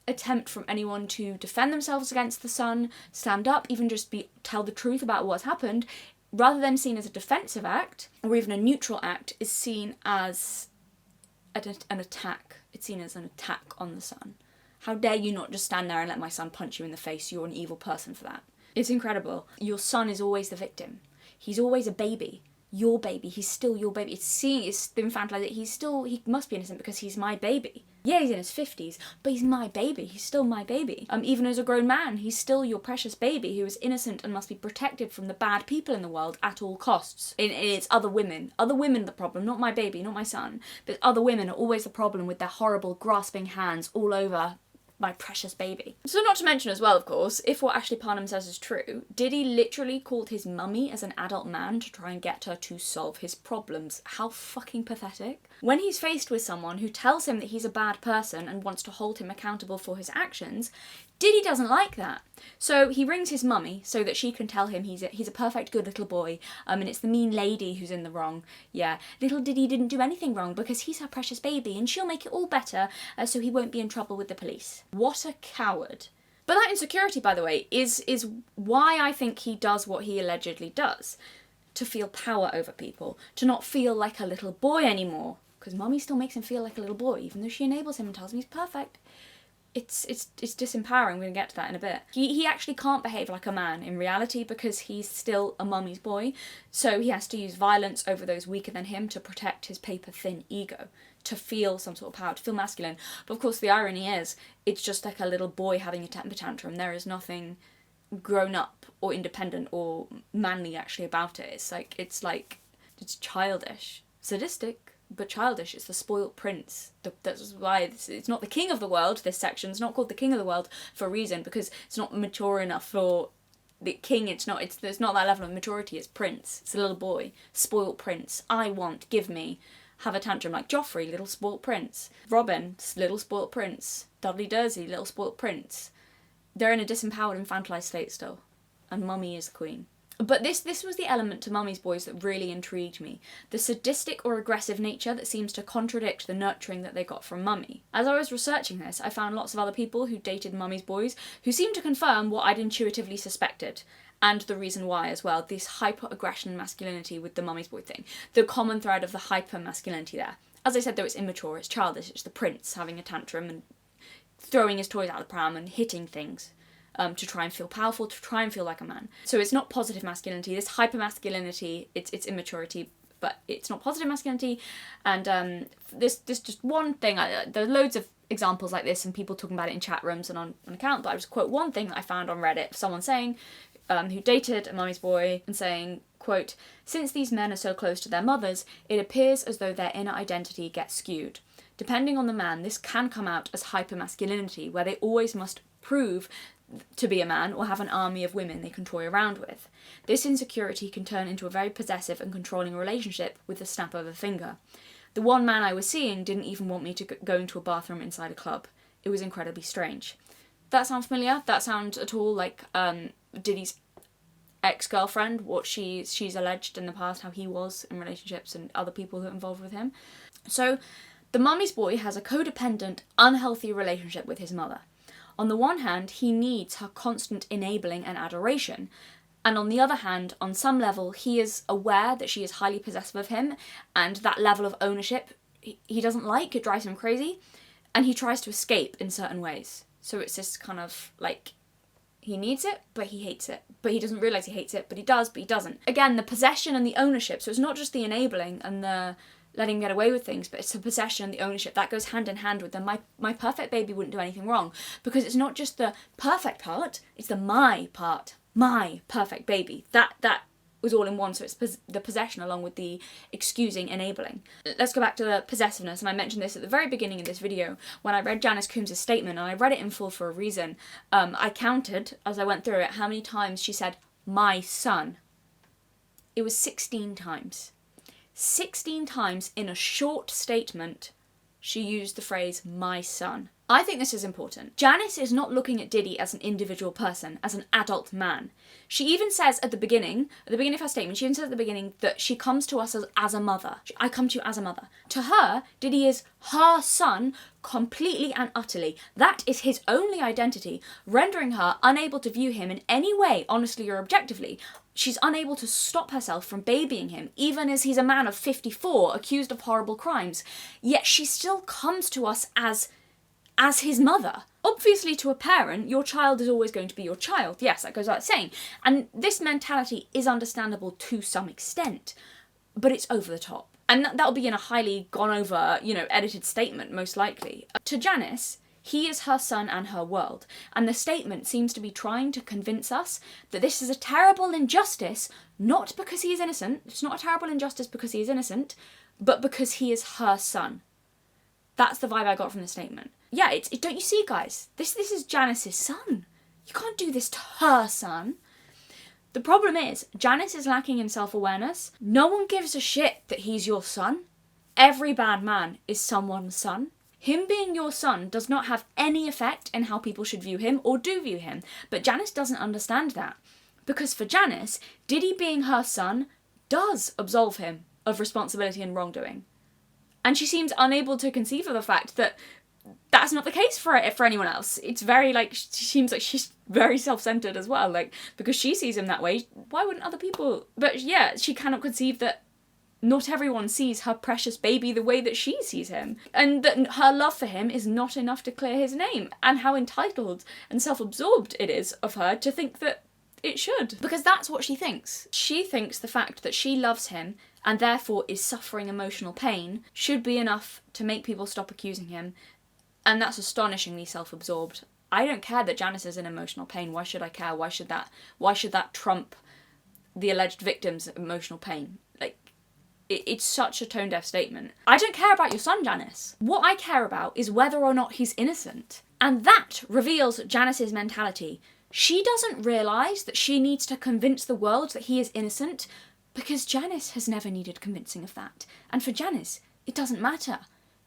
attempt from anyone to defend themselves against the son, stand up, even just tell the truth about what's happened, rather than seen as a defensive act or even a neutral act, is seen as an attack. It's seen as an attack on the son. How dare you not just stand there and let my son punch you in the face? You're an evil person for that. It's incredible. Your son is always the victim. He's always a baby. your baby, he's still your baby. It's the infantilization. He must be innocent because he's my baby. Yeah, he's in his 50s, but he's my baby. He's still my baby. Even as a grown man, he's still your precious baby who is innocent and must be protected from the bad people in the world at all costs. It's other women. Other women are the problem, not my baby, not my son. But other women are always the problem with their horrible, grasping hands all over my precious baby. So not to mention as well, of course, if what Ashley Parnham says is true, Diddy literally called his mummy as an adult man to try and get her to solve his problems. How fucking pathetic. When he's faced with someone who tells him that he's a bad person and wants to hold him accountable for his actions, Diddy doesn't like that. So he rings his mummy so that she can tell him he's a perfect good little boy, and it's the mean lady who's in the wrong. Yeah, little Diddy didn't do anything wrong because he's her precious baby and she'll make it all better so he won't be in trouble with the police. What a coward. But that insecurity, by the way, is why I think he does what he allegedly does. To feel power over people. To not feel like a little boy anymore. Because mummy still makes him feel like a little boy, even though she enables him and tells him he's perfect. It's disempowering. We're going to get to that in a bit. He actually can't behave like a man in reality because he's still a mummy's boy, so he has to use violence over those weaker than him to protect his paper-thin ego, to feel some sort of power, to feel masculine. But of course the irony is, it's just like a little boy having a temper tantrum. There is nothing grown up or independent or manly actually about it. It's childish. Sadistic, but childish. It's the spoilt prince. That's why it's not the king of the world. This section's not called the king of the world for a reason, because it's not mature enough for the king. It's not that level of maturity. It's prince. It's a little boy. Spoilt prince. I want, give me. Have a tantrum like Joffrey, little spoilt prince. Robin, little spoilt prince. Dudley Dursley, little spoilt prince. They're in a disempowered, infantilized state still, and mummy is the queen. But this was the element to Mummy's Boys that really intrigued me. The sadistic or aggressive nature that seems to contradict the nurturing that they got from Mummy. As I was researching this, I found lots of other people who dated Mummy's Boys who seemed to confirm what I'd intuitively suspected. And the reason why as well, this hyper-aggression and masculinity with the Mummy's Boy thing. The common thread of the hyper-masculinity there. As I said, though, it's immature, it's childish, it's the prince having a tantrum and throwing his toys out the pram and hitting things. To try and feel powerful, to try and feel like a man. So it's not positive masculinity. This hyper-masculinity, it's immaturity, but it's not positive masculinity. And this just one thing, there are loads of examples like this and people talking about it in chat rooms and on account, but I just quote one thing that I found on Reddit. Someone saying, who dated a mummy's boy, and saying, quote, "Since these men are so close to their mothers, it appears as though their inner identity gets skewed. Depending on the man, this can come out as hyper-masculinity, where they always must prove to be a man or have an army of women they can toy around with. This insecurity can turn into a very possessive and controlling relationship with the snap of a finger. The one man I was seeing didn't even want me to go into a bathroom inside a club. It was incredibly strange." That sound familiar? That sound at all like Diddy's ex-girlfriend, what she's alleged in the past how he was in relationships and other people who are involved with him? So the mummy's boy has a codependent, unhealthy relationship with his mother. On the one hand, he needs her constant enabling and adoration. And on the other hand, on some level, he is aware that she is highly possessive of him, and that level of ownership he doesn't like, it drives him crazy, and he tries to escape in certain ways. So it's this kind of like, he needs it, but he hates it. But he doesn't realise he hates it, but he does, but he doesn't. Again, the possession and the ownership, so it's not just the enabling and the letting him get away with things, but it's the possession and the ownership that goes hand in hand with them. My perfect baby wouldn't do anything wrong, because it's not just the perfect part, it's the my part, my perfect baby. That was all in one, so it's the possession along with the excusing, enabling. Let's go back to the possessiveness, and I mentioned this at the very beginning of this video when I read Janice Coombs' statement, and I read it in full for a reason. I counted, as I went through it, how many times she said, "my son." It was 16 times. 16 times in a short statement, she used the phrase, "my son." I think this is important. Janice is not looking at Diddy as an individual person, as an adult man. She even says at the beginning of her statement, she even says at the beginning that she comes to us as a mother. I come to you as a mother. To her, Diddy is her son completely and utterly. That is his only identity, rendering her unable to view him in any way, honestly or objectively. She's unable to stop herself from babying him, even as he's a man of 54, accused of horrible crimes. Yet she still comes to us as his mother. Obviously, to a parent, your child is always going to be your child. Yes, that goes without saying. And this mentality is understandable to some extent. but it's over the top. And that'll be in a highly gone over, edited statement, most likely. To Janice, he is her son and her world. And the statement seems to be trying to convince us that this is a terrible injustice, not because he is innocent. It's not a terrible injustice because he is innocent, but because he is her son. That's the vibe I got from the statement. Yeah, don't you see, guys? This is Janice's son. You can't do this to her son. The problem is, Janice is lacking in self-awareness. No one gives a shit that he's your son. Every bad man is someone's son. Him being your son does not have any effect in how people should view him or do view him. But Janice doesn't understand that. Because for Janice, Diddy being her son does absolve him of responsibility and wrongdoing. And she seems unable to conceive of the fact that that's not the case for anyone else. It's very, she seems like she's very self-centered as well, because she sees him that way, why wouldn't other people? But yeah, she cannot conceive that not everyone sees her precious baby the way that she sees him, and that her love for him is not enough to clear his name, and how entitled and self-absorbed it is of her to think that it should. Because that's what she thinks. She thinks the fact that she loves him, and therefore is suffering emotional pain, should be enough to make people stop accusing him. And that's astonishingly self-absorbed. I don't care that Janice is in emotional pain. Why should I care? Why should that trump the alleged victim's emotional pain? It's such a tone-deaf statement. I don't care about your son, Janice. What I care about is whether or not he's innocent. And that reveals Janice's mentality. She doesn't realise that she needs to convince the world that he is innocent because Janice has never needed convincing of that. And for Janice, it doesn't matter.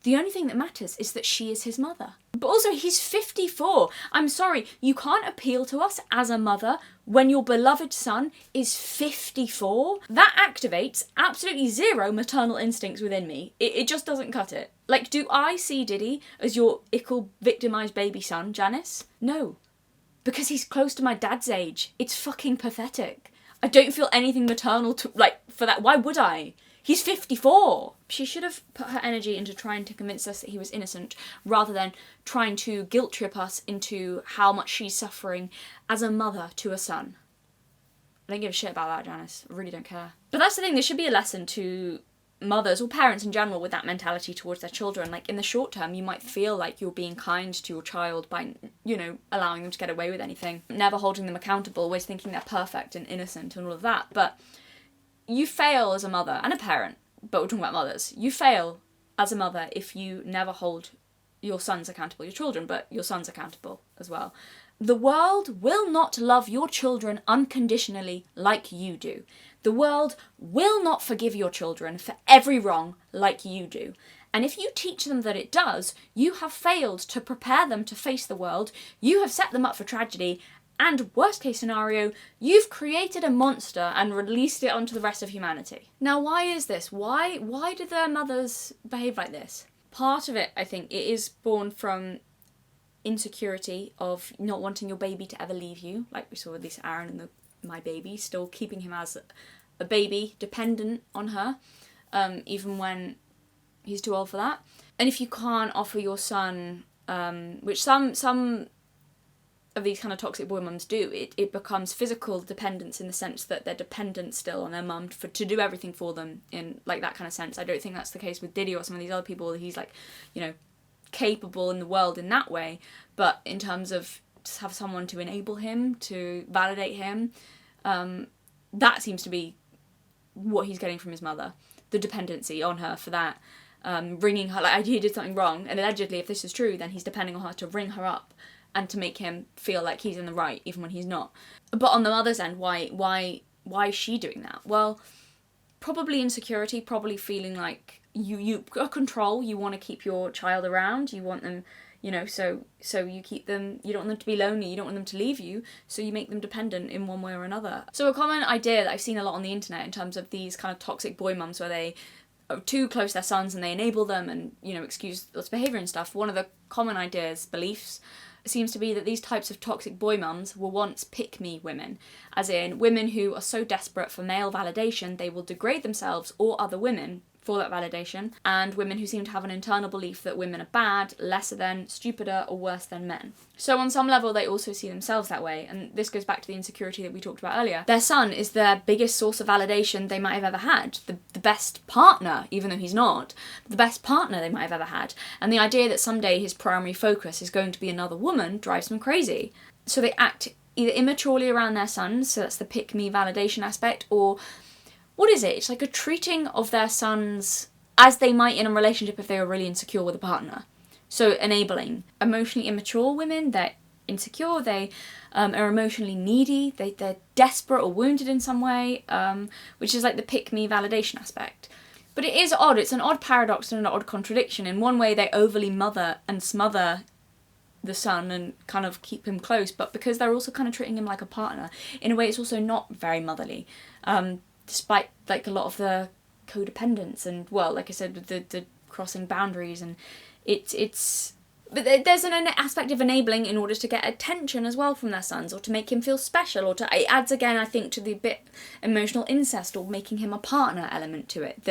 The only thing that matters is that she is his mother. But also, he's 54. I'm sorry, you can't appeal to us as a mother when your beloved son is 54. That activates absolutely zero maternal instincts within me. It just doesn't cut it. Do I see Diddy as your ickle victimised baby son, Janice? No. Because he's close to my dad's age. It's fucking pathetic. I don't feel anything maternal for that. Why would I? He's 54. She should have put her energy into trying to convince us that he was innocent rather than trying to guilt trip us into how much she's suffering as a mother to a son. I don't give a shit about that, Janice. I really don't care. But that's the thing, there should be a lesson to mothers or parents in general with that mentality towards their children. In the short term, you might feel like you're being kind to your child by, allowing them to get away with anything, never holding them accountable, always thinking they're perfect and innocent and all of that. But you fail as a mother and a parent, but we're talking about mothers. You fail as a mother if you never hold your sons accountable, your children, but your sons accountable as well. The world will not love your children unconditionally like you do. The world will not forgive your children for every wrong like you do. And if you teach them that it does, you have failed to prepare them to face the world. You have set them up for tragedy. And worst case scenario, you've created a monster and released it onto the rest of humanity. Now, why is this? Why do their mothers behave like this? Part of it, I think, it is born from insecurity of not wanting your baby to ever leave you, like we saw with this Aaron and my baby, still keeping him as a baby, dependent on her, even when he's too old for that. And if you can't offer your son, which some of these kind of toxic boy mums do, it becomes physical dependence in the sense that they're dependent still on their mum to do everything for them in that kind of sense. I don't think that's the case with Diddy or some of these other people. He's capable in the world in that way, but in terms of just have someone to enable him, to validate him, that seems to be what he's getting from his mother, the dependency on her for that, ringing her, he did something wrong, and allegedly, if this is true, then he's depending on her to ring her up and to make him feel like he's in the right, even when he's not. But on the mother's end, why is she doing that? Well, probably insecurity, probably feeling like you got control, you want to keep your child around, you want them, so you keep them, you don't want them to be lonely, you don't want them to leave you, so you make them dependent in one way or another. So a common idea that I've seen a lot on the internet in terms of these kind of toxic boy mums where they are too close to their sons and they enable them and, excuse lots of behaviour and stuff, one of the common ideas, beliefs, seems to be that these types of toxic boy mums were once pick-me women, as in women who are so desperate for male validation they will degrade themselves or other women for that validation, and women who seem to have an internal belief that women are bad, lesser than, stupider, or worse than men. So on some level they also see themselves that way, and this goes back to the insecurity that we talked about earlier. Their son is their biggest source of validation they might have ever had, the best partner, even though he's not, the best partner they might have ever had. And the idea that someday his primary focus is going to be another woman drives them crazy. So they act either immaturely around their sons, so that's the pick-me validation aspect, or what is it? It's like a treating of their sons as they might in a relationship if they were really insecure with a partner. So enabling. Emotionally immature women, they're insecure, they are emotionally needy, they're desperate or wounded in some way, which is like the pick-me validation aspect. But it is odd, it's an odd paradox and an odd contradiction. In one way they overly mother and smother the son and kind of keep him close, but because they're also kind of treating him like a partner, in a way it's also not very motherly, despite like a lot of the codependence and, well, like I said, the crossing boundaries, and but there's an aspect of enabling in order to get attention as well from their sons, or to make him feel special, or it adds again, I think, to the bit emotional incest or making him a partner element to it.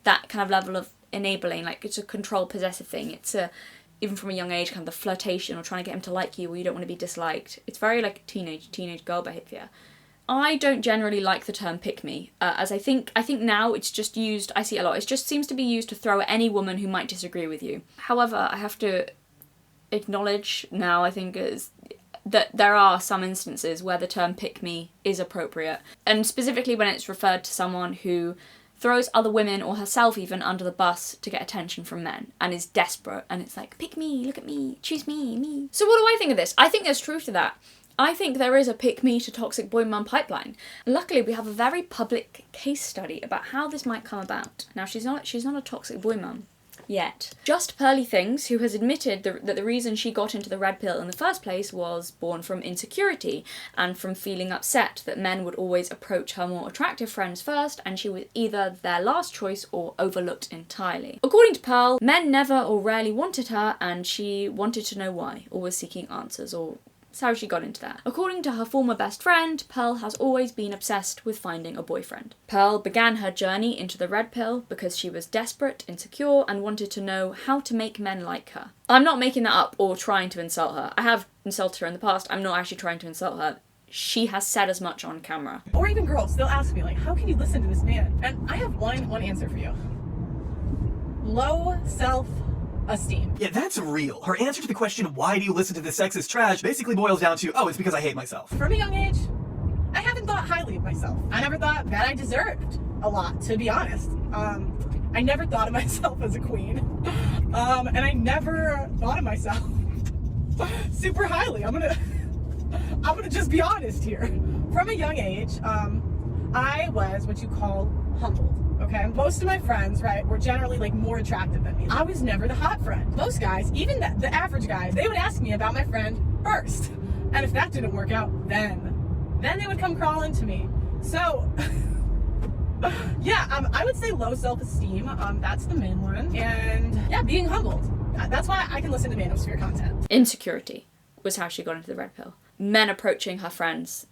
That kind of level of enabling, like it's a control possessive thing. It's even from a young age, kind of the flirtation or trying to get him to like you, or you don't want to be disliked. It's very like teenage girl behaviour. I don't generally like the term pick me, as I think now it's just used, I see it a lot, it just seems to be used to throw at any woman who might disagree with you. However, I have to acknowledge now, I think, that there are some instances where the term pick me is appropriate, and specifically when it's referred to someone who throws other women, or herself even, under the bus to get attention from men, and is desperate, and it's like, pick me, look at me, choose me. So what do I think of this? I think there's truth to that. I think there is a pick-me to toxic boy mum pipeline. Luckily, we have a very public case study about how this might come about. Now, she's not a toxic boy mum yet. Just Pearly Things, who has admitted that the reason she got into the red pill in the first place was born from insecurity and from feeling upset that men would always approach her more attractive friends first, and she was either their last choice or overlooked entirely. According to Pearl, men never or rarely wanted her, and she wanted to know why, or was seeking answers, or that's how she got into that. According to her former best friend, Pearl has always been obsessed with finding a boyfriend. Pearl began her journey into the red pill because she was desperate, insecure, and wanted to know how to make men like her. I'm not making that up or trying to insult her. I have insulted her in the past. I'm not actually trying to insult her. She has said as much on camera. Or even girls, they'll ask me, like, how can you listen to this man? And I have one answer for you. Low self-esteem. Yeah, that's real. Her answer to the question, why do you listen to this sexist trash, basically boils down to, oh, it's because I hate myself. From a young age, I haven't thought highly of myself. I never thought that I deserved a lot, to be honest. I never thought of myself as a queen. And I never thought of myself super highly. I'm gonna just be honest here. From a young age, I was what you call humbled. Okay, most of my friends, right, were generally like more attractive than me. I was never the hot friend. Most guys, even the average guys, they would ask me about my friend first. And if that didn't work out, then they would come crawling to me. So, yeah, I would say low self-esteem. That's the main one. And yeah, being humbled. That's why I can listen to manosphere content. Insecurity was how she got into the red pill. Men approaching her friends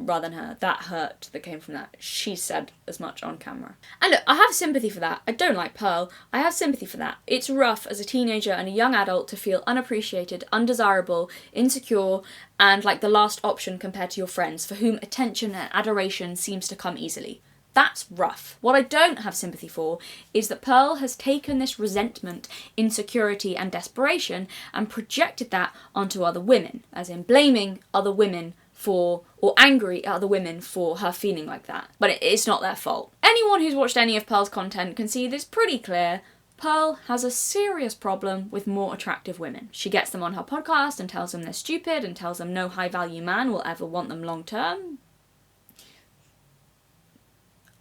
rather than her. That hurt that came from that. She said as much on camera. And look, I have sympathy for that. I don't like Pearl. I have sympathy for that. It's rough as a teenager and a young adult to feel unappreciated, undesirable, insecure, and like the last option compared to your friends, for whom attention and adoration seems to come easily. That's rough. What I don't have sympathy for is that Pearl has taken this resentment, insecurity, and desperation and projected that onto other women, as in blaming other women for, or angry at other women for her feeling like that. But it's not their fault. Anyone who's watched any of Pearl's content can see this pretty clear. Pearl has a serious problem with more attractive women. She gets them on her podcast and tells them they're stupid and tells them no high-value man will ever want them long-term.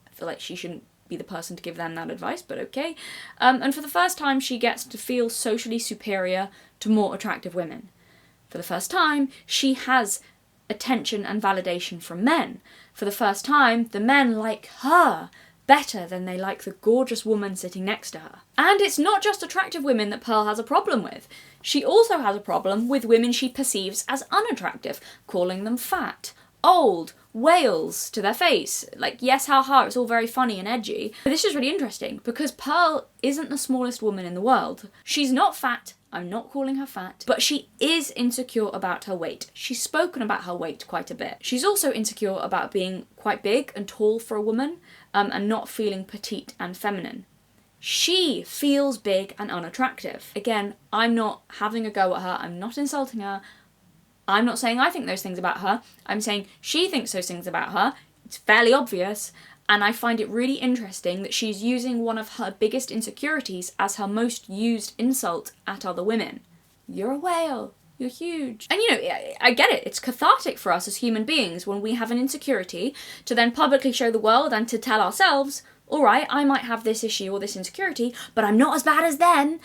I feel like she shouldn't be the person to give them that advice, but okay. And for the first time, she gets to feel socially superior to more attractive women. For the first time, she has attention and validation from men. For the first time, the men like her better than they like the gorgeous woman sitting next to her. And it's not just attractive women that Pearl has a problem with. She also has a problem with women she perceives as unattractive, calling them fat, old, whales to their face. Like, yes, ha, it's all very funny and edgy. But this is really interesting because Pearl isn't the smallest woman in the world. She's not fat I'm not calling her fat, but she is insecure about her weight. She's spoken about her weight quite a bit. She's also insecure about being quite big and tall for a woman, and not feeling petite and feminine. She feels big and unattractive. Again, I'm not having a go at her. I'm not insulting her. I'm not saying I think those things about her. I'm saying she thinks those things about her. It's fairly obvious. And I find it really interesting that she's using one of her biggest insecurities as her most used insult at other women. You're a whale. You're huge. And you know, I get it. It's cathartic for us as human beings when we have an insecurity to then publicly show the world and to tell ourselves, all right, I might have this issue or this insecurity, but I'm not as bad as them.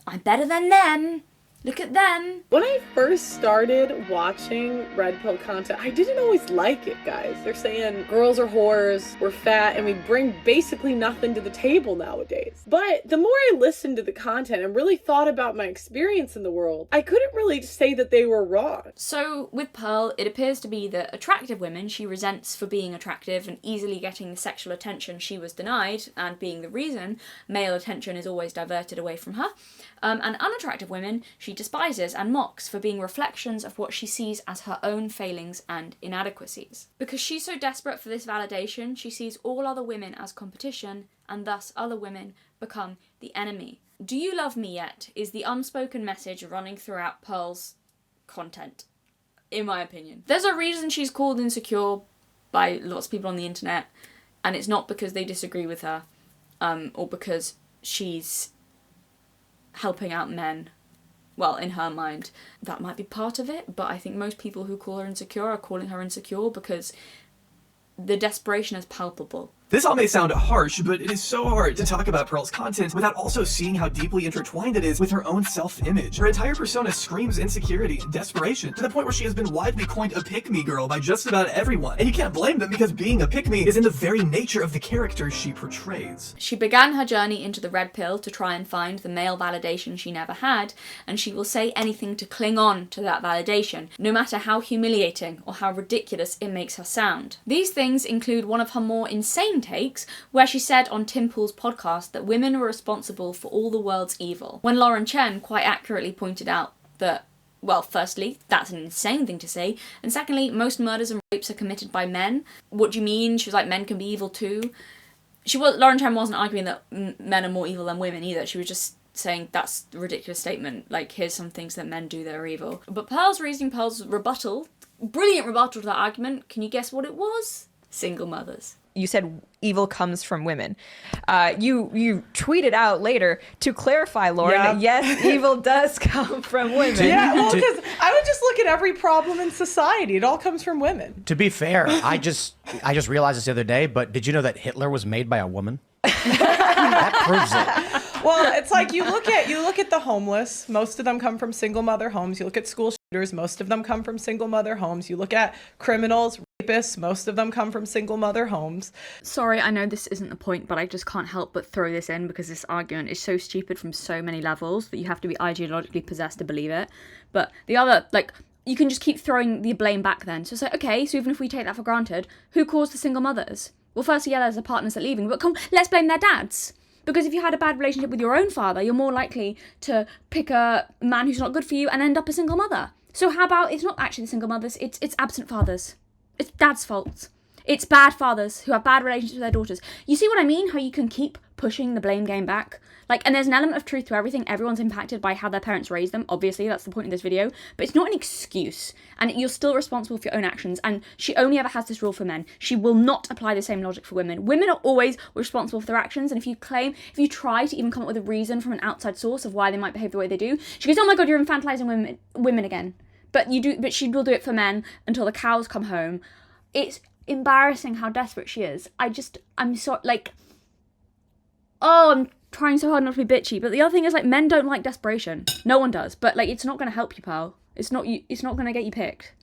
I'm better than them. Look at them. When I first started watching Red Pill content, I didn't always like it, guys. They're saying girls are whores, we're fat, and we bring basically nothing to the table nowadays. But the more I listened to the content and really thought about my experience in the world, I couldn't really say that they were wrong. So with Pearl, it appears to be that attractive women she resents for being attractive and easily getting the sexual attention she was denied, and being the reason male attention is always diverted away from her. And unattractive women she despises and mocks for being reflections of what she sees as her own failings and inadequacies. Because she's so desperate for this validation, she sees all other women as competition, and thus other women become the enemy. Do you love me yet? Is the unspoken message running throughout Pearl's content, in my opinion. There's a reason she's called insecure by lots of people on the internet, and it's not because they disagree with her, or because she's helping out men. Well, in her mind, that might be part of it, but I think most people who call her insecure are calling her insecure because the desperation is palpable. This all may sound harsh, but it is so hard to talk about Pearl's content without also seeing how deeply intertwined it is with her own self-image. Her entire persona screams insecurity and desperation, to the point where she has been widely coined a pick-me girl by just about everyone. And you can't blame them, because being a pick-me is in the very nature of the character she portrays. She began her journey into the red pill to try and find the male validation she never had, and she will say anything to cling on to that validation, no matter how humiliating or how ridiculous it makes her sound. These things include one of her more insane takes, where she said on Tim Pool's podcast that women were responsible for all the world's evil, when Lauren Chen quite accurately pointed out that, well, firstly, that's an insane thing to say, and secondly, most murders and rapes are committed by men. What do you mean? She was like, men can be evil too. Lauren Chen wasn't arguing that men are more evil than women either. She was just saying that's a ridiculous statement, like, here's some things that men do that are evil. But Pearl's reasoning, Pearl's rebuttal, brilliant rebuttal to that argument, can you guess what it was? Single mothers. You said evil comes from women. You tweeted out later, to clarify, Lauren, yes, evil does come from women. Yeah, well, because I would just look at every problem in society. It all comes from women. To be fair, I just realized this the other day, but did you know that Hitler was made by a woman? That proves it. Well, it's like you look at the homeless. Most of them come from single mother homes. You look at school shooters. Most of them come from single mother homes. You look at criminals, rapists. Most of them come from single mother homes. Sorry, I know this isn't the point, but I just can't help but throw this in because this argument is so stupid from so many levels that you have to be ideologically possessed to believe it. But the other, like, you can just keep throwing the blame back then. So it's like, okay, so even if we take that for granted, who caused the single mothers? Well, firstly, yeah, there's the partners that are leaving, but let's blame their dads. Because if you had a bad relationship with your own father, you're more likely to pick a man who's not good for you and end up a single mother. So how about it's not actually the single mothers, it's absent fathers. It's dad's fault. It's bad fathers who have bad relationships with their daughters. You see what I mean? How you can keep pushing the blame game back? Like, and there's an element of truth to everything. Everyone's impacted by how their parents raised them. Obviously, that's the point of this video. But it's not an excuse. And you're still responsible for your own actions. And she only ever has this rule for men. She will not apply the same logic for women. Women are always responsible for their actions. And if you try to even come up with a reason from an outside source of why they might behave the way they do, she goes, oh my God, you're infantilizing women again. But she will do it for men until the cows come home. It's embarrassing how desperate she is. I'm so, like, I'm trying so hard not to be bitchy, but the other thing is, like, men don't like desperation. No one does. But, like, it's not going to help you, pal. It's not going to get you picked.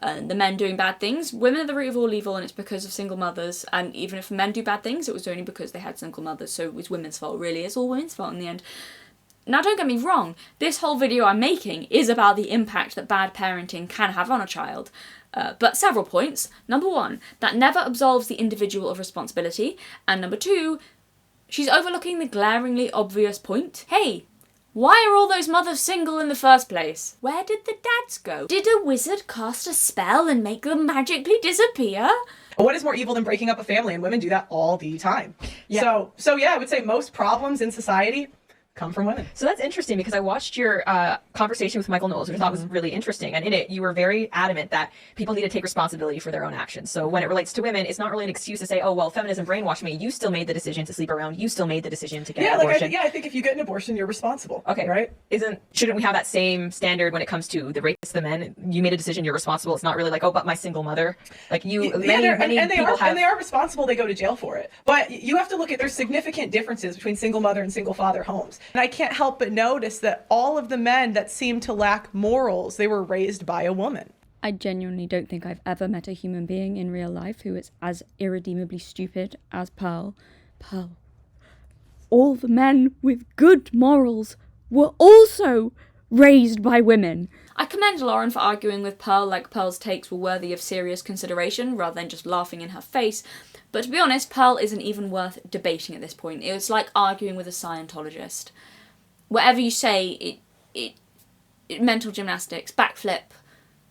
The men doing bad things, women are the root of all evil, and it's because of single mothers. And even if men do bad things, it was only because they had single mothers. So it was women's fault, really. It's all women's fault in the end. Now, don't get me wrong, this whole video I'm making is about the impact that bad parenting can have on a child. But several points. Number one, that never absolves the individual of responsibility. And number two, she's overlooking the glaringly obvious point. Hey, Why are all those mothers single in the first place? Where did the dads go? Did a wizard cast a spell and make them magically disappear? What is more evil than breaking up a family? And women do that all the time. Yeah. So yeah, I would say most problems in society come from women. So that's interesting because I watched your conversation with Michael Knowles, which I thought was really interesting. And in it, you were very adamant that people need to take responsibility for their own actions. So when it relates to women, it's not really an excuse to say, oh, well, feminism brainwashed me. You still made the decision to sleep around. You still made the decision to get an abortion. I think if you get an abortion, you're responsible. Okay. Right? Shouldn't we have that same standard when it comes to the rapists, the men? You made a decision, you're responsible. It's not really like, oh, but my single mother. Like they are responsible. They go to jail for it. But you have to look at, there's significant differences between single mother and single father homes. And I can't help but notice that all of the men that seem to lack morals, they were raised by a woman. I genuinely don't think I've ever met a human being in real life who is as irredeemably stupid as Pearl. Pearl. All the men with good morals were also raised by women. I commend Lauren for arguing with Pearl like Pearl's takes were worthy of serious consideration rather than just laughing in her face. But to be honest, Pearl isn't even worth debating at this point. It's like arguing with a Scientologist. Whatever you say, it mental gymnastics, backflip,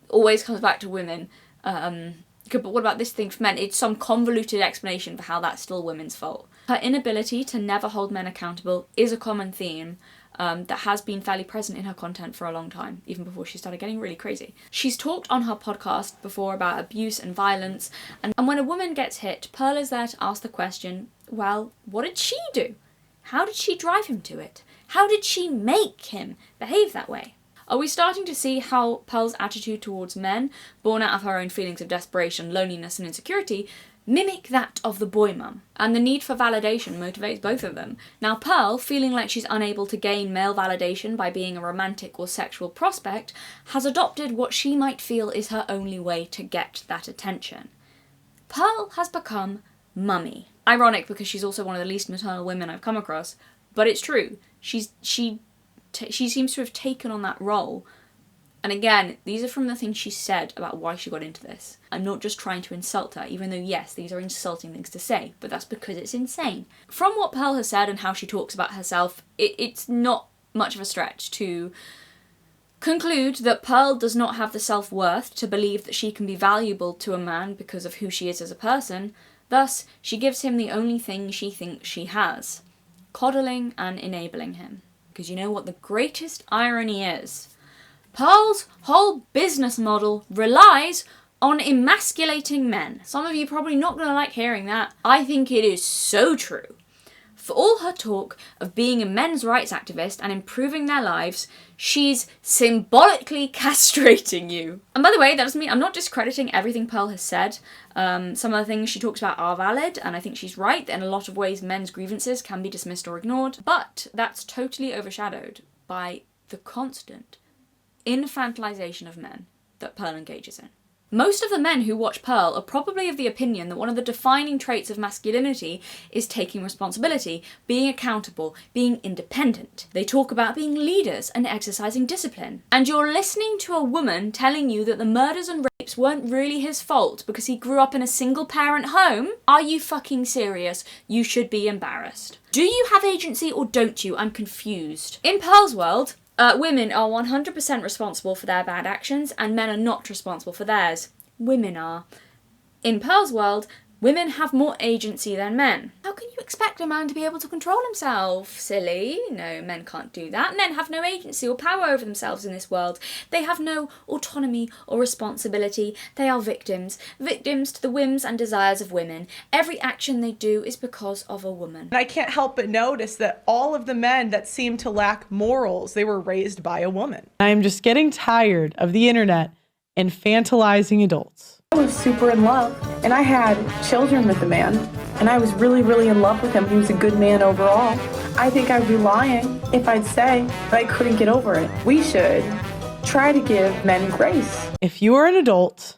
always comes back to women. But what about this thing for men? It's some convoluted explanation for how that's still women's fault. Her inability to never hold men accountable is a common theme that has been fairly present in her content for a long time, even before she started getting really crazy. She's talked on her podcast before about abuse and violence, and when a woman gets hit, Pearl is there to ask the question, well, what did she do? How did she drive him to it? How did she make him behave that way? Are we starting to see how Pearl's attitude towards men, born out of her own feelings of desperation, loneliness and insecurity, mimic that of the boy mum? And the need for validation motivates both of them. Now Pearl, feeling like she's unable to gain male validation by being a romantic or sexual prospect, has adopted what she might feel is her only way to get that attention. Pearl has become mummy. Ironic because she's also one of the least maternal women I've come across, but it's true. She seems to have taken on that role. And again, these are from the things she said about why she got into this. I'm not just trying to insult her, even though yes, these are insulting things to say, but that's because it's insane. From what Pearl has said and how she talks about herself, it's not much of a stretch to conclude that Pearl does not have the self-worth to believe that she can be valuable to a man because of who she is as a person. Thus, she gives him the only thing she thinks she has: coddling and enabling him. Because you know what the greatest irony is? Pearl's whole business model relies on emasculating men. Some of you probably not going to like hearing that. I think it is so true. For all her talk of being a men's rights activist and improving their lives, she's symbolically castrating you. And by the way, that doesn't mean I'm not discrediting everything Pearl has said. Some of the things she talks about are valid, and I think she's right that in a lot of ways men's grievances can be dismissed or ignored, but that's totally overshadowed by the constant infantilization of men that Pearl engages in. Most of the men who watch Pearl are probably of the opinion that one of the defining traits of masculinity is taking responsibility, being accountable, being independent. They talk about being leaders and exercising discipline. And you're listening to a woman telling you that the murders and rapes weren't really his fault because he grew up in a single-parent home? Are you fucking serious? You should be embarrassed. Do you have agency or don't you? I'm confused. In Pearl's world, women are 100% responsible for their bad actions and men are not responsible for theirs. Women are. In Pearl's world, women have more agency than men. How can you expect a man to be able to control himself? Silly. No, men can't do that. Men have no agency or power over themselves in this world. They have no autonomy or responsibility. They are victims. Victims to the whims and desires of women. Every action they do is because of a woman. And I can't help but notice that all of the men that seem to lack morals, they were raised by a woman. I'm just getting tired of the internet infantilizing adults. I was super in love, and I had children with the man, and I was really, really in love with him. He was a good man overall. I think I'd be lying if I'd say that I couldn't get over it. We should try to give men grace. If you are an adult,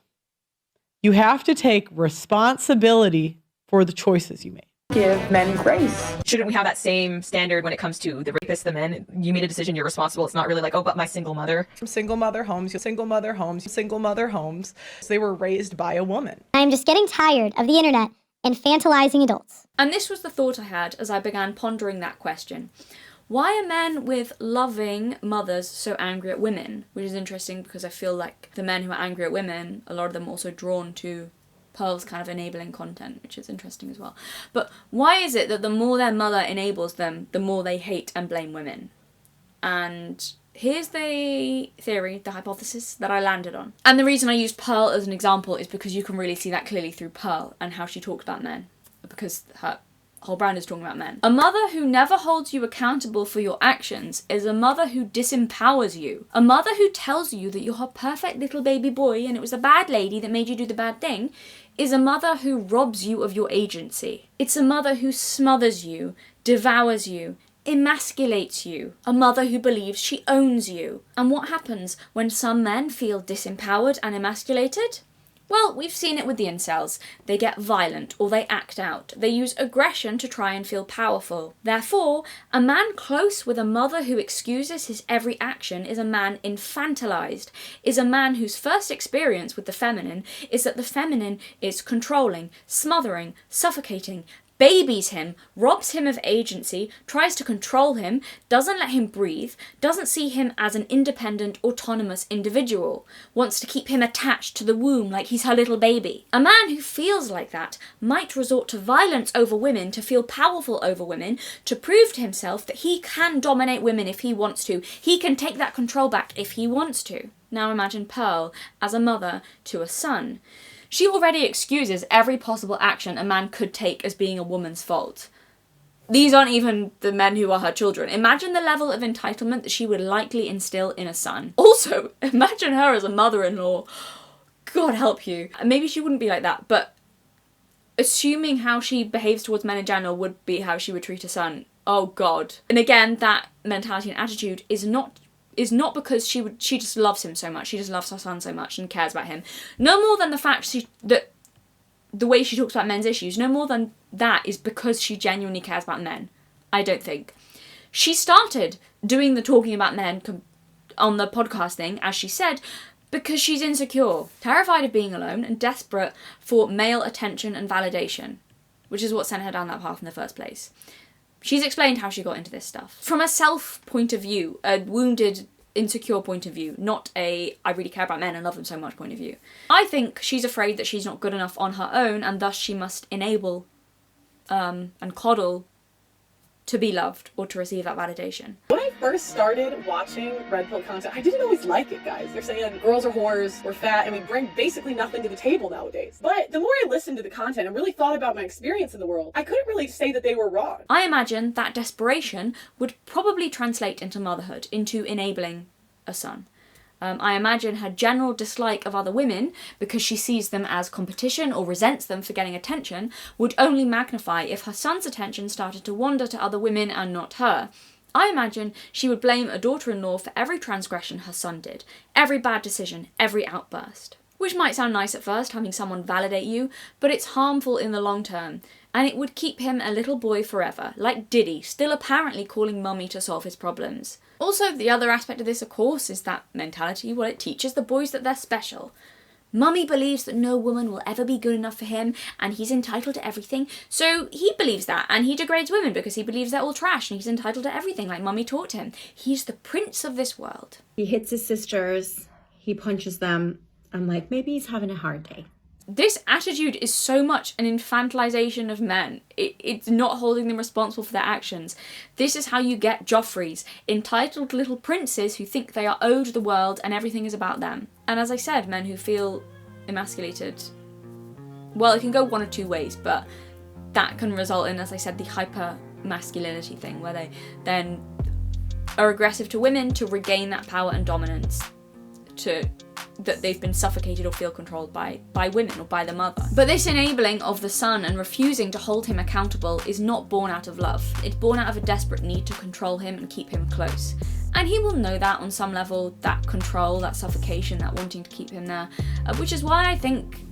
you have to take responsibility for the choices you make. Give men grace. Shouldn't we have that same standard when it comes to the rapists, the men? You made a decision, you're responsible. It's not really like, oh, but my single mother. Single mother homes, single mother homes, single mother homes. They were raised by a woman. I'm just getting tired of the internet infantilizing adults. And this was the thought I had as I began pondering that question. Why are men with loving mothers so angry at women? Which is interesting because I feel like the men who are angry at women, a lot of them are also drawn to Pearl's kind of enabling content, which is interesting as well. But why is it that the more their mother enables them, the more they hate and blame women? And here's the theory, the hypothesis that I landed on. And the reason I used Pearl as an example is because you can really see that clearly through Pearl and how she talks about men. Because her whole brand is talking about men. A mother who never holds you accountable for your actions is a mother who disempowers you. A mother who tells you that you're her perfect little baby boy and it was a bad lady that made you do the bad thing is a mother who robs you of your agency. It's a mother who smothers you, devours you, emasculates you. A mother who believes she owns you. And what happens when some men feel disempowered and emasculated? Well, we've seen it with the incels. They get violent or they act out. They use aggression to try and feel powerful. Therefore, a man close with a mother who excuses his every action is a man infantilized, is a man whose first experience with the feminine is that the feminine is controlling, smothering, suffocating, babies him, robs him of agency, tries to control him, doesn't let him breathe, doesn't see him as an independent, autonomous individual, wants to keep him attached to the womb like he's her little baby. A man who feels like that might resort to violence over women to feel powerful over women, to prove to himself that he can dominate women if he wants to. He can take that control back if he wants to. Now imagine Pearl as a mother to a son. She already excuses every possible action a man could take as being a woman's fault. These aren't even the men who are her children. Imagine the level of entitlement that she would likely instill in a son. Also, imagine her as a mother-in-law. God help you. Maybe she wouldn't be like that, but assuming how she behaves towards men in general would be how she would treat a son. Oh God. And again, that mentality and attitude is not because she just loves him so much. She just loves her son so much and cares about him. No more than the fact that the way she talks about men's issues, no more than that is because she genuinely cares about men. I don't think. She started doing the talking about men on the podcast thing, as she said, because she's insecure, terrified of being alone, and desperate for male attention and validation, which is what sent her down that path in the first place. She's explained how she got into this stuff. From a self point of view, a wounded, insecure point of view, not a I really care about men and love them so much point of view. I think she's afraid that she's not good enough on her own and thus she must enable and coddle to be loved or to receive that validation. When I first started watching Red Pill content, I didn't always like it, guys. They're saying girls are whores, we're fat, and we bring basically nothing to the table nowadays. But the more I listened to the content and really thought about my experience in the world, I couldn't really say that they were wrong. I imagine that desperation would probably translate into motherhood, into enabling a son. I imagine her general dislike of other women, because she sees them as competition or resents them for getting attention, would only magnify if her son's attention started to wander to other women and not her. I imagine she would blame a daughter-in-law for every transgression her son did, every bad decision, every outburst. Which might sound nice at first, having someone validate you, but it's harmful in the long term, and it would keep him a little boy forever, like Diddy, still apparently calling mummy to solve his problems. Also, the other aspect of this, of course, is that mentality. Well, it teaches the boys that they're special. Mummy believes that no woman will ever be good enough for him, and he's entitled to everything, so he believes that, and he degrades women because he believes they're all trash, and he's entitled to everything like Mummy taught him. He's the prince of this world. He hits his sisters, he punches them. I'm like, maybe he's having a hard day. This attitude is so much an infantilization of men. It's not holding them responsible for their actions. This is how you get Joffreys, entitled little princes who think they are owed the world and everything is about them. And as I said, men who feel emasculated. Well, it can go one of two ways, but that can result in, as I said, the hyper-masculinity thing, where they then are aggressive to women to regain that power and dominance, that they've been suffocated or feel controlled by women or by the mother. But this enabling of the son and refusing to hold him accountable is not born out of love. It's born out of a desperate need to control him and keep him close. And he will know that on some level, that control, that suffocation, that wanting to keep him there, which is why I think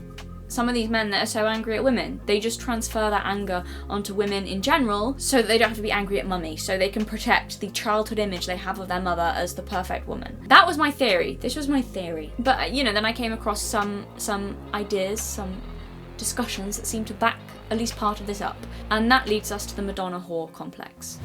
some of these men that are so angry at women, they just transfer that anger onto women in general so that they don't have to be angry at mummy, so they can protect the childhood image they have of their mother as the perfect woman. That was my theory. This was my theory. But, then I came across some ideas, some discussions that seem to back at least part of this up. And that leads us to the Madonna whore complex.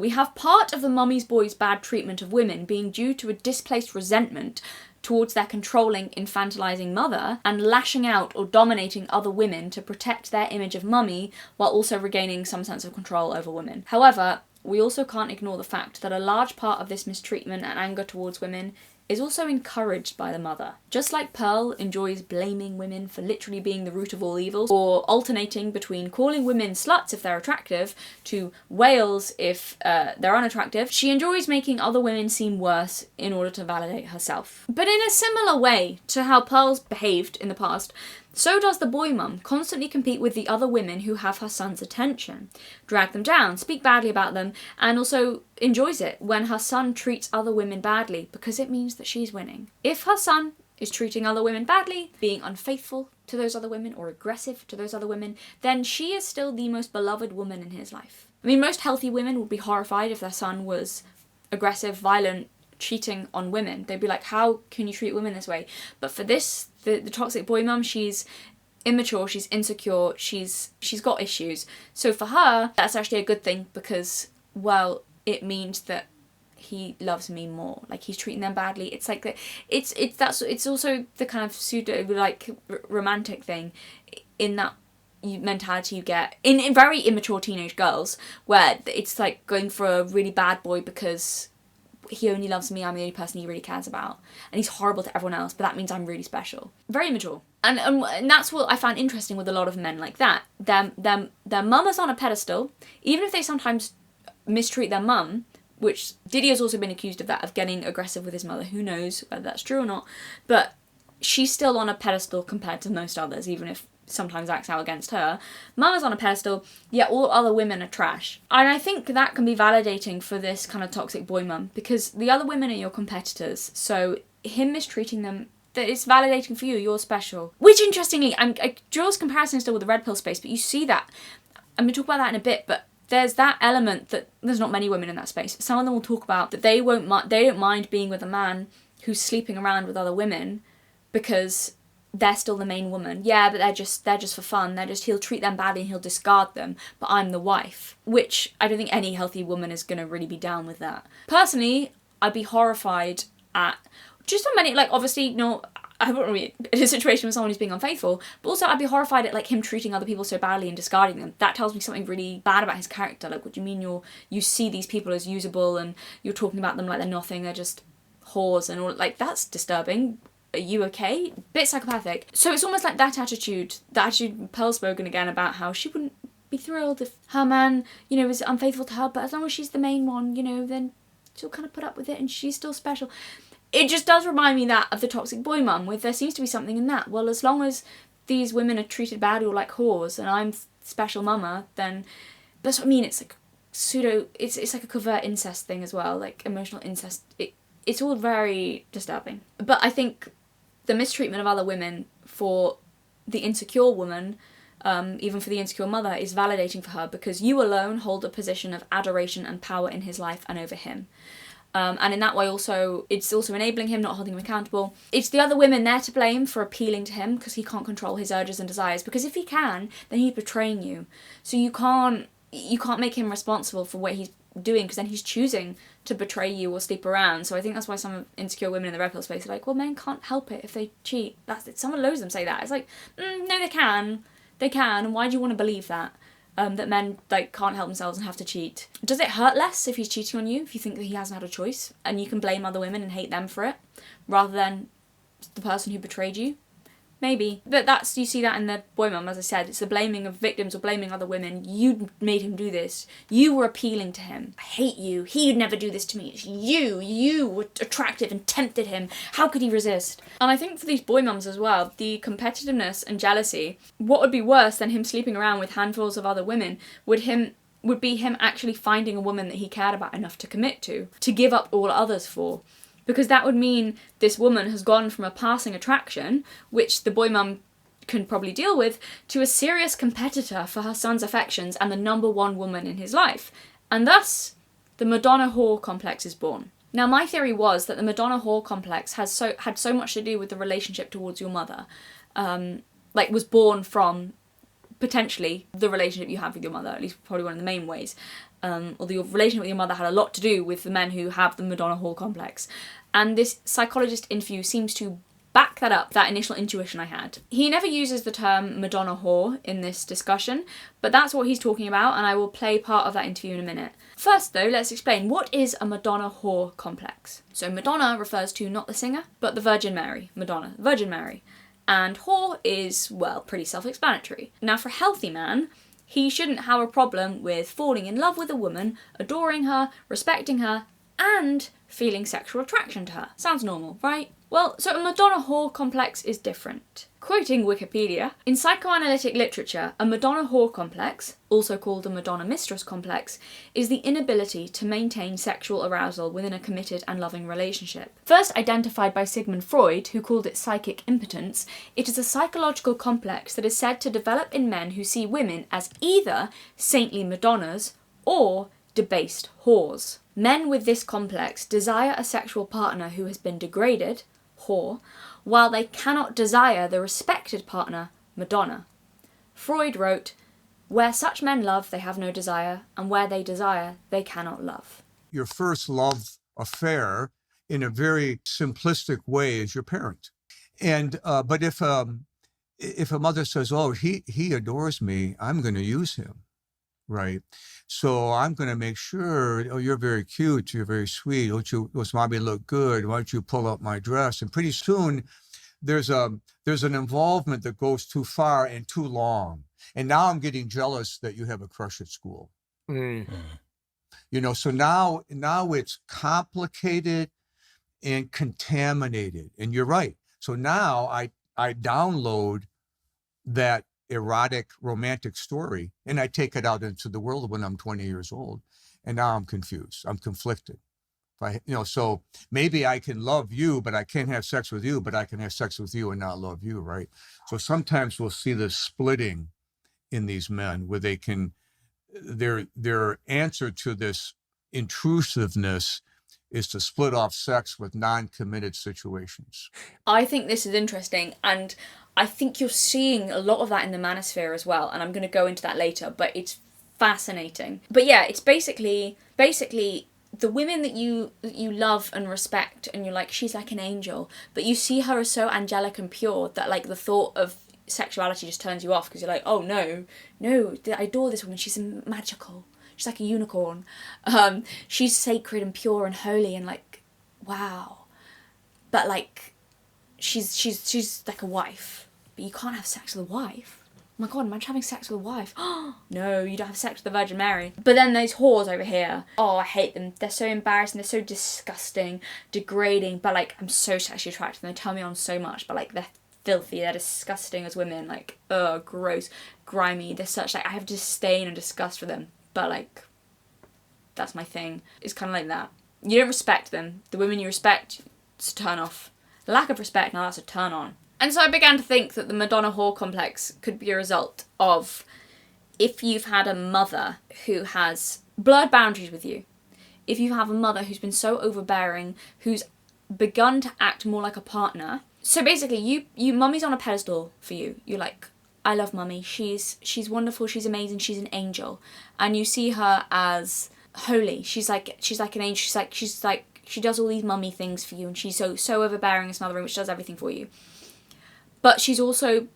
We have part of the mummy's boy's bad treatment of women being due to a displaced resentment towards their controlling, infantilizing mother, and lashing out or dominating other women to protect their image of mummy while also regaining some sense of control over women. However, we also can't ignore the fact that a large part of this mistreatment and anger towards women is also encouraged by the mother. Just like Pearl enjoys blaming women for literally being the root of all evils, or alternating between calling women sluts if they're attractive to whales if they're unattractive, she enjoys making other women seem worse in order to validate herself. But in a similar way to how Pearl's behaved in the past, so does the boy mum constantly compete with the other women who have her son's attention, drag them down, speak badly about them, and also enjoys it when her son treats other women badly because it means that she's winning. If her son is treating other women badly, being unfaithful to those other women or aggressive to those other women, then she is still the most beloved woman in his life. I mean, most healthy women would be horrified if their son was aggressive, violent, cheating on women. They'd be like, how can you treat women this way? But for this, the toxic boy mum, she's immature, she's insecure, she's got issues. So for her, that's actually a good thing because, well, it means that he loves me more. Like, he's treating them badly. It's like it's also the kind of pseudo like romantic thing in that mentality you get in very immature teenage girls, where it's like going for a really bad boy because he only loves me, I'm the only person he really cares about, and he's horrible to everyone else, but that means I'm really special. Very immature. And that's what I found interesting with a lot of men like that. Their mum is on a pedestal, even if they sometimes mistreat their mum, which Diddy has also been accused of that, of getting aggressive with his mother. Who knows whether that's true or not, but she's still on a pedestal compared to most others, even if sometimes acts out against her. Mama's on a pedestal, yet all other women are trash. And I think that can be validating for this kind of toxic boy mum, because the other women are your competitors, so him mistreating them, that it's validating for you, you're special. Which, interestingly, I draws comparison still with the red pill space, but you see that, I'm going to talk about that in a bit, but there's that element that there's not many women in that space. Some of them will talk about that they don't mind being with a man who's sleeping around with other women because they're still the main woman. Yeah, but they're just for fun. He'll treat them badly and he'll discard them, but I'm the wife. Which I don't think any healthy woman is gonna really be down with that. Personally, I'd be horrified at just so many, like, obviously, no, I wouldn't be in a situation with someone who's being unfaithful, but also I'd be horrified at, like, him treating other people so badly and discarding them. That tells me something really bad about his character. Like, what do you mean you see these people as usable and you're talking about them like they're nothing, they're just whores and all, like, that's disturbing. Are you okay? Bit psychopathic. So it's almost like that attitude Pearl spoken again about how she wouldn't be thrilled if her man, is unfaithful to her, but as long as she's the main one, then she'll kind of put up with it and she's still special. It just does remind me that of the toxic boy mum, where there seems to be something in that. Well, as long as these women are treated badly or like whores and I'm special mama, then that's what I mean. It's like it's like a covert incest thing as well, like emotional incest. It's all very disturbing. But I think the mistreatment of other women for the insecure woman, even for the insecure mother, is validating for her because you alone hold a position of adoration and power in his life and over him. And in that way also, it's also enabling him, not holding him accountable. It's the other women there to blame for appealing to him because he can't control his urges and desires. Because if he can, then he's betraying you. So you can't make him responsible for what he's doing, because then he's choosing to betray you or sleep around. So I think that's why some insecure women in the red pill space are like, well, men can't help it if they cheat. Someone loads them say that. It's like, no, they can, and why do you want to believe that? That men can't help themselves and have to cheat. Does it hurt less if he's cheating on you, if you think that he hasn't had a choice and you can blame other women and hate them for it rather than the person who betrayed you? Maybe. But you see that in the boy mum, as I said. It's the blaming of victims or blaming other women. You made him do this. You were appealing to him. I hate you. He'd never do this to me. It's you. You were attractive and tempted him. How could he resist? And I think for these boy mums as well, the competitiveness and jealousy, what would be worse than him sleeping around with handfuls of other women would be him actually finding a woman that he cared about enough to commit to give up all others for. Because that would mean this woman has gone from a passing attraction, which the boy mum can probably deal with, to a serious competitor for her son's affections and the number one woman in his life. And thus, the Madonna whore complex is born. Now, my theory was that the Madonna whore complex had so much to do with the relationship towards your mother. Was born from potentially the relationship you have with your mother, at least probably one of the main ways. Or your relationship with your mother had a lot to do with the men who have the Madonna whore complex. And this psychologist interview seems to back that up, that initial intuition I had. He never uses the term Madonna whore in this discussion, but that's what he's talking about, and I will play part of that interview in a minute. First though, let's explain what is a Madonna whore complex. So Madonna refers to not the singer, but the Virgin Mary. Madonna, Virgin Mary. And whore is, well, pretty self-explanatory. Now for a healthy man, he shouldn't have a problem with falling in love with a woman, adoring her, respecting her, and feeling sexual attraction to her. Sounds normal, right? Well, so a Madonna whore complex is different. Quoting Wikipedia, in psychoanalytic literature, a Madonna whore complex, also called a Madonna mistress complex, is the inability to maintain sexual arousal within a committed and loving relationship. First identified by Sigmund Freud, who called it psychic impotence, it is a psychological complex that is said to develop in men who see women as either saintly Madonnas or debased whores. Men with this complex desire a sexual partner who has been degraded, whore, while they cannot desire the respected partner, Madonna. Freud wrote, "Where such men love, they have no desire, and where they desire, they cannot love." Your first love affair, in a very simplistic way, is your parent. And but if a mother says, "Oh, he adores me, I'm going to use him," right? So I'm going to make sure, "Oh, you're very cute, you're very sweet. Does mommy look good? Why don't you pull up my dress?" And pretty soon there's an involvement that goes too far and too long. And now I'm getting jealous that you have a crush at school. You know, so now it's complicated and contaminated. And you're right. So now I download that erotic romantic story and I take it out into the world when I'm 20 years old, and now I'm confused, I'm conflicted. So maybe I can love you but I can't have sex with you, but I can have sex with you and not love you, right? So sometimes we'll see this splitting in these men where they can, their answer to this intrusiveness is to split off sex with non-committed situations. I think this is interesting, and I think you're seeing a lot of that in the manosphere as well, and I'm going to go into that later, but it's fascinating. But yeah, it's basically the women that you love and respect, and you're like, she's like an angel, but you see her as so angelic and pure that like the thought of sexuality just turns you off, because you're like, oh no, I adore this woman, she's magical. She's like a unicorn. She's sacred and pure and holy and like, wow. But like, she's like a wife. But you can't have sex with a wife. Oh my God, imagine having sex with a wife. No, you don't have sex with the Virgin Mary. But then those whores over here, oh, I hate them. They're so embarrassing. They're so disgusting, degrading. But like, I'm so sexually attracted to them. They turn me on so much. But like, they're filthy. They're disgusting as women. Like, gross, grimy. They're such like, I have disdain and disgust for them. But like, that's my thing. It's kind of like that. You don't respect them. The women you respect, it's a turn off. The lack of respect, now that's a turn on. And so I began to think that the Madonna whore complex could be a result of if you've had a mother who has blurred boundaries with you. If you have a mother who's been so overbearing, who's begun to act more like a partner. So basically, you mummy's on a pedestal for you. You're like, I love mummy. She's wonderful. She's amazing. She's an angel. And you see her as holy. She's like an angel. She's like she does all these mummy things for you, and she's so overbearing and smothering, which does everything for you. But she's also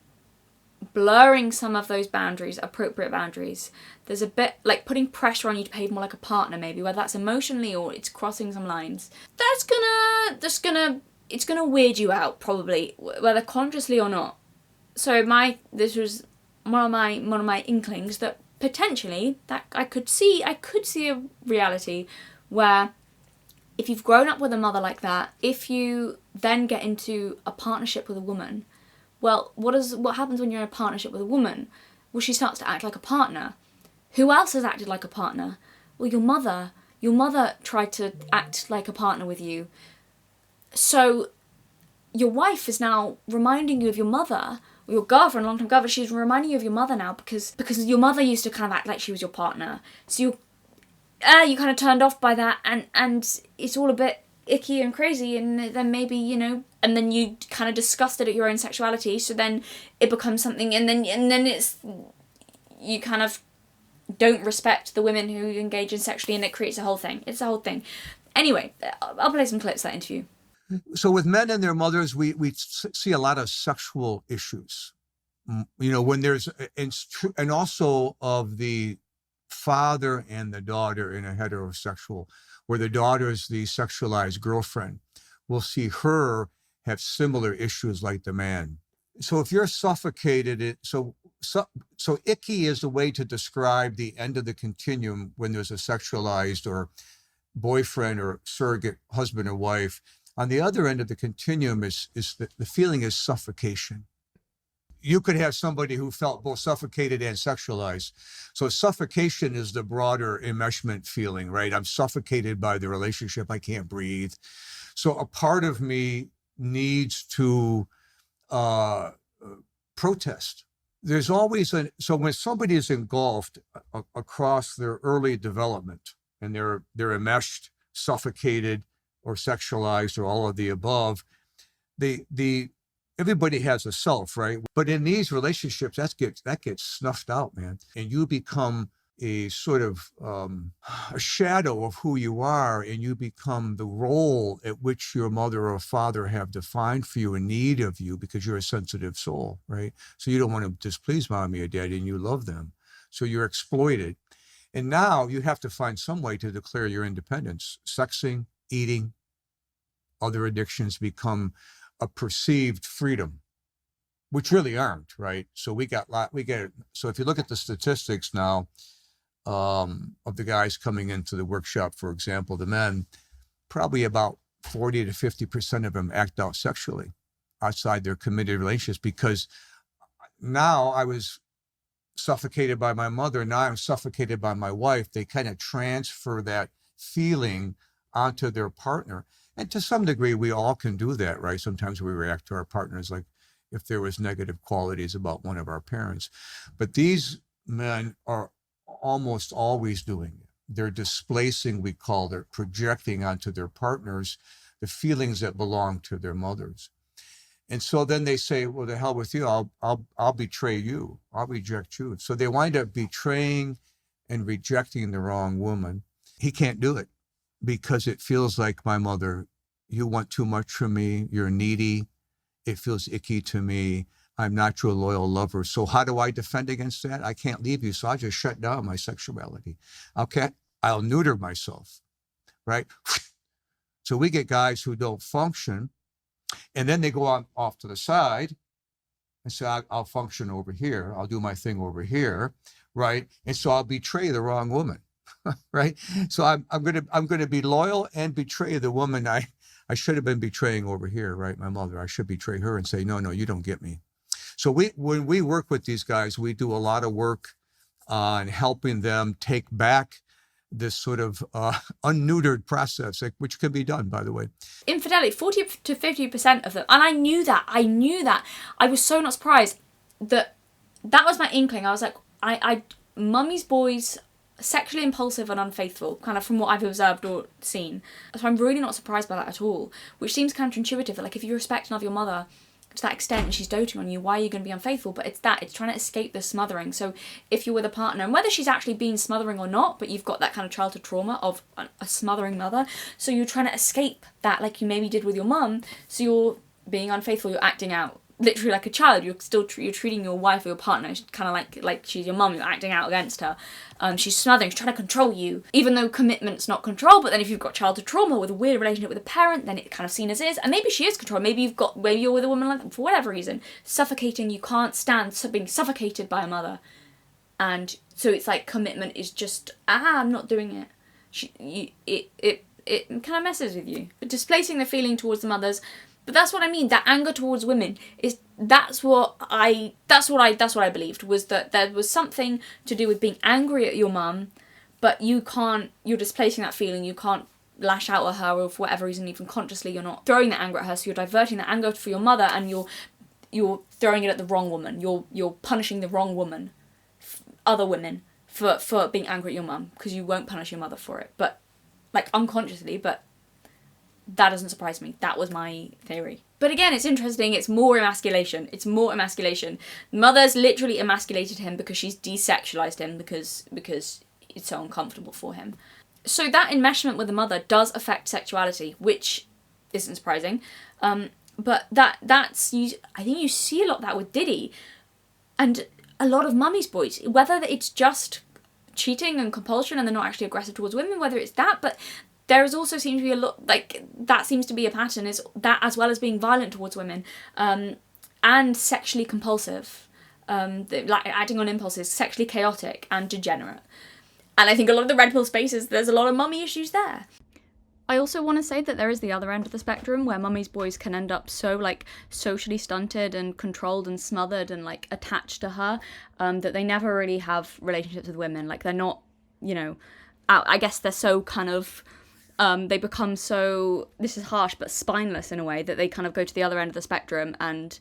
blurring some of those boundaries, appropriate boundaries. There's a bit like putting pressure on you to behave more like a partner, maybe, whether that's emotionally or it's crossing some lines. It's gonna weird you out, probably, whether consciously or not. So this was one of my inklings that potentially that I could see a reality where if you've grown up with a mother like that, if you then get into a partnership with a woman, well, what happens when you're in a partnership with a woman? Well, she starts to act like a partner. Who else has acted like a partner? Well, your mother. Your mother tried to act like a partner with you. So your wife is now reminding you of your mother, or your girlfriend, long-term girlfriend, she's reminding you of your mother now because your mother used to kind of act like she was your partner. So you kind of turned off by that, and it's all a bit icky and crazy, and then maybe, and then you kind of disgusted at your own sexuality, so then it becomes something, and then it's, you kind of don't respect the women who engage in sexually, and it creates a whole thing. It's a whole thing. Anyway, I'll play some clips of that interview. So with men and their mothers, we see a lot of sexual issues. You know, when there's, and also of the father and the daughter in a heterosexual, where the daughter is the sexualized girlfriend, we'll see her have similar issues like the man. So if you're suffocated, so icky is the way to describe the end of the continuum when there's a sexualized or boyfriend or surrogate husband or wife. On the other end of the continuum is the feeling is suffocation. You could have somebody who felt both suffocated and sexualized. So suffocation is the broader enmeshment feeling, right? I'm suffocated by the relationship. I can't breathe. So a part of me needs to protest. There's always so when somebody is engulfed across their early development and they're enmeshed, suffocated, or sexualized, or all of the above, everybody has a self, right? But in these relationships, that gets snuffed out, man. And you become a sort of a shadow of who you are, and you become the role at which your mother or father have defined for you in need of you, because you're a sensitive soul, right? So you don't want to displease mommy or daddy, and you love them. So you're exploited. And now you have to find some way to declare your independence. Sexing, eating, other addictions become a perceived freedom, which really aren't, right? So so if you look at the statistics now of the guys coming into the workshop, for example, the men, probably about 40 to 50% of them act out sexually outside their committed relationships, because now I was suffocated by my mother, now I'm suffocated by my wife. They kind of transfer that feeling onto their partner. And to some degree, we all can do that, right? Sometimes we react to our partners like if there was negative qualities about one of our parents. But these men are almost always doing it. They're displacing, we call it, projecting onto their partners the feelings that belong to their mothers. And so then they say, well, the hell with you, I'll betray you, I'll reject you. So they wind up betraying and rejecting the wrong woman. He can't do it because it feels like, my mother, you want too much from me, you're needy, it feels icky to me, I'm not your loyal lover. So how do I defend against that? I can't leave you, so I just shut down my sexuality. Okay, I'll neuter myself, right? So we get guys who don't function, and then they go on off to the side and say, I'll function over here, I'll do my thing over here, right? And so I'll betray the wrong woman, right? So I'm gonna be loyal and betray the woman I should have been betraying over here, right? My mother, I should betray her and say, no, you don't get me. So when we work with these guys, we do a lot of work on helping them take back this sort of unneutered process, which can be done, by the way. Infidelity, 40 to 50% of them. And I knew that. I was so not surprised that was my inkling. I was like, mummy's boys, sexually impulsive and unfaithful, kind of from what I've observed or seen. So I'm really not surprised by that at all, which seems counterintuitive. Like, if you respect and love your mother to that extent and she's doting on you, why are you going to be unfaithful? But it's trying to escape the smothering. So if you're with a partner, and whether she's actually been smothering or not, but you've got that kind of childhood trauma of a smothering mother, so you're trying to escape that, like you maybe did with your mum. So you're being unfaithful, you're acting out literally like a child. You're treating your wife or your partner kind of like she's your mum. You're acting out against her. She's smothering, she's trying to control you, even though commitment's not control. But then if you've got childhood trauma with a weird relationship with a parent, then it's kind of seen as is. And maybe she is control. Maybe you're with a woman like that for whatever reason, suffocating. You can't stand being suffocated by a mother, and so it's like commitment is just I'm not doing it. It kind of messes with you. But displacing the feeling towards the mothers. But that's what I mean. That anger towards women is that's what I believed, was that there was something to do with being angry at your mum, but you're displacing that feeling. You can't lash out at her, or for whatever reason, even consciously, you're not throwing that anger at her. So you're diverting that anger for your mother, and you're throwing it at the wrong woman. You're punishing the wrong woman, other women for being angry at your mum, because you won't punish your mother for it, but like unconsciously, but That doesn't surprise me. That was my theory. But again, it's interesting. It's more emasculation. It's more emasculation. Mother's literally emasculated him because she's desexualized him because it's so uncomfortable for him. So that enmeshment with the mother does affect sexuality, which isn't surprising. But that's I think you see a lot of that with Diddy and a lot of mummy's boys. Whether it's just cheating and compulsion and they're not actually aggressive towards women, whether it's that, but there is also seems to be a lot, like, that seems to be a pattern, is that as well as being violent towards women, and sexually compulsive, like acting on impulses, sexually chaotic and degenerate. And I think a lot of the red pill spaces, there's a lot of mummy issues there. I also want to say that there is the other end of the spectrum where mummy's boys can end up so, like, socially stunted and controlled and smothered and, like, attached to her, that they never really have relationships with women. Like, they're not, you know, I guess they're so kind of, they become so, this is harsh, but spineless in a way, that they kind of go to the other end of the spectrum, and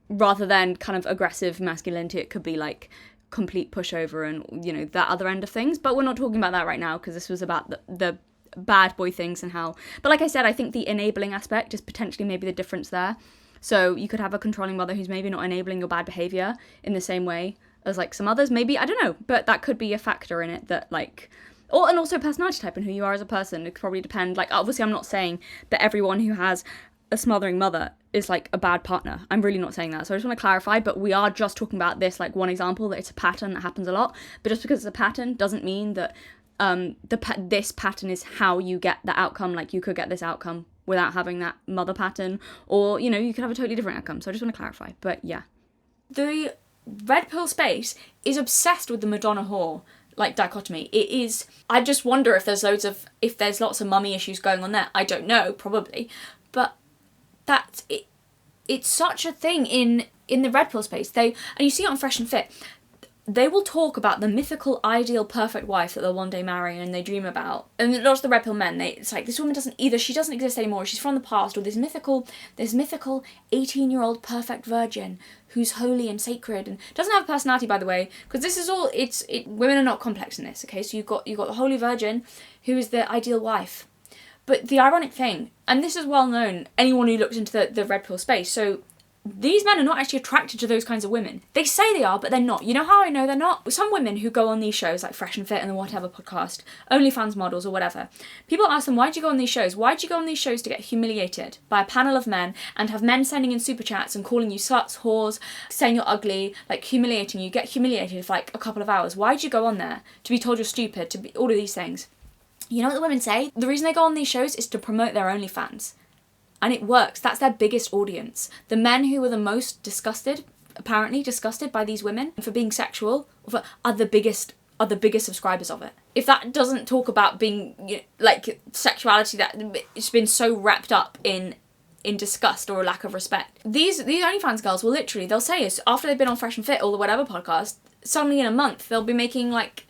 rather than kind of aggressive masculinity, it could be, like, complete pushover and, you know, that other end of things. But we're not talking about that right now, because this was about the bad boy things and how, but like I said, I think the enabling aspect is potentially maybe the difference there. So you could have a controlling mother who's maybe not enabling your bad behavior in the same way as, like, some others, maybe, I don't know, but that could be a factor in it, that, like, and also personality type and who you are as a person. It could probably depend. Like, obviously I'm not saying that everyone who has a smothering mother is, like, a bad partner. I'm really not saying that. So I just want to clarify, but we are just talking about this, like, one example, that it's a pattern that happens a lot. But just because it's a pattern doesn't mean that this pattern is how you get the outcome. Like, you could get this outcome without having that mother pattern, or, you know, you could have a totally different outcome. So I just want to clarify. But yeah, the red pill space is obsessed with the Madonna whore, like, dichotomy. It is, I just wonder if there's lots of mummy issues going on there. I don't know, probably, but that's it. It's such a thing in the red pill space. And you see it on Fresh and Fit. They will talk about the mythical, ideal, perfect wife that they'll one day marry and they dream about. And lots of the red pill men, it's like, this woman she doesn't exist anymore, she's from the past, or this mythical 18-year-old perfect virgin who's holy and sacred and doesn't have a personality, by the way, because this is all, women are not complex in this, okay? So you've got the holy virgin who is the ideal wife. But the ironic thing, and this is well known, anyone who looks into the red pill space, so these men are not actually attracted to those kinds of women. They say they are, but they're not. You know how I know they're not? Some women who go on these shows, like Fresh and Fit and the whatever podcast, OnlyFans models or whatever, people ask them, why'd you go on these shows? Why'd you go on these shows to get humiliated by a panel of men and have men sending in super chats and calling you sluts, whores, saying you're ugly, like humiliating you, get humiliated for like a couple of hours? Why'd you go on there? To be told you're stupid, to be all of these things. You know what the women say? The reason they go on these shows is to promote their OnlyFans. And it works. That's their biggest audience. The men who are the most apparently disgusted by these women for being sexual, are the biggest subscribers of it. If that doesn't talk about being, you know, like, sexuality that it's been so wrapped up in disgust or a lack of respect. These OnlyFans girls will literally, they'll say is after they've been on Fresh and Fit or the whatever podcast, suddenly in a month they'll be making like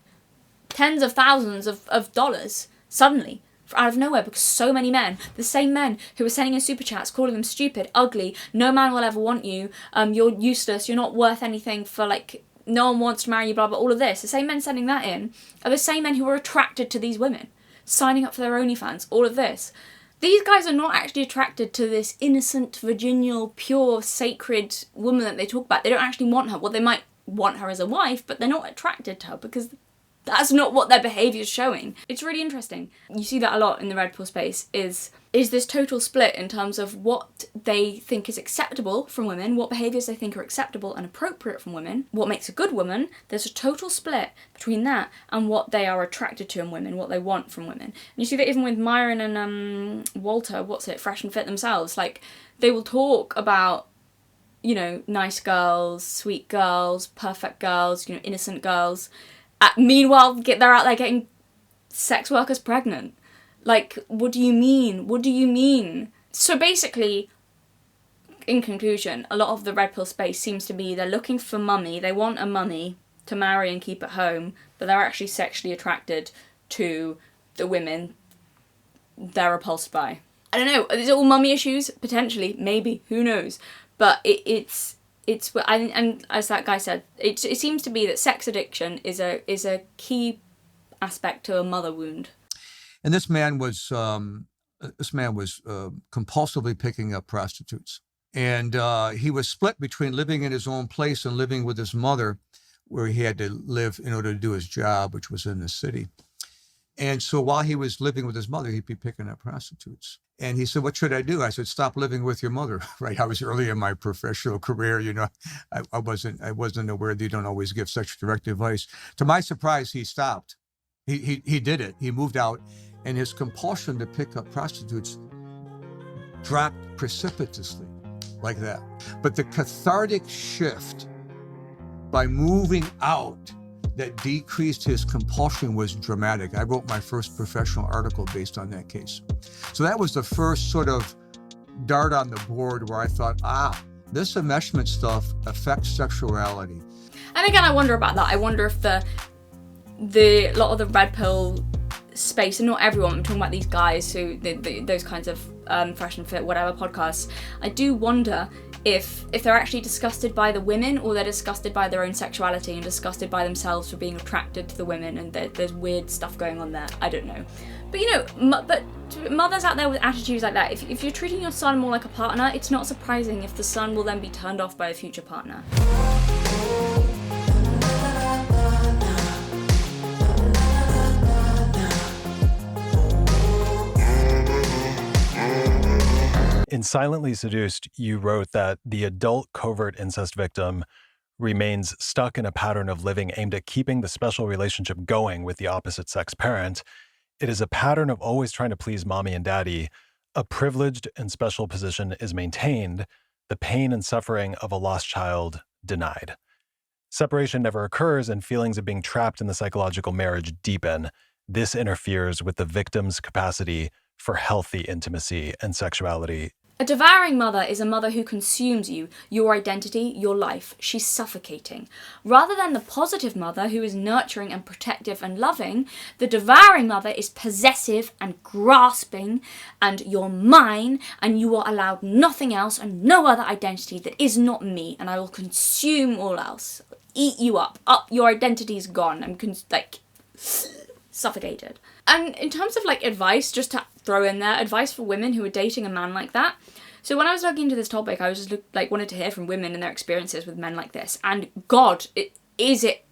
tens of thousands of dollars suddenly. Out of nowhere, because so many men, the same men who were sending in super chats, calling them stupid, ugly, no man will ever want you, you're useless, you're not worth anything for, like, no one wants to marry you, blah, blah, all of this. The same men sending that in are the same men who are attracted to these women, signing up for their OnlyFans, all of this. These guys are not actually attracted to this innocent, virginal, pure, sacred woman that they talk about. They don't actually want her. Well, they might want her as a wife, but they're not attracted to her because that's not what their behaviour is showing. It's really interesting. You see that a lot in the red pill space, is this total split in terms of what they think is acceptable from women, what behaviours they think are acceptable and appropriate from women, what makes a good woman. There's a total split between that and what they are attracted to in women, what they want from women. And you see that even with Myron and Walter, Fresh and Fit themselves, like, they will talk about, you know, nice girls, sweet girls, perfect girls, you know, innocent girls. Meanwhile, they're out there getting sex workers pregnant. Like, what do you mean? What do you mean? So basically, in conclusion, a lot of the red pill space seems to be they're looking for mummy, they want a mummy to marry and keep at home, but they're actually sexually attracted to the women they're repulsed by. I don't know, is it all mummy issues? Potentially, maybe, who knows? But it's and as that guy said, it seems to be that sex addiction is a key aspect to a mother wound. And this man was This man was compulsively picking up prostitutes. And he was split between living in his own place and living with his mother, where he had to live in order to do his job, which was in the city. And so while he was living with his mother, he'd be picking up prostitutes. And he said, "What should I do?" I said, "Stop living with your mother." Right? I was early in my professional career. You know, I wasn't aware that you don't always give such direct advice. To my surprise, he stopped. He did it. He moved out, and his compulsion to pick up prostitutes dropped precipitously like that. But the cathartic shift by moving out that decreased his compulsion was dramatic. I wrote my first professional article based on that case. So that was the first sort of dart on the board where I thought, this enmeshment stuff affects sexuality. And again, I wonder about that. I wonder if the lot of the red pill space, and not everyone, I'm talking about these guys who, those kinds of Fresh and Fit, whatever podcasts, I do wonder if they're actually disgusted by the women, or they're disgusted by their own sexuality and disgusted by themselves for being attracted to the women, and there's weird stuff going on there. I don't know. But you know, but mothers out there with attitudes like that, if you're treating your son more like a partner, it's not surprising if the son will then be turned off by a future partner. In Silently Seduced, you wrote that the adult covert incest victim remains stuck in a pattern of living aimed at keeping the special relationship going with the opposite sex parent. It is a pattern of always trying to please mommy and daddy. A privileged and special position is maintained, the pain and suffering of a lost child denied. Separation never occurs, and feelings of being trapped in the psychological marriage deepen. This interferes with the victim's capacity for healthy intimacy and sexuality. A devouring mother is a mother who consumes you, your identity, your life. She's suffocating. Rather than the positive mother who is nurturing and protective and loving, the devouring mother is possessive and grasping, and you're mine, and you are allowed nothing else and no other identity that is not me, and I will consume all else. Eat you up. Your identity is gone. I'm suffocated. And in terms of advice, just to throw in there, advice for women who are dating a man like that. So when I was looking into this topic, I was just wanted to hear from women and their experiences with men like this. And God, is it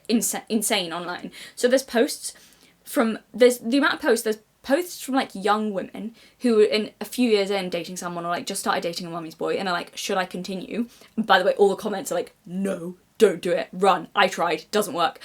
insane online. So there's the amount of posts, there's posts from young women who are in a few years in dating someone, or just started dating a mummy's boy, and are like, should I continue? And by the way, all the comments are like, no, don't do it, run, I tried, doesn't work.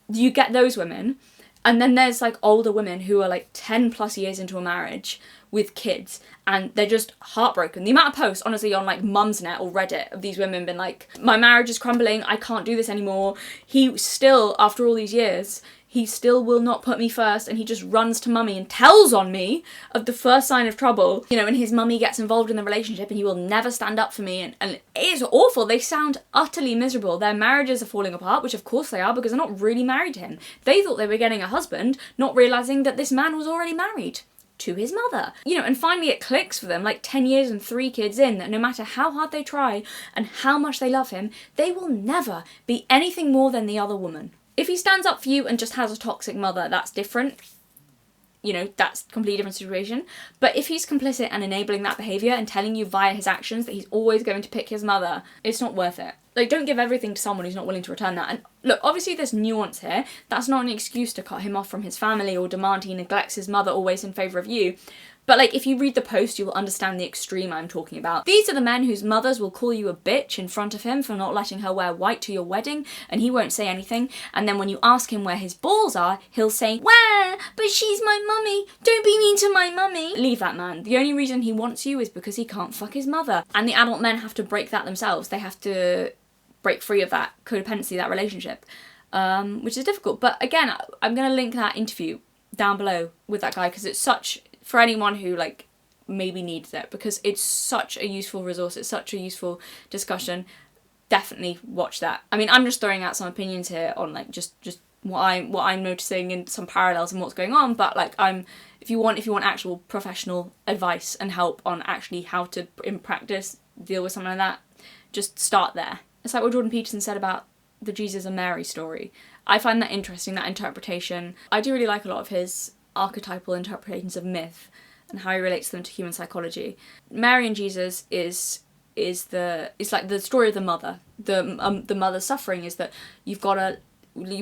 You get those women. And then there's older women who are 10 plus years into a marriage with kids, and they're just heartbroken. The amount of posts, honestly, on Mumsnet or Reddit of these women been like, my marriage is crumbling, I can't do this anymore. He still, after all these years, he still will not put me first, and he just runs to mummy and tells on me of the first sign of trouble. You know, and his mummy gets involved in the relationship and he will never stand up for me, and it is awful. They sound utterly miserable. Their marriages are falling apart, which of course they are, because they're not really married to him. They thought they were getting a husband, not realising that this man was already married to his mother. You know, and finally it clicks for them, 10 years and 3 kids in, that no matter how hard they try and how much they love him, they will never be anything more than the other woman. If he stands up for you and just has a toxic mother, that's different. You know, that's a completely different situation. But if he's complicit and enabling that behaviour and telling you via his actions that he's always going to pick his mother, it's not worth it. Don't give everything to someone who's not willing to return that. And look, obviously there's nuance here. That's not an excuse to cut him off from his family or demand he neglects his mother always in favour of you. But if you read the post, you will understand the extreme I'm talking about. These are the men whose mothers will call you a bitch in front of him for not letting her wear white to your wedding, and he won't say anything. And then when you ask him where his balls are, he'll say, where? But she's my mummy. Don't be mean to my mummy. Leave that man. The only reason he wants you is because he can't fuck his mother. And the adult men have to break that themselves. They have to break free of that codependency, that relationship, which is difficult. But again, I'm going to link that interview down below with that guy, because it's such... for anyone who maybe needs it, because it's such a useful resource, it's such a useful discussion. Definitely watch that. I mean, I'm just throwing out some opinions here on just what I'm noticing and some parallels and what's going on, but if you want actual professional advice and help on actually how to in practice deal with something like that, just start there. It's like what Jordan Peterson said about the Jesus and Mary story. I find that interesting, that interpretation. I do really like a lot of his archetypal interpretations of myth, and how he relates them to human psychology. Mary and Jesus is like the story of the mother. The mother's suffering is that you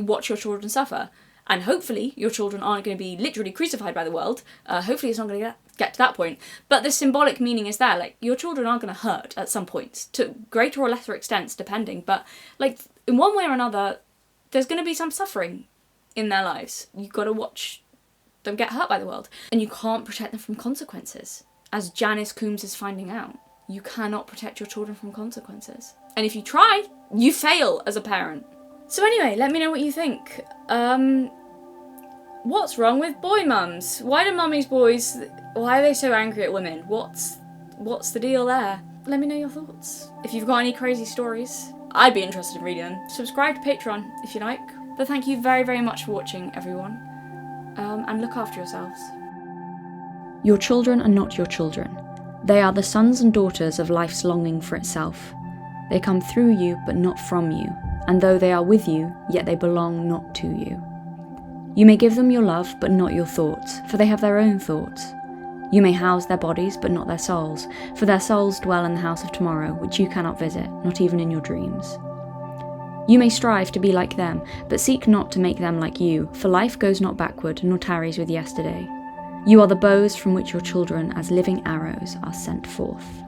watch your children suffer, and hopefully your children aren't going to be literally crucified by the world. Hopefully it's not going to get to that point. But the symbolic meaning is there. Like, your children are going to hurt at some points, to greater or lesser extents, depending. But like, in one way or another, there's going to be some suffering in their lives. You've got to watch them get hurt by the world, and you can't protect them from consequences. As Janice Coombs is finding out, you cannot protect your children from consequences. And if you try, you fail as a parent. So anyway, let me know what you think. What's wrong with boy mums? Why do mummies boys, why are they so angry at women? What's the deal there? Let me know your thoughts. If you've got any crazy stories, I'd be interested in reading them. Subscribe to Patreon if you like. But thank you very, very much for watching, everyone. And look after yourselves. Your children are not your children. They are the sons and daughters of life's longing for itself. They come through you, but not from you. And though they are with you, yet they belong not to you. You may give them your love, but not your thoughts, for they have their own thoughts. You may house their bodies, but not their souls, for their souls dwell in the house of tomorrow, which you cannot visit, not even in your dreams. You may strive to be like them, but seek not to make them like you, for life goes not backward, nor tarries with yesterday. You are the bows from which your children, as living arrows, are sent forth.